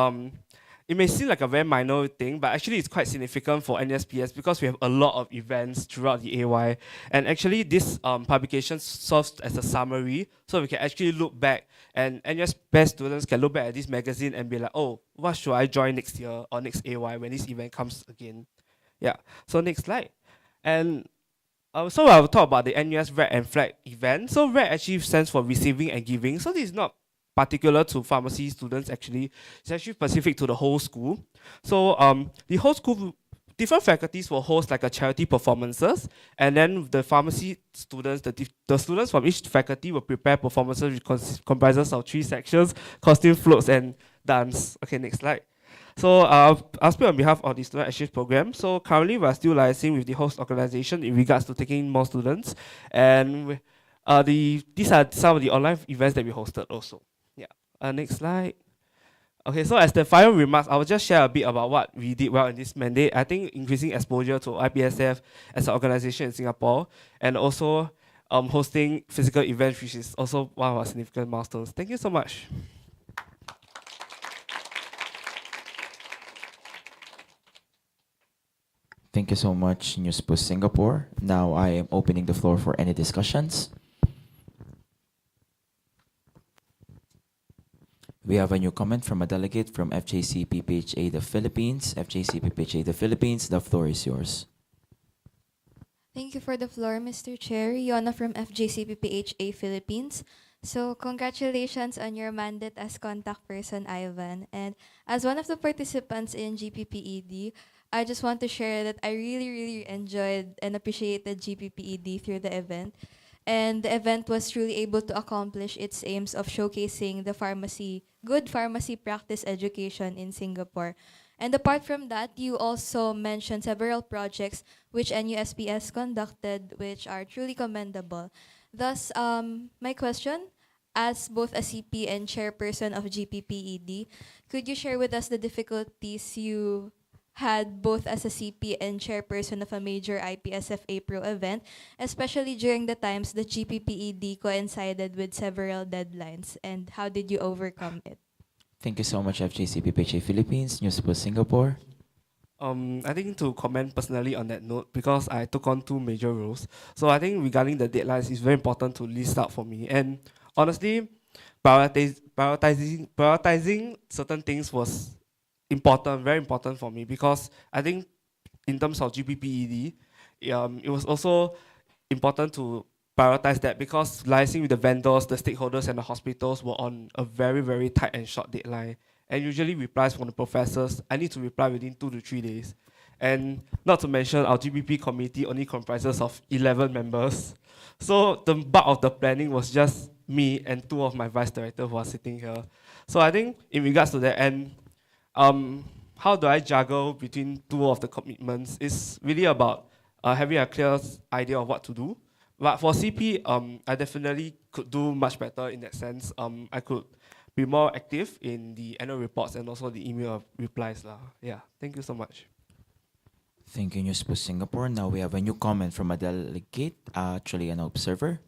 it may seem like a very minor thing, but actually it's quite significant for NSPS because we have a lot of events throughout the AY. And actually this publication serves as a summary, so we can actually look back, and NSPS students can look back at this magazine and be like, oh, what should I join next year or next AY when this event comes again? Yeah, so next slide. And so I'll talk about the NUS Red and Flag event. So Red actually stands for Receiving and Giving. So this is not particular to pharmacy students actually. It's actually specific to the whole school. So the whole school, different faculties will host like a charity performances, and then the pharmacy students, the students from each faculty will prepare performances which comprises of 3 sections: costume, floats, and dance. Okay, next slide. So I'll speak on behalf of the student exchange program. So currently we're still liaising with the host organization in regards to taking in more students, and these are some of the online events that we hosted also. Yeah. Next slide. Okay, so as the final remarks, I will just share a bit about what we did well in this mandate. I think increasing exposure to IPSF as an organization in Singapore, and also hosting physical events, which is also one of our significant milestones. Thank you so much. Thank you so much, News Post Singapore. Now I am opening the floor for any discussions. We have a new comment from a delegate from FJC PPHA the Philippines. FJC PPHA the Philippines, the floor is yours. Thank you for the floor, Mr. Chair. Yona from FJC PPHA Philippines. So congratulations on your mandate as contact person, Ivan. And as one of the participants in GPPED, I just want to share that I really enjoyed and appreciated GPPED through the event. And the event was truly able to accomplish its aims of showcasing the good pharmacy practice education in Singapore. And apart from that, you also mentioned several projects which NUSPS conducted, which are truly commendable. Thus, my question, as both a CP and chairperson of GPPED, could you share with us the difficulties you had both as a CP and chairperson of a major IPSF APRO event, especially during the times that GPPED coincided with several deadlines, and how did you overcome it? Thank you so much, FJC PPHA Philippines, News Post Singapore. I think to comment personally on that note, because I took on two major roles. So I think regarding the deadlines, it's very important to list out for me. And honestly, prioritizing certain things was important, very important for me, because I think in terms of GPPED, it was also important to prioritize that, because liaising with the vendors, the stakeholders, and the hospitals were on a very tight and short deadline. And usually replies from the professors, I need to reply within 2 to 3 days. And not to mention, our GPP committee only comprises of 11 members. So the bulk of the planning was just me and 2 of my vice directors who are sitting here. So I think in regards to that end, how do I juggle between 2 of the commitments is really about having a clear idea of what to do. But for CP, I definitely could do much better in that sense. I could be more active in the annual reports and also the email replies. Yeah, thank you so much. Thank you, News Post Singapore. Now we have a new comment from a delegate, actually an observer.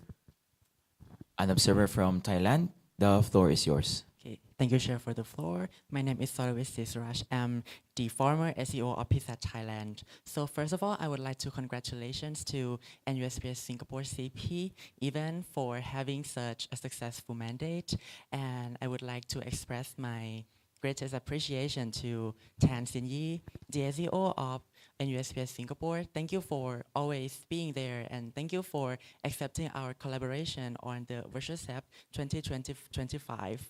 An observer from Thailand. The floor is yours. Okay, thank you, Chair, for the floor. My name is Sorowis Sisraj. I'm the former SEO of PISA Thailand. So first of all, I would like to congratulations to NUSPS Singapore CP even for having such a successful mandate. And I would like to express my greatest appreciation to Tan Sin Yi, the SEO of NUSPS Singapore. Thank you for always being there, and thank you for accepting our collaboration on the Virtual SEP 2020-25.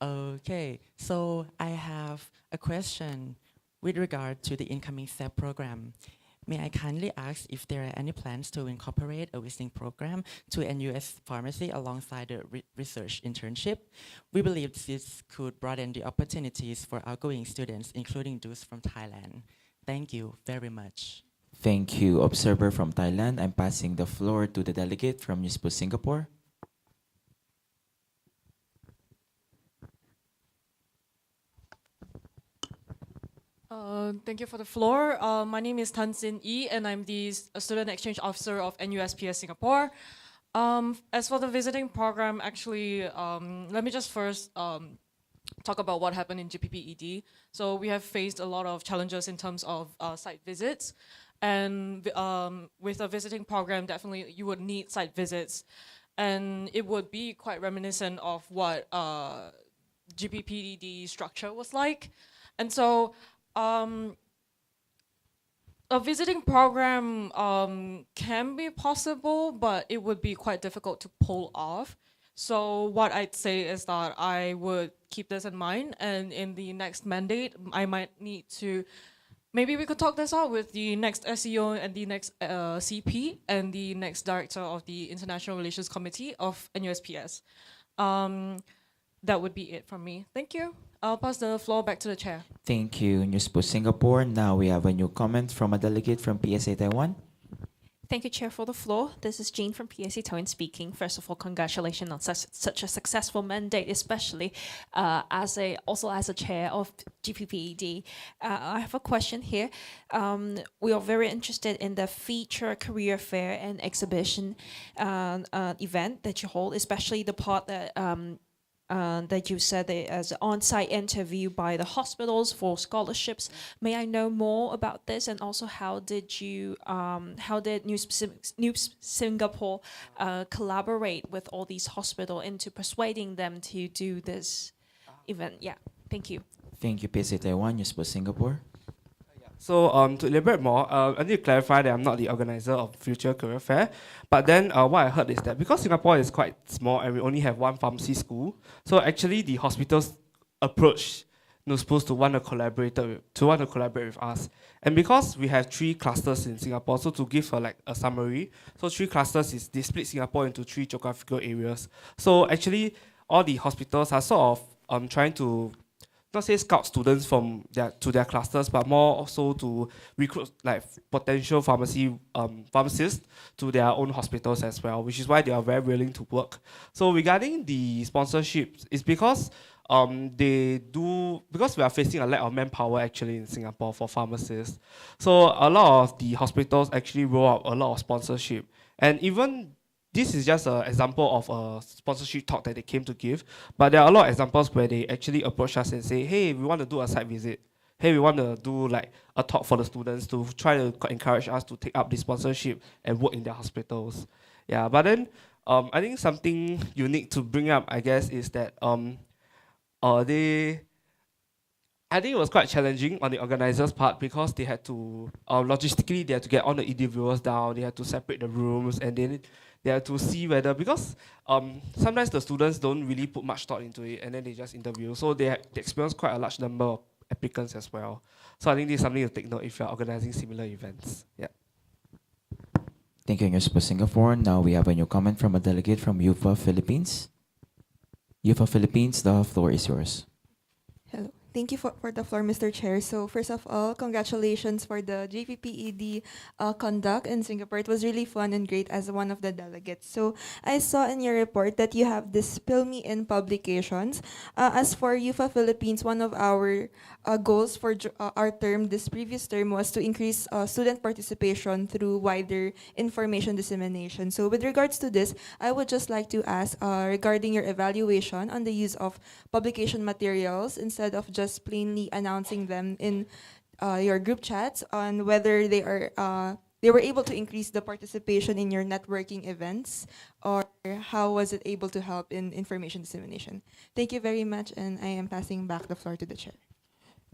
Okay, so I have a question with regard to the incoming SEP program. May I kindly ask if there are any plans to incorporate a visiting program to NUS Pharmacy alongside the research internship? We believe this could broaden the opportunities for outgoing students, including those from Thailand. Thank you very much. Thank you, observer from Thailand. I'm passing the floor to the delegate from News Post Singapore. Thank you for the floor. My name is Tan Sin Yi, and I'm the Student Exchange Officer of NUSPS Singapore. As for the visiting program, actually, let me just first talk about what happened in GPPED. So we have faced a lot of challenges in terms of site visits. And with a visiting program, definitely you would need site visits. And it would be quite reminiscent of what GPPED structure was like. And so a visiting program can be possible, but it would be quite difficult to pull off. So what I'd say is that I would keep this in mind, and in the next mandate, I might need to, maybe we could talk this out with the next SEO and the next CP and the next director of the International Relations Committee of NUSPS. That would be it from me. Thank you. I'll pass the floor back to the chair. Thank you, News Post Singapore. Now we have a new comment from a delegate from PSA Taiwan. Thank you, Chair, for the floor. This is Jean from PSA Taiwan speaking. First of all, congratulations on such a successful mandate, especially as a chair of GPPED. I have a question here. We are very interested in the feature career fair and exhibition event that you hold, especially the part that you said that as an on-site interview by the hospitals for scholarships. May I know more about this, and also how did New Singapore collaborate with all these hospitals into persuading them to do this event? Yeah, thank you. Thank you, PSA Taiwan, News Post Singapore. So to elaborate more, I need to clarify that I'm not the organizer of Future Career Fair. But then what I heard is that because Singapore is quite small and we only have one pharmacy school, so actually the hospitals approached NUSPOS to want to collaborate with us. And because we have 3 clusters in Singapore, so to give a summary, so 3 clusters they split Singapore into 3 geographical areas. So actually all the hospitals are sort of trying to not say scout students from their clusters, but more also to recruit potential pharmacists to their own hospitals as well, which is why they are very willing to work. So regarding the sponsorships, it's because because we are facing a lack of manpower actually in Singapore for pharmacists. So a lot of the hospitals actually roll out a lot of sponsorship, and even this is just an example of a sponsorship talk that they came to give, but there are a lot of examples where they actually approach us and say, hey, we want to do a site visit. Hey, we want to do a talk for the students to try to encourage us to take up the sponsorship and work in their hospitals. Yeah, but then I think something unique to bring up, I guess, is that I think it was quite challenging on the organizers' part because they had to, logistically, they had to get all the individuals down, they had to separate the rooms, and then they had to see whether, because sometimes the students don't really put much thought into it, and then they just interview. So they experience quite a large number of applicants as well. So I think this is something to take note if you're organizing similar events. Yeah. Thank you, News Post Singapore. Now we have a new comment from a delegate from UFA Philippines. UFA Philippines, the floor is yours. Hello. Thank you for the floor, Mr. Chair. So first of all, congratulations for the JPPED conduct in Singapore. It was really fun and great as one of the delegates. So I saw in your report that you have this Spill Me In publications. As for UFA Philippines, one of our goals for our term, this previous term, was to increase student participation through wider information dissemination. So with regards to this, I would just like to ask regarding your evaluation on the use of publication materials instead of just plainly announcing them in your group chats, on whether they were able to increase the participation in your networking events, or how was it able to help in information dissemination. Thank you very much, and I am passing back the floor to the chair.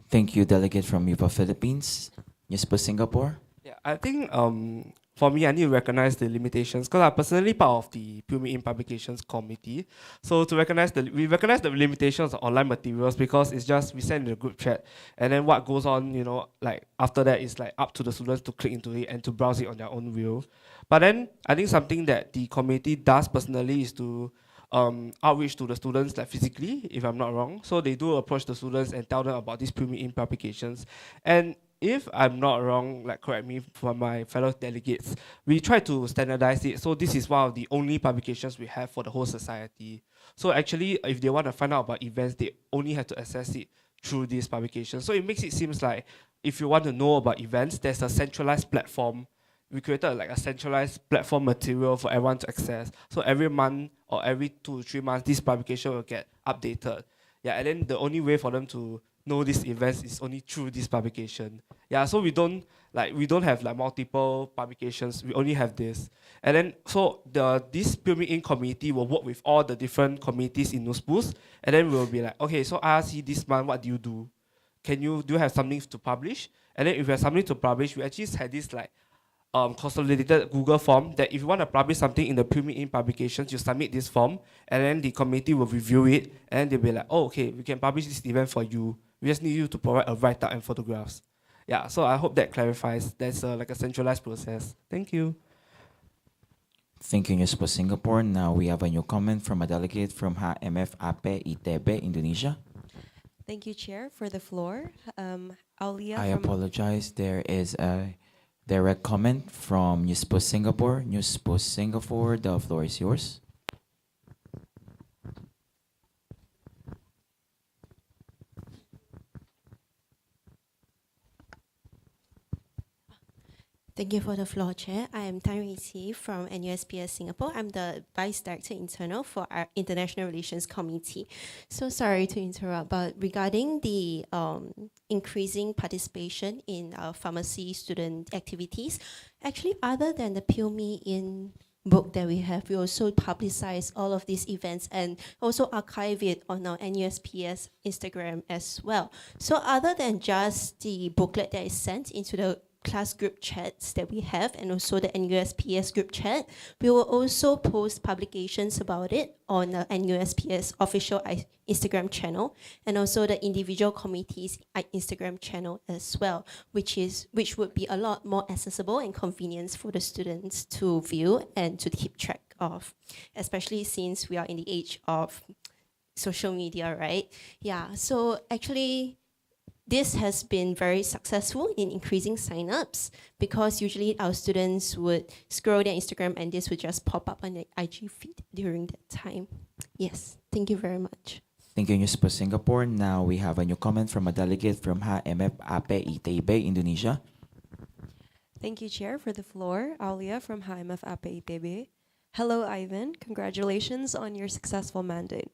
Thank you, delegate from UFA Philippines. News Post Singapore. Yeah, I think for me, I need to recognize the limitations because I'm personally part of the PUMI in Publications Committee. So we recognize the limitations of online materials because it's just we send in the group chat, and then what goes on, after that is up to the students to click into it and to browse it on their own will. But then I think something that the committee does personally is to outreach to the students physically, if I'm not wrong. So they do approach the students and tell them about these PUMI in publications. And if I'm not wrong, correct me for my fellow delegates, we try to standardize it. So this is one of the only publications we have for the whole society. So actually, if they want to find out about events, they only have to access it through this publication. So it makes it seem like if you want to know about events, there's a centralized platform. We created a centralized platform material for everyone to access. So every month or every 2 to 3 months, this publication will get updated. Yeah, and then the only way for them to know these events is only through this publication. Yeah, so we don't have multiple publications. We only have this. And then so this PUMI in committee will work with all the different committees in NUSPUS, and then we'll be okay, so IRC this month, what do you do? Do you have something to publish? And then if you have something to publish, we actually had this consolidated Google form that if you want to publish something in the PUMI in publications, you submit this form, and then the committee will review it, and they'll be okay, we can publish this event for you. We just need you to provide a write-up and photographs. Yeah, so I hope that clarifies. There's a centralized process. Thank you. Thank you, News Post Singapore. Now we have a new comment from a delegate from HMF APRO ITB, Indonesia. Thank you, Chair, for the floor. Aulia I apologize. There is a Direct comment from News Post Singapore. News Post Singapore, the floor is yours. Thank you for the floor, Chair. I am Tan Rui Qi from NUSPS Singapore. I'm the Vice Director Internal for our International Relations Committee. So sorry to interrupt, but regarding the increasing participation in pharmacy student activities, actually other than the Pure Me In book that we have, we also publicize all of these events and also archive it on our NUSPS Instagram as well. So other than just the booklet that is sent into the class group chats that we have and also the NUSPS group chat, we will also post publications about it on the NUSPS official Instagram channel and also the individual committees Instagram channel as well, which would be a lot more accessible and convenient for the students to view and to keep track of, especially since we are in the age of social media, right? Yeah, so actually this has been very successful in increasing signups because usually our students would scroll their Instagram and this would just pop up on the IG feed during that time. Yes, thank you very much. Thank you, News Post Singapore. Now we have a new comment from a delegate from HMF APRO, Indonesia. Thank you, Chair, for the floor. Aulia from HMF APRO. Hello, Ivan. Congratulations on your successful mandate.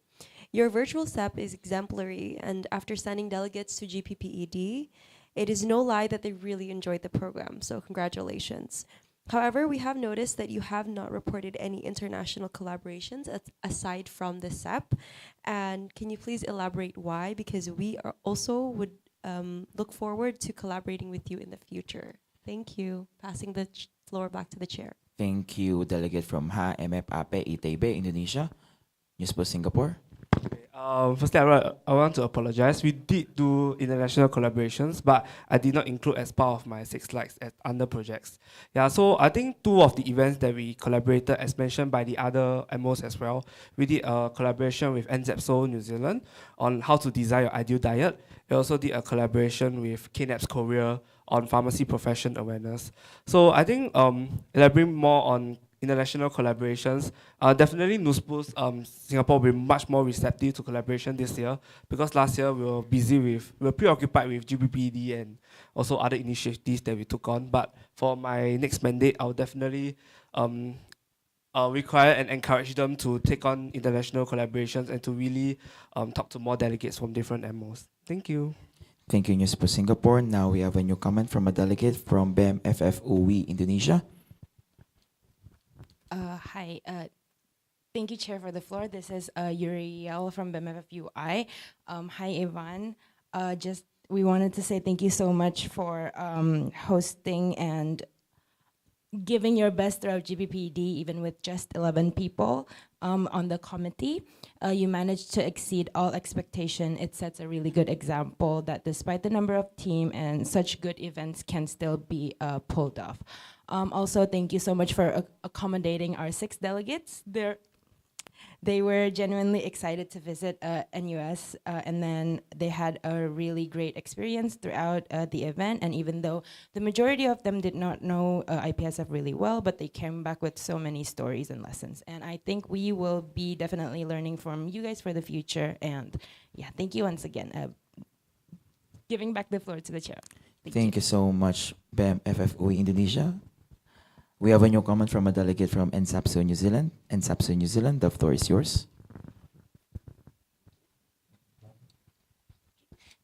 Your virtual SEP is exemplary, and after sending delegates to GPPED, it is no lie that they really enjoyed the program, so congratulations. However, we have noticed that you have not reported any international collaborations aside from the SEP, and can you please elaborate why? Because we are also would look forward to collaborating with you in the future. Thank you. Passing the floor back to the Chair. Thank you, delegate from HMF APRO, Indonesia. News Post Singapore. Firstly, I want to apologize. We did do international collaborations, but I did not include as part of my 6 slides as under projects. Yeah, so I think 2 of the events that we collaborated, as mentioned by the other MOs as well, we did a collaboration with NZEPSO New Zealand on how to design your ideal diet. We also did a collaboration with KNAPS Korea on pharmacy profession awareness. So I think elaborating more on international collaborations. Definitely NUSPOS Singapore will be much more receptive to collaboration this year because last year we were preoccupied with GBPD and also other initiatives that we took on. But for my next mandate, I'll definitely require and encourage them to take on international collaborations and to really talk to more delegates from different MOs. Thank you. Thank you, News Post Singapore. Now we have a new comment from a delegate from BEM FFOE, Indonesia. Hi. Thank you, Chair, for the floor. This is Uriel from BMFUI. Hi, Ivan. We wanted to say thank you so much for hosting and giving your best throughout GBPD, even with just 11 people on the committee. You managed to exceed all expectation. It sets a really good example that despite the number of team and such good events can still be pulled off. Also, thank you so much for accommodating our 6 delegates. They were genuinely excited to visit NUS, and then they had a really great experience throughout the event. And even though the majority of them did not know IPSF really well, but they came back with so many stories and lessons. And I think we will be definitely learning from you guys for the future. And yeah, thank you once again. Giving back the floor to the Chair. Thank you so much, BEM FFOE Indonesia. We have a new comment from a delegate from NSAPSO New Zealand. NSAPSO New Zealand, the floor is yours.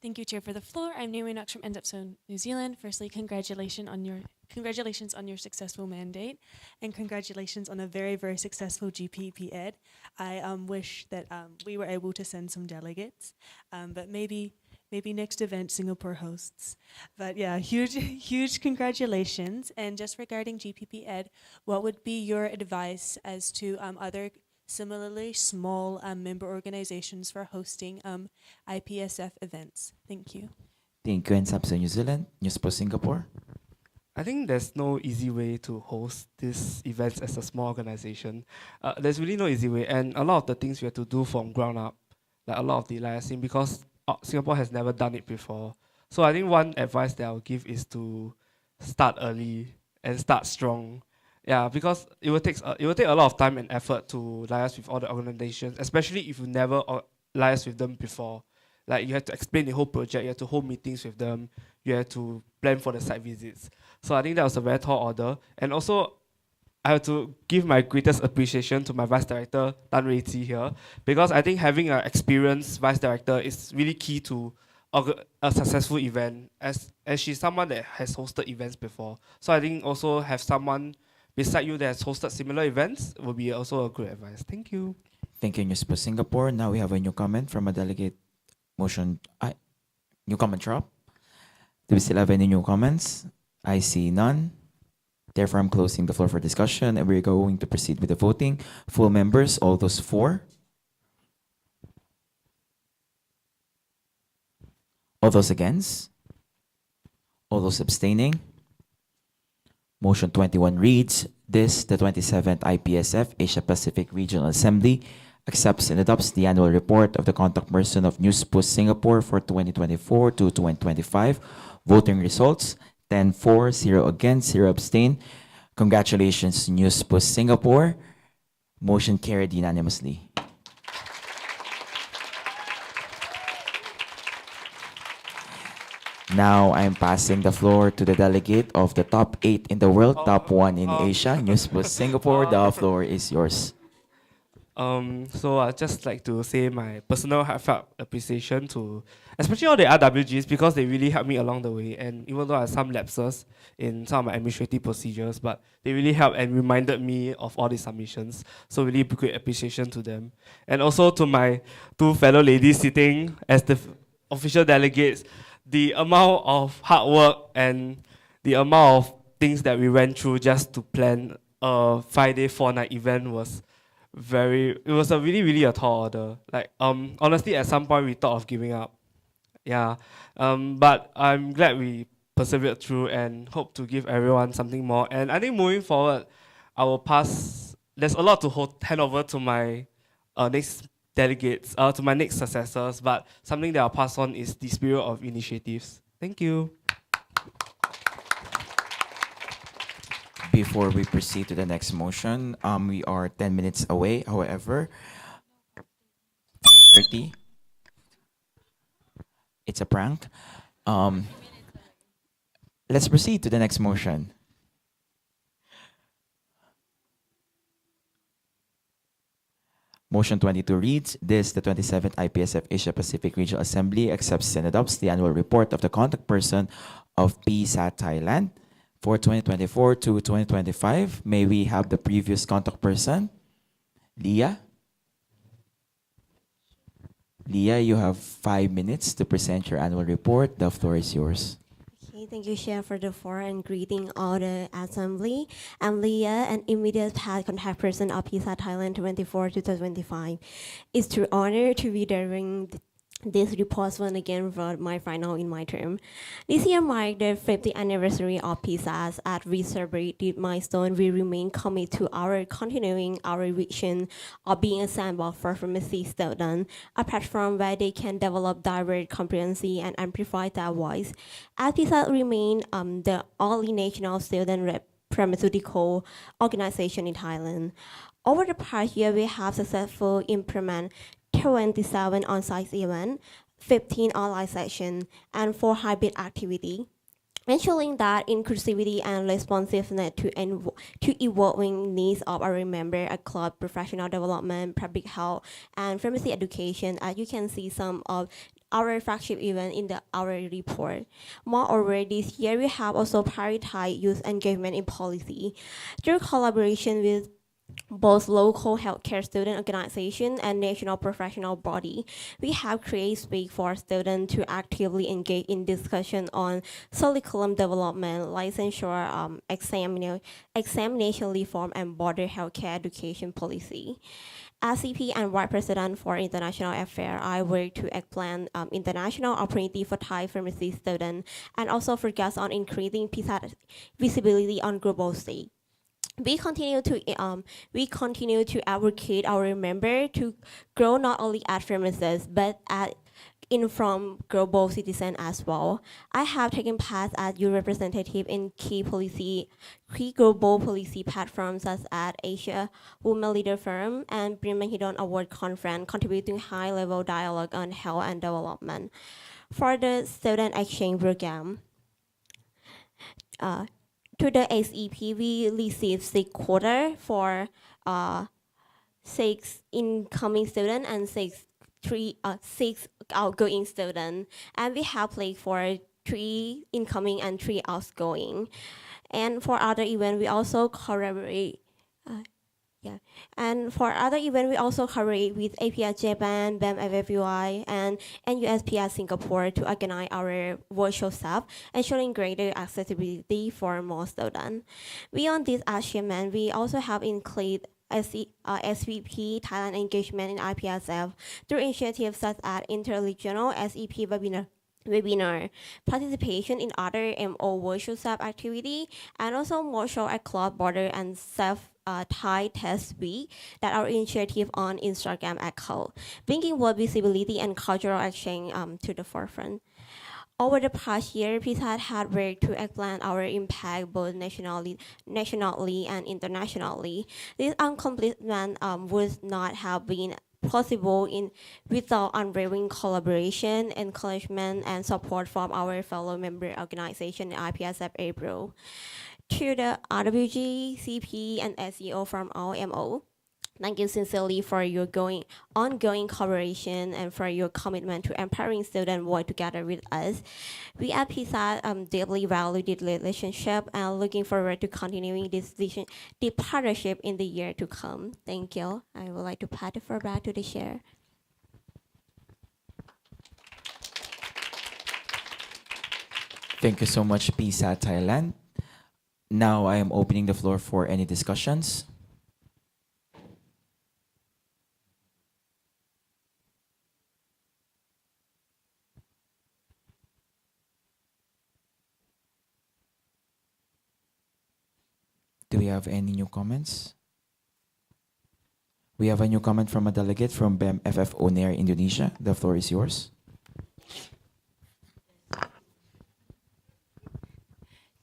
Thank you, Chair, for the floor. I'm Naomi Knox from NSAPSO New Zealand. Firstly, congratulations on your successful mandate, and congratulations on a very, very successful GPP Ed. I wish that we were able to send some delegates, but maybe next event Singapore hosts. But yeah, huge congratulations. And just regarding GPP Ed, what would be your advice as to other similarly small member organizations for hosting IPSF events? Thank you. Thank you, NSAPSO New Zealand. News Post Singapore. I think there's no easy way to host these events as a small organization. There's really no easy way, and a lot of the things we have to do from ground up, like a lot of the liaising, because Singapore has never done it before. So I think one advice that I'll give is to start early and start strong. Yeah, because it will take a lot of time and effort to liaise with all the organizations, especially if you never liaised with them before. Like you have to explain the whole project, you have to hold meetings with them, you have to plan for the site visits. So I think that was a very tall order. And also I have to give my greatest appreciation to my Vice Director, Tan Rui Qi here, because I think having an experienced Vice Director is really key to a successful event, as she's someone that has hosted events before. So I think also have someone beside you that has hosted similar events will be also a good advice. Thank you. Thank you, News Post Singapore. Now we have a new comment from a delegate motion. New comment drop. Do we still have any new comments? I see none. Therefore, I'm closing the floor for discussion, and we're going to proceed with the voting. Full members, all those for. All those against. All those abstaining. Motion 21 reads, this, the 27th IPSF Asia Pacific Regional Assembly, accepts and adopts the annual report of the contact person of News Post Singapore for 2024 to 2025. Voting results, 10 for, 0 against, 0 abstain. Congratulations, News Post Singapore. Motion carried unanimously. Now I'm passing the floor to the delegate of the top 8 in the world, top 1 in Asia, News Post Singapore. The floor is yours. So I'd just like to say my personal heartfelt appreciation to especially all the RWGs, because they really helped me along the way. And even though I have some lapses in some of my administrative procedures, but they really helped and reminded me of all the submissions. So really great appreciation to them. And also to my 2 fellow ladies sitting as the official delegates, the amount of hard work and the amount of things that we went through just to plan a 5-day, 4-night event was it was a really a tall order. Like honestly, at some point we thought of giving up. Yeah. But I'm glad we persevered through and hope to give everyone something more. And I think moving forward, I will pass. There's a lot to hand over to my next delegates, to my next successors. But something that I'll pass on is the spirit of initiatives. Thank you. Before we proceed to the next motion, we are 10 minutes away. However, 5:30. It's a prank. Let's proceed to the next motion. Motion 22 reads, this, the 27th IPSF Asia Pacific Regional Assembly accepts and adopts the annual report of the contact person of PSAT Thailand for 2024 to 2025. May we have the previous contact person? Leah? Leah, you have 5 minutes to present your annual report. The floor is yours. Okay, thank you, Chair, for the floor, and greeting all the assembly. I'm Leah, an immediate past contact person of PSAT Thailand 24 to 2025. It's an honor to be delivering this report once again for my final in my term. This year marked the 50th anniversary of PSAS. As we celebrate this milestone, we remain committed to continuing our vision of being a sandbox for pharmacy students, a platform where they can develop diverse competency and amplify their voice. As PSAS remain the only national student pharmaceutical organization in Thailand. Over the past year, we have successfully implemented 27 on-site events, 15 online sessions, and 4 hybrid activities, ensuring that inclusivity and responsiveness to evolving needs of our members across professional development, public health, and pharmacy education. As you can see, some of our flagship event in our report. Moreover, this year we have also prioritized youth engagement in policy through collaboration with both local healthcare student organization and national professional body. We have created space for students to actively engage in discussion on curriculum development, licensure, examination reform, and border healthcare education policy. As CP and Vice President for International Affairs, I work to expand international opportunity for Thai pharmacy students and also focus on increasing PSAT visibility on global stage. We continue to advocate our member to grow not only as pharmacists but inform global citizen as well. I have taken part as your representative in key global policy platforms such as Asia Women Leader Forum and Bremen Hidden Award Conference, contributing high-level dialogue on health and development. For the student exchange program, to the SEP, we received 6 quota for 6 incoming students and 6 outgoing students, and we have played for 3 incoming and 3 outgoing. And for other event, we also collaborate. And for other event, we also collaborate with APS Japan, BAM FFUI, and NUSPS Singapore to organize our virtual stuff, ensuring greater accessibility for more students. Beyond this achievement, we also have included SVP Thailand engagement in IPSF through initiatives such as interregional SEP webinar, participation in other MO virtual sub activity, and also virtual across border and self Thai test week that our initiative on Instagram account, bringing world visibility and cultural exchange to the forefront. Over the past year, PSAT had worked to expand our impact both nationally and internationally. This accomplishment would not have been possible without unwavering collaboration, encouragement, and support from our fellow member organization IPSF APRO. To the RWG, CP, and SEO from all MO, thank you sincerely for your ongoing collaboration and for your commitment to empowering students work together with us. We at PSAT deeply value this relationship and looking forward to continuing this partnership in the year to come. Thank you. I would like to pass the floor back to the chair. Thank you so much, PSAT Thailand. Now I am opening the floor for any discussions. Do we have any new comments? We have a new comment from a delegate from BEM FFO Nair Indonesia. The floor is yours.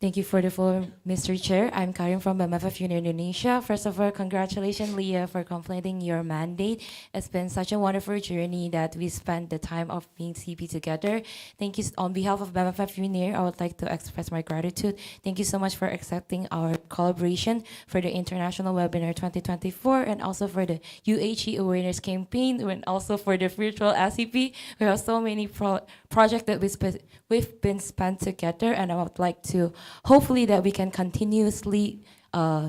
Thank you for the floor, Mr. Chair. I'm Karim from BMFF Indonesia. First of all, congratulations, Leah, for completing your mandate. It's been such a wonderful journey that we spent the time of being CP together. Thank you. On behalf of BMFF UNIR, I would like to express my gratitude. Thank you so much for accepting our collaboration for the International Webinar 2024 and also for the UHE Awareness Campaign and also for the virtual SCP. We have so many projects that we've been spent together, and I would like to hopefully that we can continuously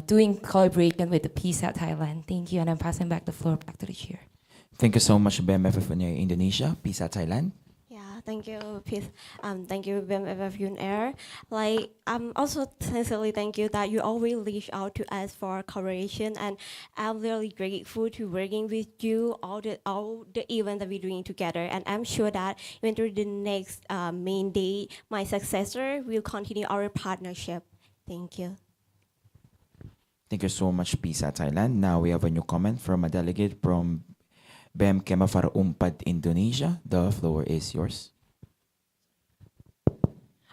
doing collaboration with the PSAT Thailand. Thank you, and I'm passing back the floor back to the chair. Thank you so much, BMFF Indonesia, PSAT Thailand. Yeah, thank you, thank you, BMFF UNAir. Like, also sincerely thank you that you always reach out to us for collaboration, and I'm really grateful to working with you all the events that we're doing together. And I'm sure that even through the next main day, my successor will continue our partnership. Thank you. Thank you so much, PSAT Thailand. Now we have a new comment from a delegate from BEM Kemafar Umpad Indonesia. The floor is yours.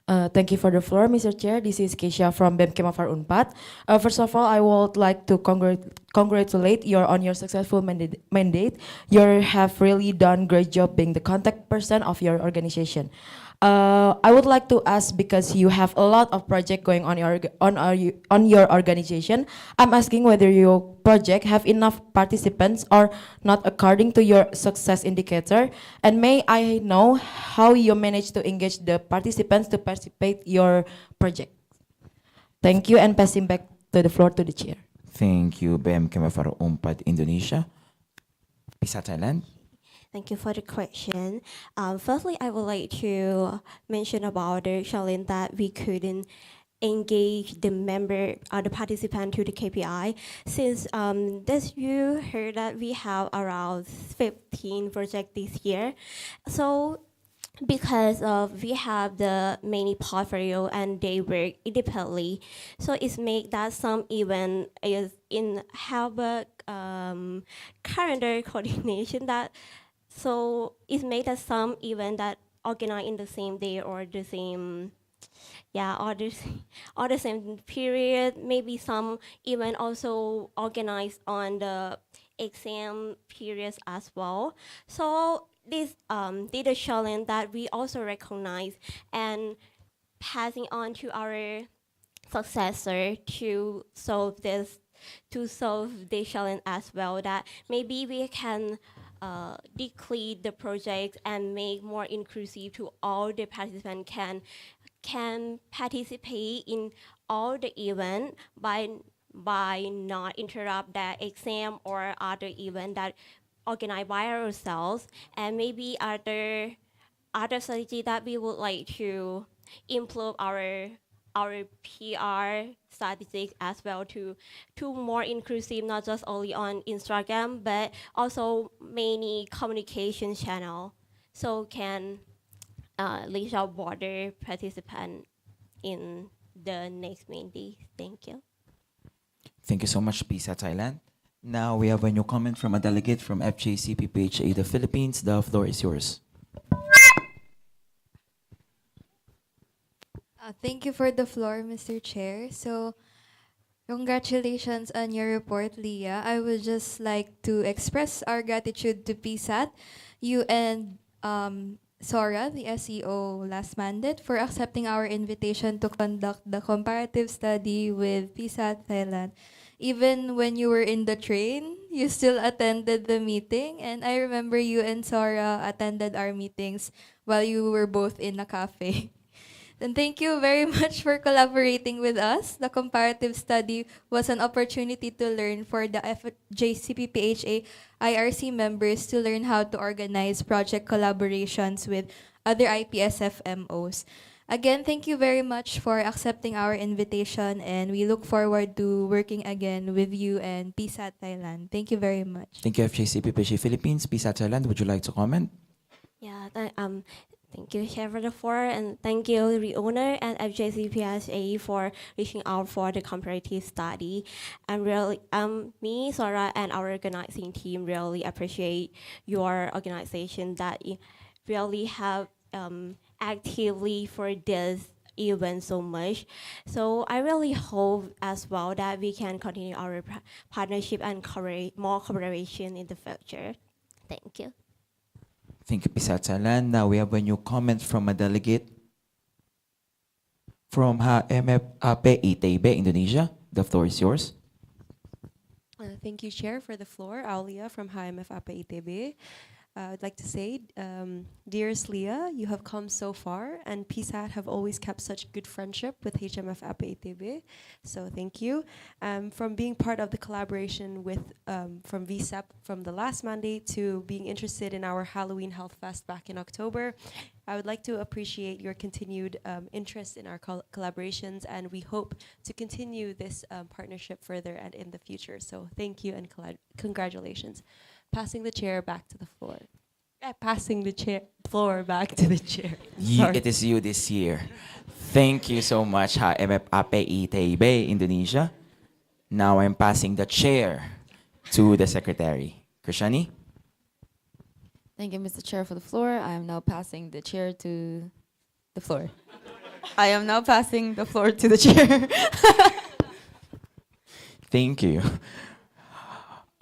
Thank you for the floor, Mr. Chair. This is Keisha from BEM Kemafar Unpad. First of all, I would like to congratulate you on your successful mandate. You have really done great job being the contact person of your organization. I would like to ask, because you have a lot of project going on your organization, I'm asking whether your project have enough participants or not according to your success indicator, and may I know how you manage to engage the participants to participate your project. Thank you, and passing back to the floor to the chair. Thank you, BEM Kemafar Umpad Indonesia. PSAT Thailand. Thank you for the question. Firstly, I would like to mention about the challenge that we couldn't engage the participant to the KPI. Since this you heard that we have around 15 projects this year. So because we have the many portfolio and they work independently, so it's make that some event is in have a calendar coordination that So it made us some event that organized in the same day or the same, yeah, or the same period. Maybe some event also organized on the exam periods as well. So this did a challenge that we also recognize and passing on to our successor to solve this challenge as well, that maybe we can decrease the project and make more inclusive to all the participants can participate in all the event by not interrupt the exam or other event that organized by ourselves, and maybe other strategy that we would like to improve our PR statistics as well to more inclusive, not just only on Instagram, but also many communication channel, so can reach out broader participant in the next main day. Thank you. Thank you so much, PISA Thailand. Now we have a new comment from a delegate from FJCPPHA, the Philippines. The floor is yours. Thank you for the floor, Mr. Chair. So, congratulations on your report, Leah. I would just like to express our gratitude to PSAT, you and Sora, the SEO last mandate, for accepting our invitation to conduct the comparative study with PSAT Thailand. Even when you were in the train, you still attended the meeting. And I remember you and Sora attended our meetings while you were both in a cafe. Then thank you very much for collaborating with us. The comparative study was an opportunity to learn for the JCPPHA IRC members to learn how to organize project collaborations with other IPSF MOs. Again, thank you very much for accepting our invitation, and we look forward to working again with you and PSAT Thailand. Thank you very much. Thank you, FJCPPHA Philippines. PISA Thailand, would you like to comment? Yeah, thank you, Chair, for the floor, and thank you, the owner and FJCPSA for reaching out for the comparative study. And really, me, Sora, and our organizing team really appreciate your organization that you really have actively for this event so much. So I really hope as well that we can continue our partnership and more collaboration in the future. Thank you. Thank you, PISA Thailand. Now we have a new comment from a delegate from HMF APRO, Indonesia. The floor is yours. Thank you, Chair, for the floor. Aulia from HMF APRO. I'd like to say, dearest Leah, you have come so far, and PSAT have always kept such good friendship with HMF APRO. So thank you. From being part of the collaboration with from VSEP from the last mandate to being interested in our Halloween Health Fest back in October, I would like to appreciate your continued interest in our collaborations, and we hope to continue this partnership further and in the future. So thank you and congratulations. Passing the chair back to the floor. Passing the floor back to the chair. It is you this year. Thank you so much, HMF APRO, Indonesia. Now I'm passing the chair to the secretary. Krishani? Thank you, Mr. Chair, for the floor. I am now passing the chair to the floor. I am now passing the floor to the chair. Thank you.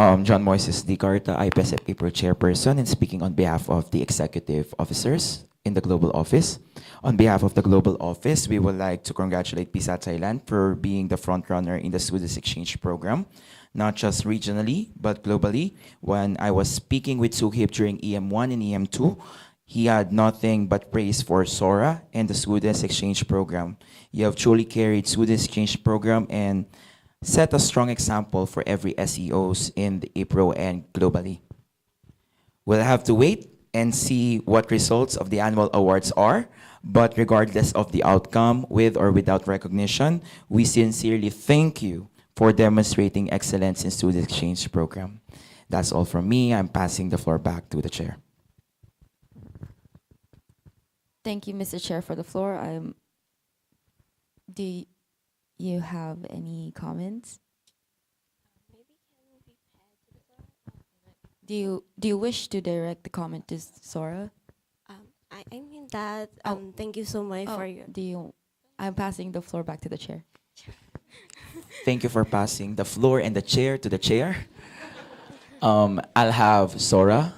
John Moises Dicarta, IPSF APRO chairperson, and speaking on behalf of the executive officers in the Global Office. On behalf of the Global Office, we would like to congratulate PISA Thailand for being the frontrunner in the Students Exchange Program, not just regionally, but globally. When I was speaking with Suhib during EM1 and EM2, he had nothing but praise for Sora and the Students Exchange Program. You have truly carried Students Exchange Program and set a strong example for every SEOs in the APRO and globally. We'll have to wait and see what results of the annual awards are, but regardless of the outcome, with or without recognition, we sincerely thank you for demonstrating excellence in Student Exchange Program. That's all from me. I'm passing the floor back to the chair. Thank you, Mr. Chair, for the floor. Do you have any comments? Do you wish to direct the comment to Sora? I mean that. Thank you so much for your. Do you? I'm passing the floor back to the chair. Thank you for passing the floor and the chair to the chair. I'll have Sora,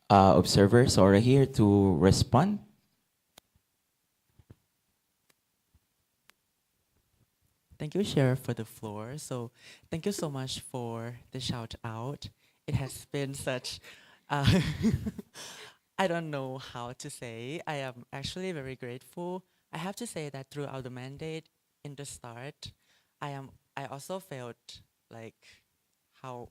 observer Sora here to respond. Thank you, Chair, for the floor. So thank you so much for the shout out. It has been such, I don't know how to say. I am actually very grateful. I have to say that throughout the mandate in the start, I also felt like how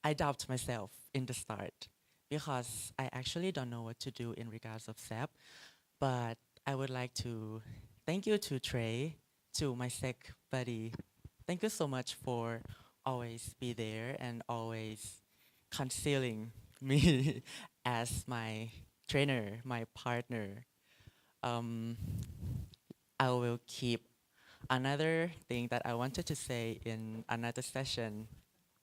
I doubt myself in the start because I actually don't know what to do in regards of SEP. But I would like to thank you to Trey, to my sec buddy. Thank you so much for always be there and always concealing me as my trainer, my partner. I will keep another thing that I wanted to say in another session,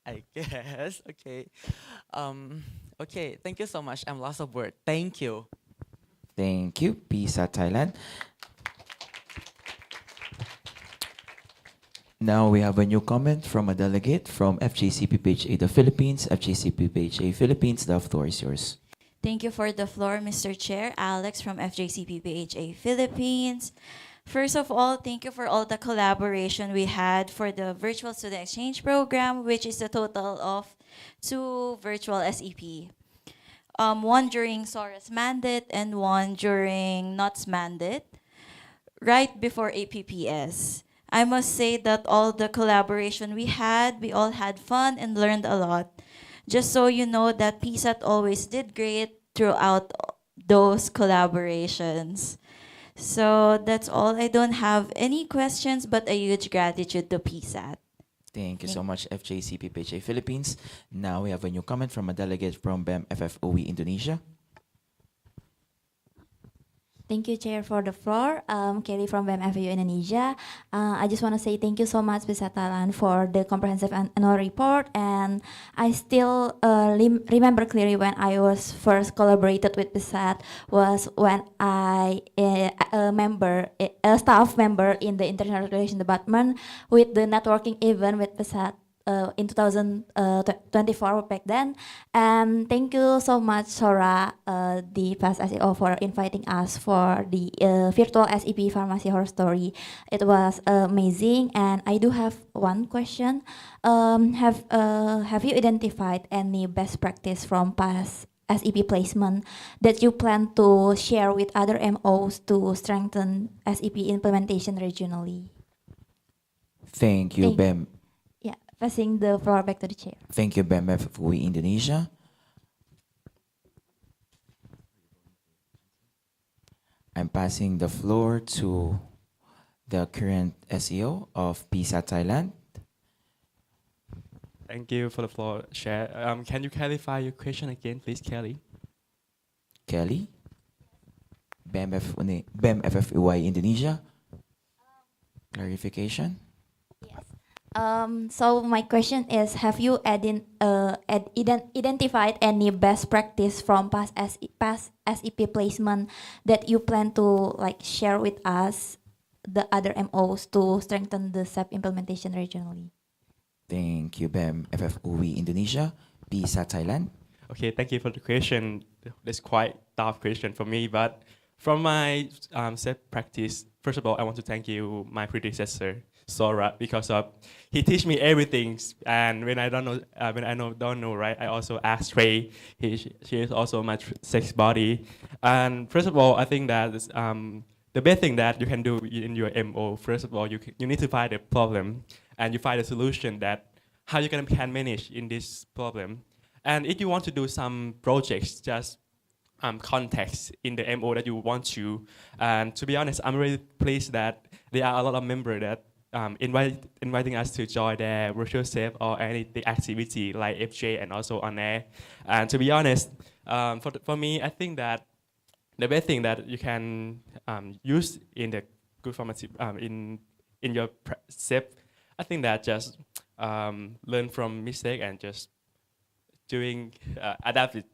I guess. Okay. Okay, thank you so much. I'm lost of word. Thank you. Thank you, PISA Thailand. Now we have a new comment from a delegate from FJCPPHA the Philippines. FJCPPHA Philippines, the floor is yours. Thank you for the floor, Mr. Chair. Alex from FJCPPHA Philippines. First of all, thank you for all the collaboration we had for the virtual student exchange program, which is a total of 2 virtual SEP. One during Sora's mandate and one during NOT's mandate, right before APPS. I must say that all the collaboration we all had fun and learned a lot. Just so you know that PSAT always did great throughout those collaborations. So that's all. I don't have any questions, but a huge gratitude to PSAT. Thank you so much, FJCPPHA Philippines. Now we have a new comment from a delegate from BEM FFOE Indonesia. Thank you, Chair, for the floor. Kelly from BMFU Indonesia. I just want to say thank you so much, Bisa Thailand, for the comprehensive annual report. And I still remember clearly when I was first collaborated with BISAT was when I a staff member in the International Relations Department with the networking event with BISAT in 2024 back then. And thank you so much, Sora, the past SEO, for inviting us for the virtual SEP Pharmacy Horror Story. It was amazing. And I do have one question. Have you identified any best practice from past SEP placement that you plan to share with other MOs to strengthen SEP implementation regionally? Thank you, BEM. Yeah, passing the floor back to the chair. Thank you, BEM FFOE Indonesia. I'm passing the floor to the current SEO of PISA Thailand. Thank you for the floor, Chair. Can you clarify your question again, please, Kelly? Kelly? BEM FFOE Indonesia. Clarification? So my question is, have you identified any best practice from past SEP placement that you plan to share with us, the other MOs, to strengthen the SEP implementation regionally? Thank you, BEM FFOE Indonesia. PISA Thailand. Okay, thank you for the question. That's quite tough question for me, but from my SEP practice, first of all, I want to thank you, my predecessor, Sora, because he teach me everything, and when I don't know, right, I also ask Trey. She is also my sex body, and first of all, I think that the best thing that you can do in your MO, first of all, you need to find a problem, and you find a solution that how you can manage in this problem, and if you want to do some projects, just context in the MO that you want to, and to be honest, I'm really pleased that there are a lot of members that inviting us to join their virtual safe or any activity like FJ and also on air. And to be honest, for me, I think that the best thing that you can use in the good pharmacy in your SEP, I think that just learn from mistake and just doing adapted.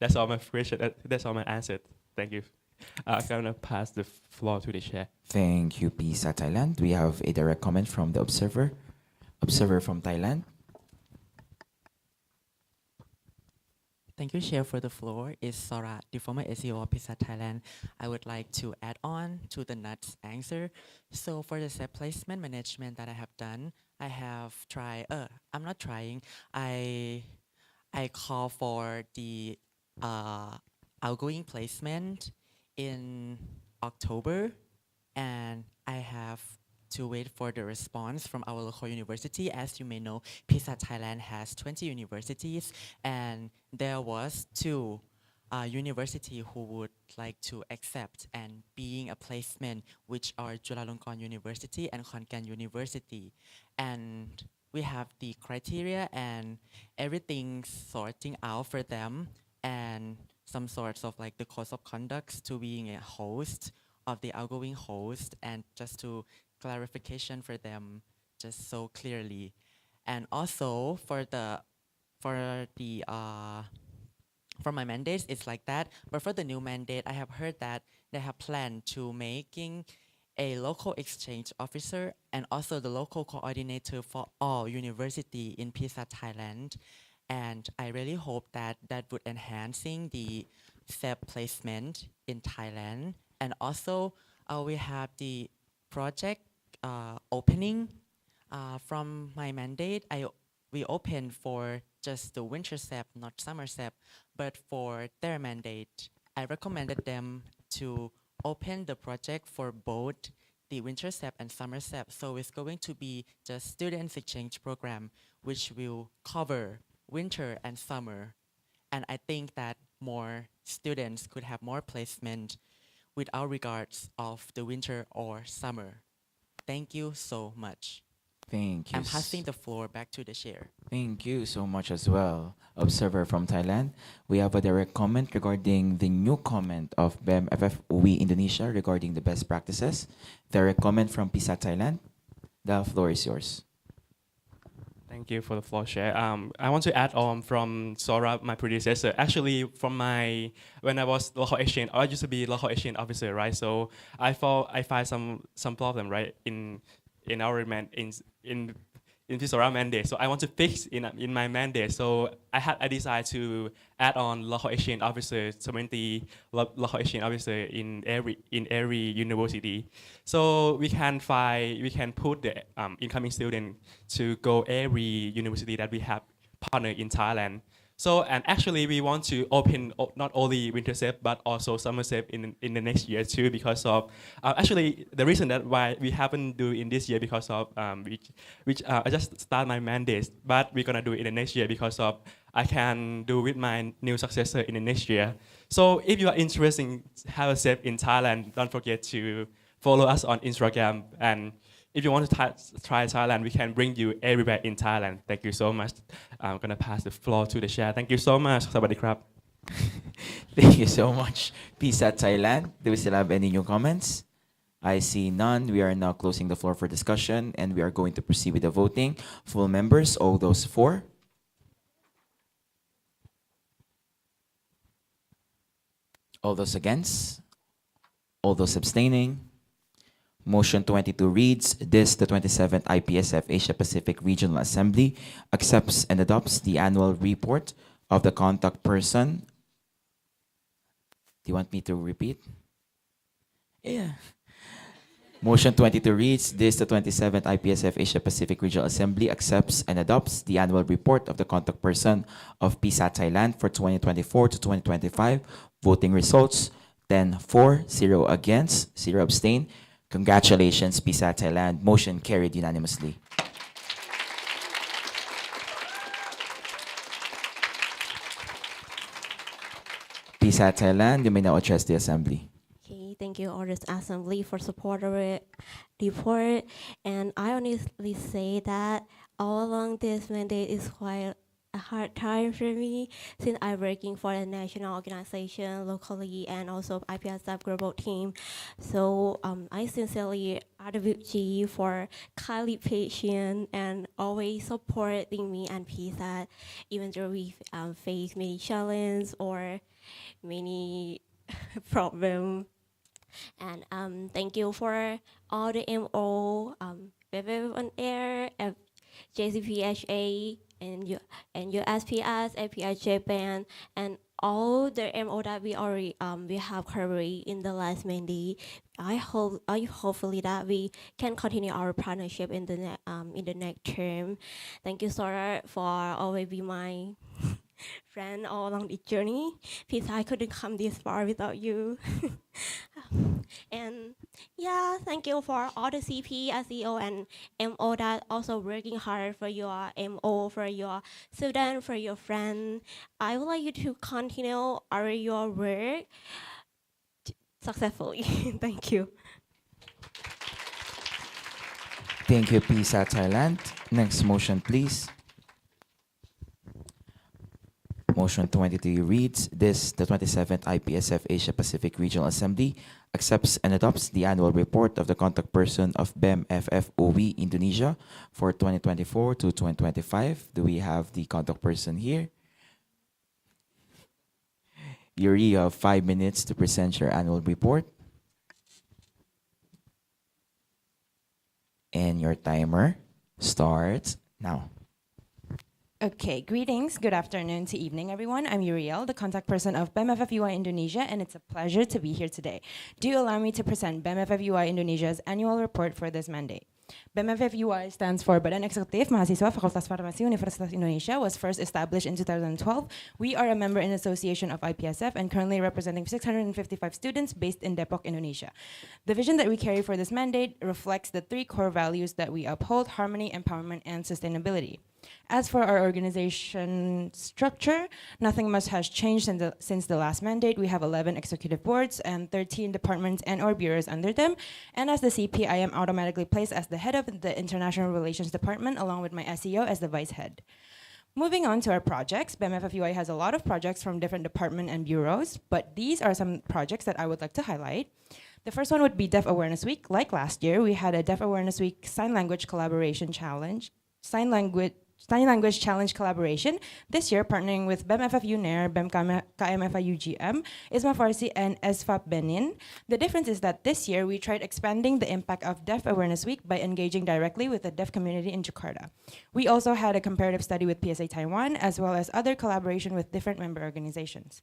That's all my question. That's all my answer. Thank you. I'm gonna pass the floor to the chair. Thank you, PISA Thailand. We have a direct comment from the observer. Observer from Thailand. Thank you, Chair, for the floor. Is Sora, the former SEO of PISA Thailand. I would like to add on to the Nuts answer. So for the set placement management that I have done, I have tried, I'm not trying, I call for the outgoing placement in October, and I have to wait for the response from our local university. As you may know, PISA Thailand has 20 universities, and there was 2 university who would like to accept and being a placement, which are Chulalongkorn University and Khon Kaen University. And we have the criteria and everything sorting out for them, and some sorts of like the course of conduct to being a host of the outgoing host, and just to clarification for them just so clearly. And also for my mandates, it's like that. But for the new mandate, I have heard that they have planned to making a local exchange officer and also the local coordinator for all university in PISA Thailand. And I really hope that that would enhancing the SEP placement in Thailand. And also we have the project opening from my mandate. We open for just the winter SEP, not summer SEP, but for their mandate, I recommended them to open the project for both the winter SEP and summer SEP. So it's going to be the students exchange program, which will cover winter and summer. And I think that more students could have more placement without regards of the winter or summer. Thank you so much. Thank you. I'm passing the floor back to the chair. Thank you so much as well, observer from Thailand. We have a direct comment regarding the new comment of BEM FF UI Indonesia regarding the best practices. Direct comment from PISA Thailand. The floor is yours. Thank you for the floor, Chair. I want to add on from Sora, my predecessor. Actually, when I was local exchange, I used to be local exchange officer, right? So I find some problem, right, in our in Sora mandate. So I want to fix in my mandate. So I decided to add on local exchange officer, 20 local exchange officer in every university. So we can put the incoming student to go every university that we have partner in Thailand. So, and actually we want to open not only winter SEP but also summer SEP in the next year too, because of actually the reason that why we haven't do in this year because of which I just start my mandate, but we're gonna do it in the next year because of I can do with my new successor in the next year. So if you are interested in have a SEP in Thailand, don't forget to follow us on Instagram, and if you want to try Thailand, we can bring you everywhere in Thailand. Thank you so much. I'm going to pass the floor to the chair. Thank you so much. Sawadee krap. Thank you so much, PISA Thailand. Do we still have any new comments? I see none. We are now closing the floor for discussion, and we are going to proceed with the voting. Full members, all those for? All those against? All those abstaining? Motion 22 reads, this, the 27th IPSF Asia Pacific Regional Assembly, accepts and adopts the annual report of the contact person. Do you want me to repeat? Yeah. Motion 22 reads, this, the 27th IPSF Asia Pacific Regional Assembly, accepts and adopts the annual report of the contact person of PISA Thailand for 2024 to 2025. Voting results, 10 for, 0 against, 0 abstain. Congratulations, PISA Thailand. Motion carried unanimously. PISA Thailand, you may now address the assembly. Okay, thank you, Orders Assembly, for support of the report. And I honestly say that all along this mandate is quite a hard time for me, since I'm working for a national organization locally and also IPSF global team. So I sincerely RWG for kindly patient and always supporting me and PSAT, even though we face many challenges or many problems. And thank you for all the MO, WWF on Air, JCPHA, and USPS, API Band, and all the MO that we already we have covered in the last mandate. I hopefully that we can continue our partnership in the next term. Thank you, Sora, for always be my friend all along the journey. Because I couldn't come this far without you. And yeah, thank you for all the CP, SEO, and MO that also working hard for your MO, for your student, for your friend. I would like you to continue your work successfully. Thank you. Thank you, PSAT Thailand. Next motion, please. Motion 23 reads, this, the 27th IPSF Asia Pacific Regional Assembly, accepts and adopts the annual report of the contact person of BEM FFOE Indonesia for 2024 to 2025. Do we have the contact person here? Yuri, you have 5 minutes to present your annual report. And your timer starts now. Okay, greetings, good afternoon to evening, everyone. I'm Uriel, the contact person of BEM FFUI Indonesia, and it's a pleasure to be here today. Do allow me to present BEM FFUI Indonesia's annual report for this mandate. BEM FFUI stands for Badan Eksekutif Mahasiswa Fakultas Farmasi Universitas Indonesia, was first established in 2012. We are a member in association of IPSF and currently representing 655 students based in Depok, Indonesia. The vision that we carry for this mandate reflects the 3 core values that we uphold: harmony, empowerment, and sustainability. As for our organization structure, nothing much has changed since the last mandate. We have 11 executive boards and 13 departments and/or bureaus under them. And as the CP, I am automatically placed as the head of the International Relations Department, along with my SEO as the vice head. Moving on to our projects, BEM FFUI has a lot of projects from different departments and bureaus, but these are some projects that I would like to highlight. The first one would be Deaf Awareness Week. Like last year, we had a Deaf Awareness Week Sign Language Collaboration Challenge, Sign Language Challenge collaboration. This year, partnering with BEM FFU NER, BEM KMFI UGM, ISMA Farsi, and SFAP Benin. The difference is that this year, we tried expanding the impact of Deaf Awareness Week by engaging directly with the deaf community in Jakarta. We also had a comparative study with PSA Taiwan, as well as other collaboration with different member organizations.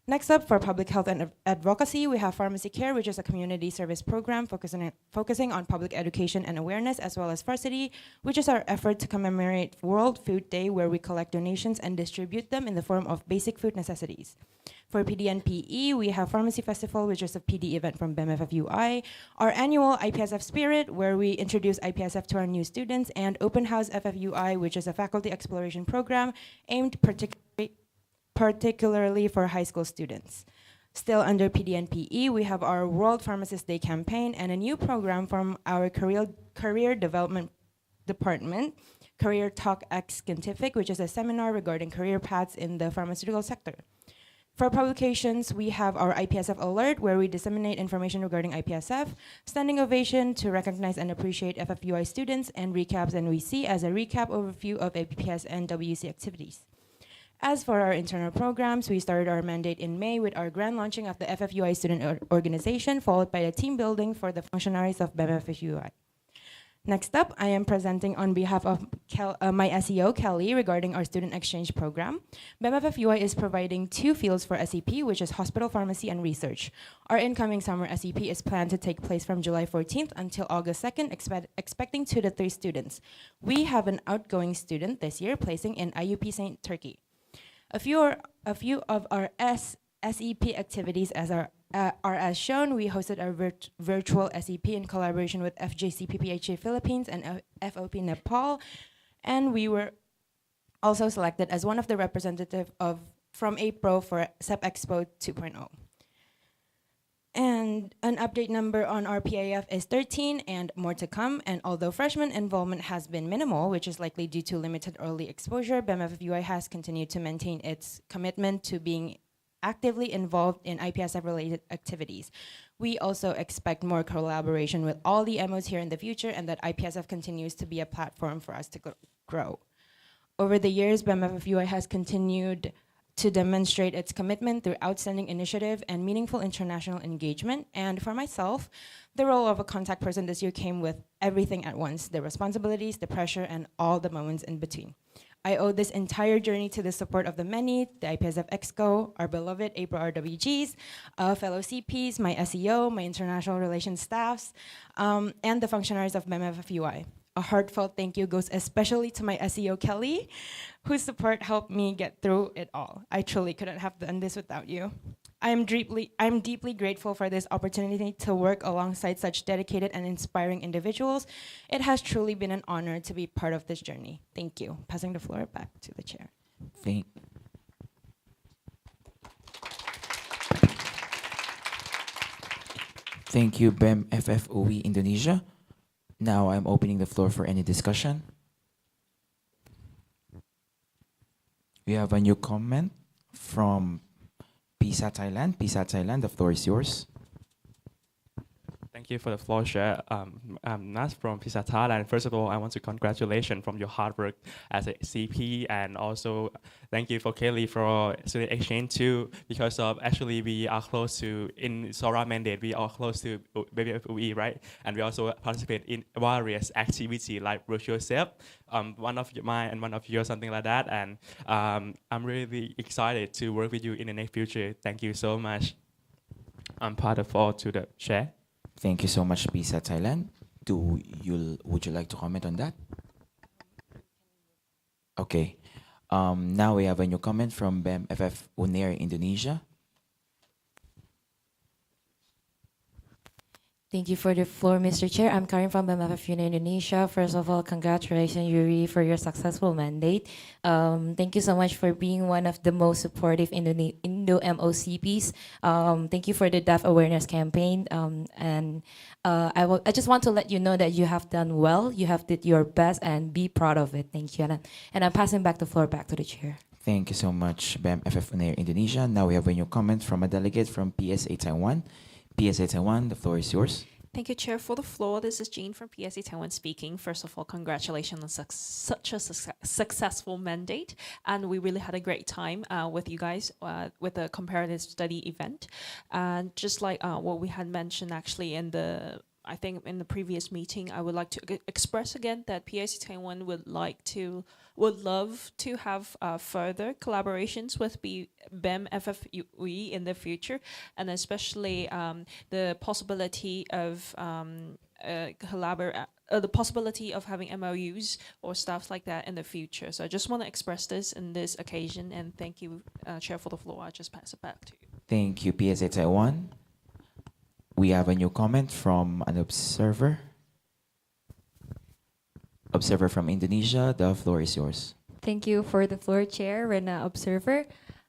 Next up, for public health and advocacy, we have Pharmacy Care, which is a community service program focusing on public education and awareness, as well as Varsity, which is our effort to commemorate World Food Day, where we collect donations and distribute them in the form of basic food necessities. For PD and PE, we have Pharmacy Festival, which is a PD event from BEM FFUI, our annual IPSF Spirit, where we introduce IPSF to our new students, and Open House FFUI, which is a faculty exploration program aimed particularly for high school students. Still under PD and PE, we have our World Pharmacist Day campaign and a new program from our career development department, Career Talk X Scientific, which is a seminar regarding career paths in the pharmaceutical sector. For publications, we have our IPSF Alert, where we disseminate information regarding IPSF, Standing Ovation to recognize and appreciate FFUI students, and Recaps and WC as a recap overview of APPS and WC activities. As for our internal programs, we started our mandate in May with our grand launching of the FFUI student organization, followed by a team building for the functionaries of BEM FFUI. Next up, I am presenting on behalf of my SEO, Kelly, regarding our student exchange program. BEM FFUI is providing 2 fields for SEP, which is hospital pharmacy and research. Our incoming summer SEP is planned to take place from July 14th until August 2nd, expecting 2 to 3 students. We have an outgoing student this year placing in IUP St. Turkey. A few of our SEP activities are as shown. We hosted our virtual SEP in collaboration with FJCPPHA Philippines and FOP Nepal, and we were also selected as one of the representatives from APRO for CEP Expo 2.0. And an update number on our PAF is 13 and more to come. And although freshman involvement has been minimal, which is likely due to limited early exposure, BEM FFUI has continued to maintain its commitment to being actively involved in IPSF-related activities. We also expect more collaboration with all the MOs here in the future, and that IPSF continues to be a platform for us to grow. Over the years, BEM-FFUI has continued to demonstrate its commitment through outstanding initiative and meaningful international engagement. And for myself, the role of a contact person this year came with everything at once: the responsibilities, the pressure, and all the moments in between. I owe this entire journey to the support of the many, the IPSF EXCO, our beloved APRO RWGs, fellow CPs, my SEO, my international relations staffs, and the functionaries of BEM-FFUI. A heartfelt thank you goes especially to my SEO Kelly, whose support helped me get through it all. I truly couldn't have done this without you. I'm deeply grateful for this opportunity to work alongside such dedicated and inspiring individuals. It has truly been an honor to be part of this journey. Thank you. Passing the floor back to the chair. Thank you, BEM FFOE Indonesia. Now I'm opening the floor for any discussion. We have a new comment from PISA Thailand. PISA Thailand, the floor is yours. Thank you for the floor, Chair. I'm Nas from PISA Thailand. First of all, I want to congratulations from your hard work as a CP, and also thank you for Kelly for student exchange too, because of actually we are close to, in SORA mandate, we are close to BBFOE, right? And we also participate in various activities like virtual self, one of mine and one of yours, something like that. And I'm really excited to work with you in the near future. Thank you so much. I'm part of all to the chair. Thank you so much, PISA Thailand. Would you like to comment on that? Okay. Now we have a new comment from BEM FF Unair Indonesia. Thank you for the floor, Mr. Chair. I'm Karin from BEM-FFUI Indonesia. First of all, congratulations, Yuri, for your successful mandate. Thank you so much for being one of the most supportive Indo MOCPs. Thank you for the deaf awareness campaign. I just want to let you know that you have done well. You have did your best, and be proud of it. Thank you. And I'm passing back the floor back to the chair. Thank you so much, BEM FF Unair Indonesia. Now we have a new comment from a delegate from PSA Taiwan. PSA Taiwan, the floor is yours. Thank you, Chair, for the floor. This is Jean from PSA Taiwan speaking. First of all, congratulations on such a successful mandate. And we really had a great time with you guys with the comparative study event. And just like what we had mentioned actually in the, I think in the previous meeting, I would like to express again that PSA Taiwan would love to have further collaborations with BEM FFUE in the future, and especially the possibility of the possibility of having MOUs or stuff like that in the future. So I just want to express this in this occasion, and thank you, Chair, for the floor. I just pass it back to you. Thank you, PSA Taiwan. We have a new comment from an observer. Observer from Indonesia, the floor is yours. Thank you for the floor, Chair, Rena Observer.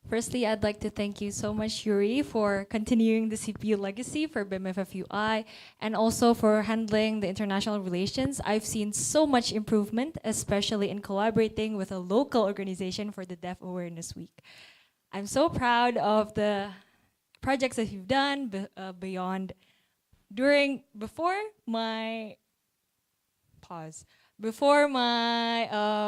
Firstly, I'd like to thank you so much, Yuri, for continuing the CPU legacy for BEM-FFUI, and also for handling the international relations. I've seen so much improvement, especially in collaborating with a local organization for the Deaf Awareness Week. I'm so proud of the projects that you've done before my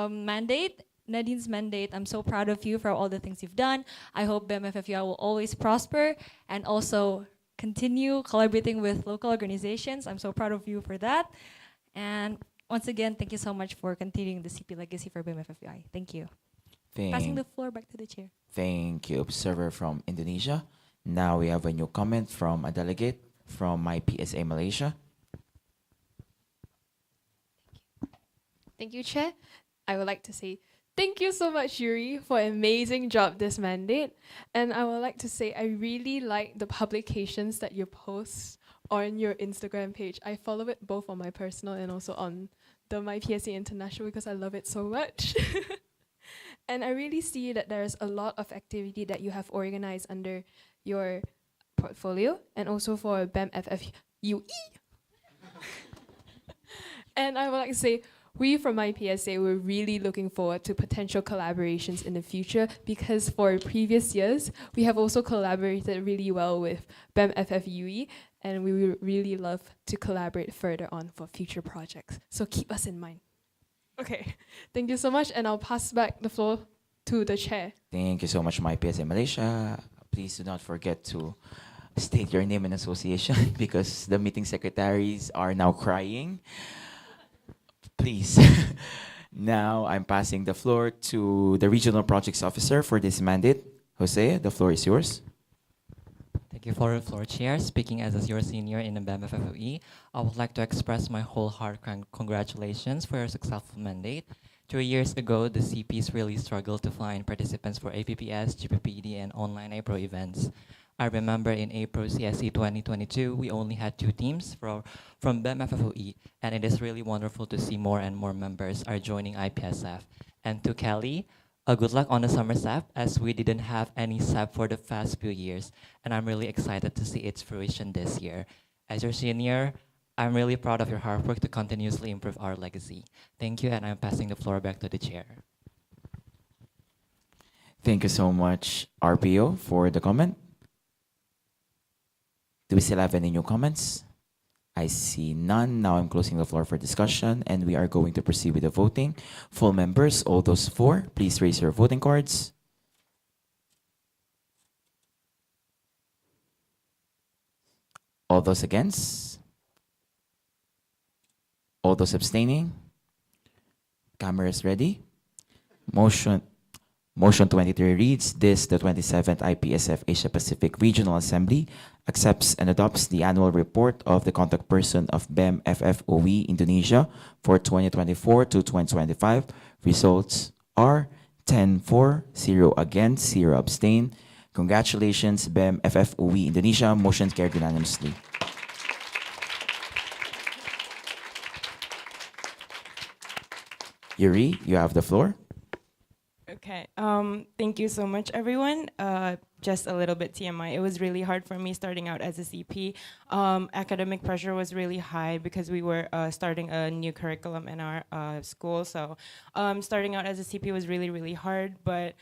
mandate, Nadine's mandate. I'm so proud of you for all the things you've done. I hope BEM-FFUI will always prosper and also continue collaborating with local organizations. I'm so proud of you for that. And once again, thank you so much for continuing the CP legacy for BEM-FFUI. Thank you. Passing the floor back to the chair. Thank you, observer from Indonesia. Now we have a new comment from a delegate from my PSA Malaysia. Thank you, Chair. I would like to say thank you so much, Yuri, for an amazing job this mandate. And I would like to say I really like the publications that you post on your Instagram page. I follow it both on my personal and also on the My PSA International because I love it so much. And I really see that there's a lot of activity that you have organized under your portfolio and also for BEM FFUE. And I would like to say, We from IPSA were really looking forward to potential collaborations in the future because for previous years, we have also collaborated really well with BEM FFUE, and we would really love to collaborate further on for future projects. So keep us in mind. Okay, thank you so much, and I'll pass back the floor to the chair. Thank you so much, my PSA Malaysia. Please do not forget to state your name and association because the meeting secretaries are now crying. Please. Now I'm passing the floor to the Regional Projects Officer for this mandate. Jose, the floor is yours. Thank you for the floor, Chair. Speaking as your senior in the BEM FFOE, I would like to express my wholehearted congratulations for your successful mandate. 3 years ago, the CPs really struggled to find participants for APPS, GPPD, and online APRO events. I remember in April CSE 2022, we only had 2 teams from BEM FFOE, and it is really wonderful to see more and more members are joining IPSF. And to Kelly, good luck on the summer SAP, as we didn't have any SAP for the past few years, and I'm really excited to see its fruition this year. As your senior, I'm really proud of your hard work to continuously improve our legacy. Thank you, and I'm passing the floor back to the chair. Thank you so much, RPO, for the comment. Do we still have any new comments? I see none. Now I'm closing the floor for discussion, and we are going to proceed with the voting. Full members, all those for, please raise your voting cards. All those against? All those abstaining? Cameras ready? Motion 23 reads, this, the 27th IPSF Asia Pacific Regional Assembly accepts and adopts the annual report of the contact person of BEM FFOE Indonesia for 2024 to 2025. Results are 10 for, 0 against, 0 abstain. Congratulations, BEM FFOE Indonesia. Motion carried unanimously. Yuri, you have the floor. Okay. Thank you so much, everyone. Just a little bit TMI. It was really hard for me starting out as a CP. Academic pressure was really high because we were starting a new curriculum in our school. So starting out as a CP was really, really hard. But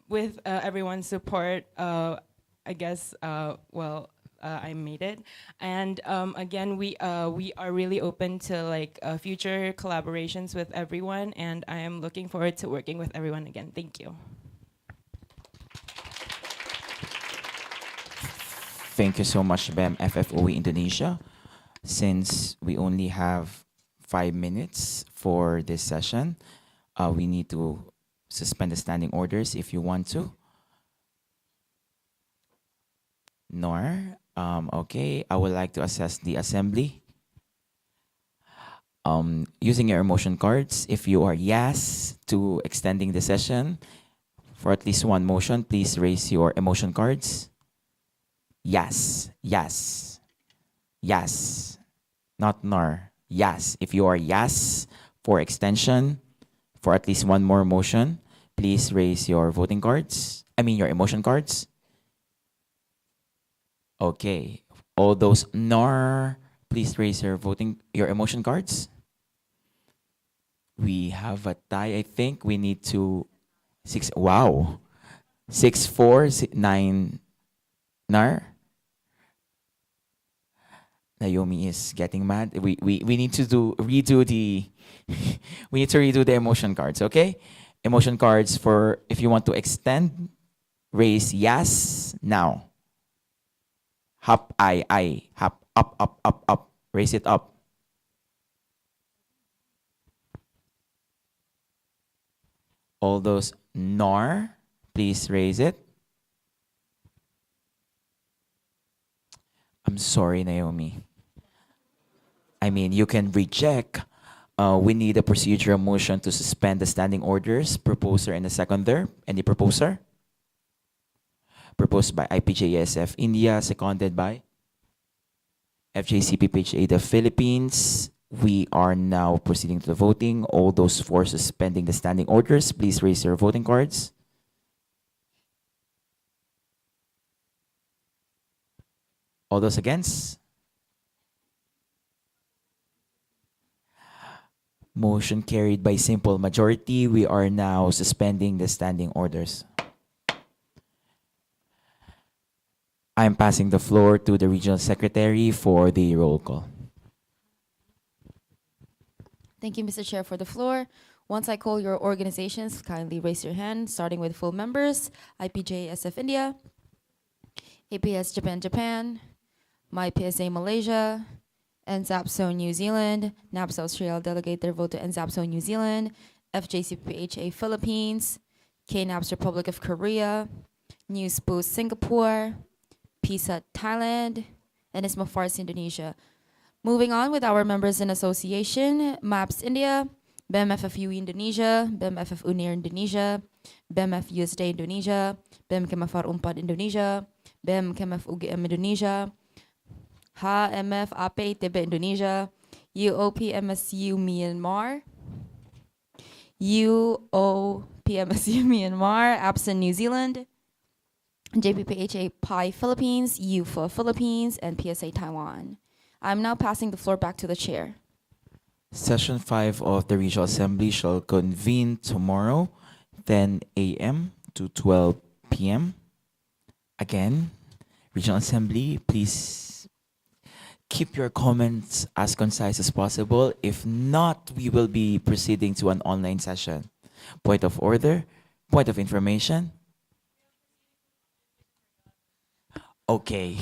with everyone's support, I guess, I made it. And again, we are really open to like future collaborations with everyone, and I am looking forward to working with everyone again. Thank you. Thank you so much, BEM FFOE Indonesia. Since we only have 5 minutes for this session, we need to suspend the standing orders if you want to. Nor, okay, I would like to assess the assembly. Using your emotion cards, if you are yes to extending the session for at least one motion, please raise your emotion cards. Yes, yes, yes, not nor, yes. If you are yes for extension for at least one more motion, please raise your voting cards. I mean your emotion cards. Okay, all those nor, please raise your emotion cards. We have a tie, I think. We need to 6, wow. 6, 4, 9, nar. Naomi is getting mad. We need to redo the we need to redo the emotion cards, okay? Emotion cards for if you want to extend, raise yes now. Hop, I. Hop, up. Raise it up. All those nor, please raise it. I'm sorry, Naomi. I mean, you can reject. We need a procedural motion to suspend the standing orders. Proposer and a seconder. Any proposer? Proposed by IPJSF India, seconded by FJCPPHA the Philippines. We are now proceeding to the voting. All those for suspending the standing orders, please raise your voting cards. All those against? Motion carried by simple majority. We are now suspending the standing orders. I'm passing the floor to the regional secretary for the roll call. Thank you, Mr. Chair, for the floor. Once I call your organizations, kindly raise your hand, starting with full members: IPJSF India, APS Japan, MyPSA Malaysia, NZAPSO New Zealand, NAPSA Australia delegate their vote to NZAPSO New Zealand, FJCPHA Philippines, KNAPS Republic of Korea, News Boost Singapore, PISA Thailand, and ISMA Fars Indonesia. Moving on with our members in association: MAPS India, BEM FFU Indonesia, BEM FF UNIR Indonesia, BEM F USD Indonesia, BEM Kemafar Unpad Indonesia, BEM Kemaf UGM Indonesia, HMF AP TB Indonesia, UOP MSU Myanmar, UOP MSU Myanmar, APSA New Zealand, JPPHA PI Philippines, UFA Philippines, and PSA Taiwan. I'm now passing the floor back to the chair. Session 5 of the Regional Assembly shall convene tomorrow, 10 a.m. to 12 p.m. Again, Regional Assembly, please keep your comments as concise as possible. If not, we will be proceeding to an online session. Point of order, point of information. Okay.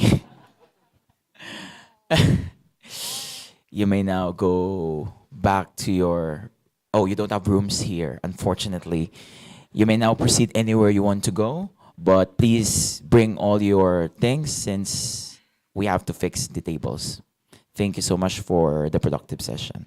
You may now go back to your... Oh, you don't have rooms here, unfortunately. You may now proceed anywhere you want to go, but please bring all your things since we have to fix the tables. Thank you so much for the productive session.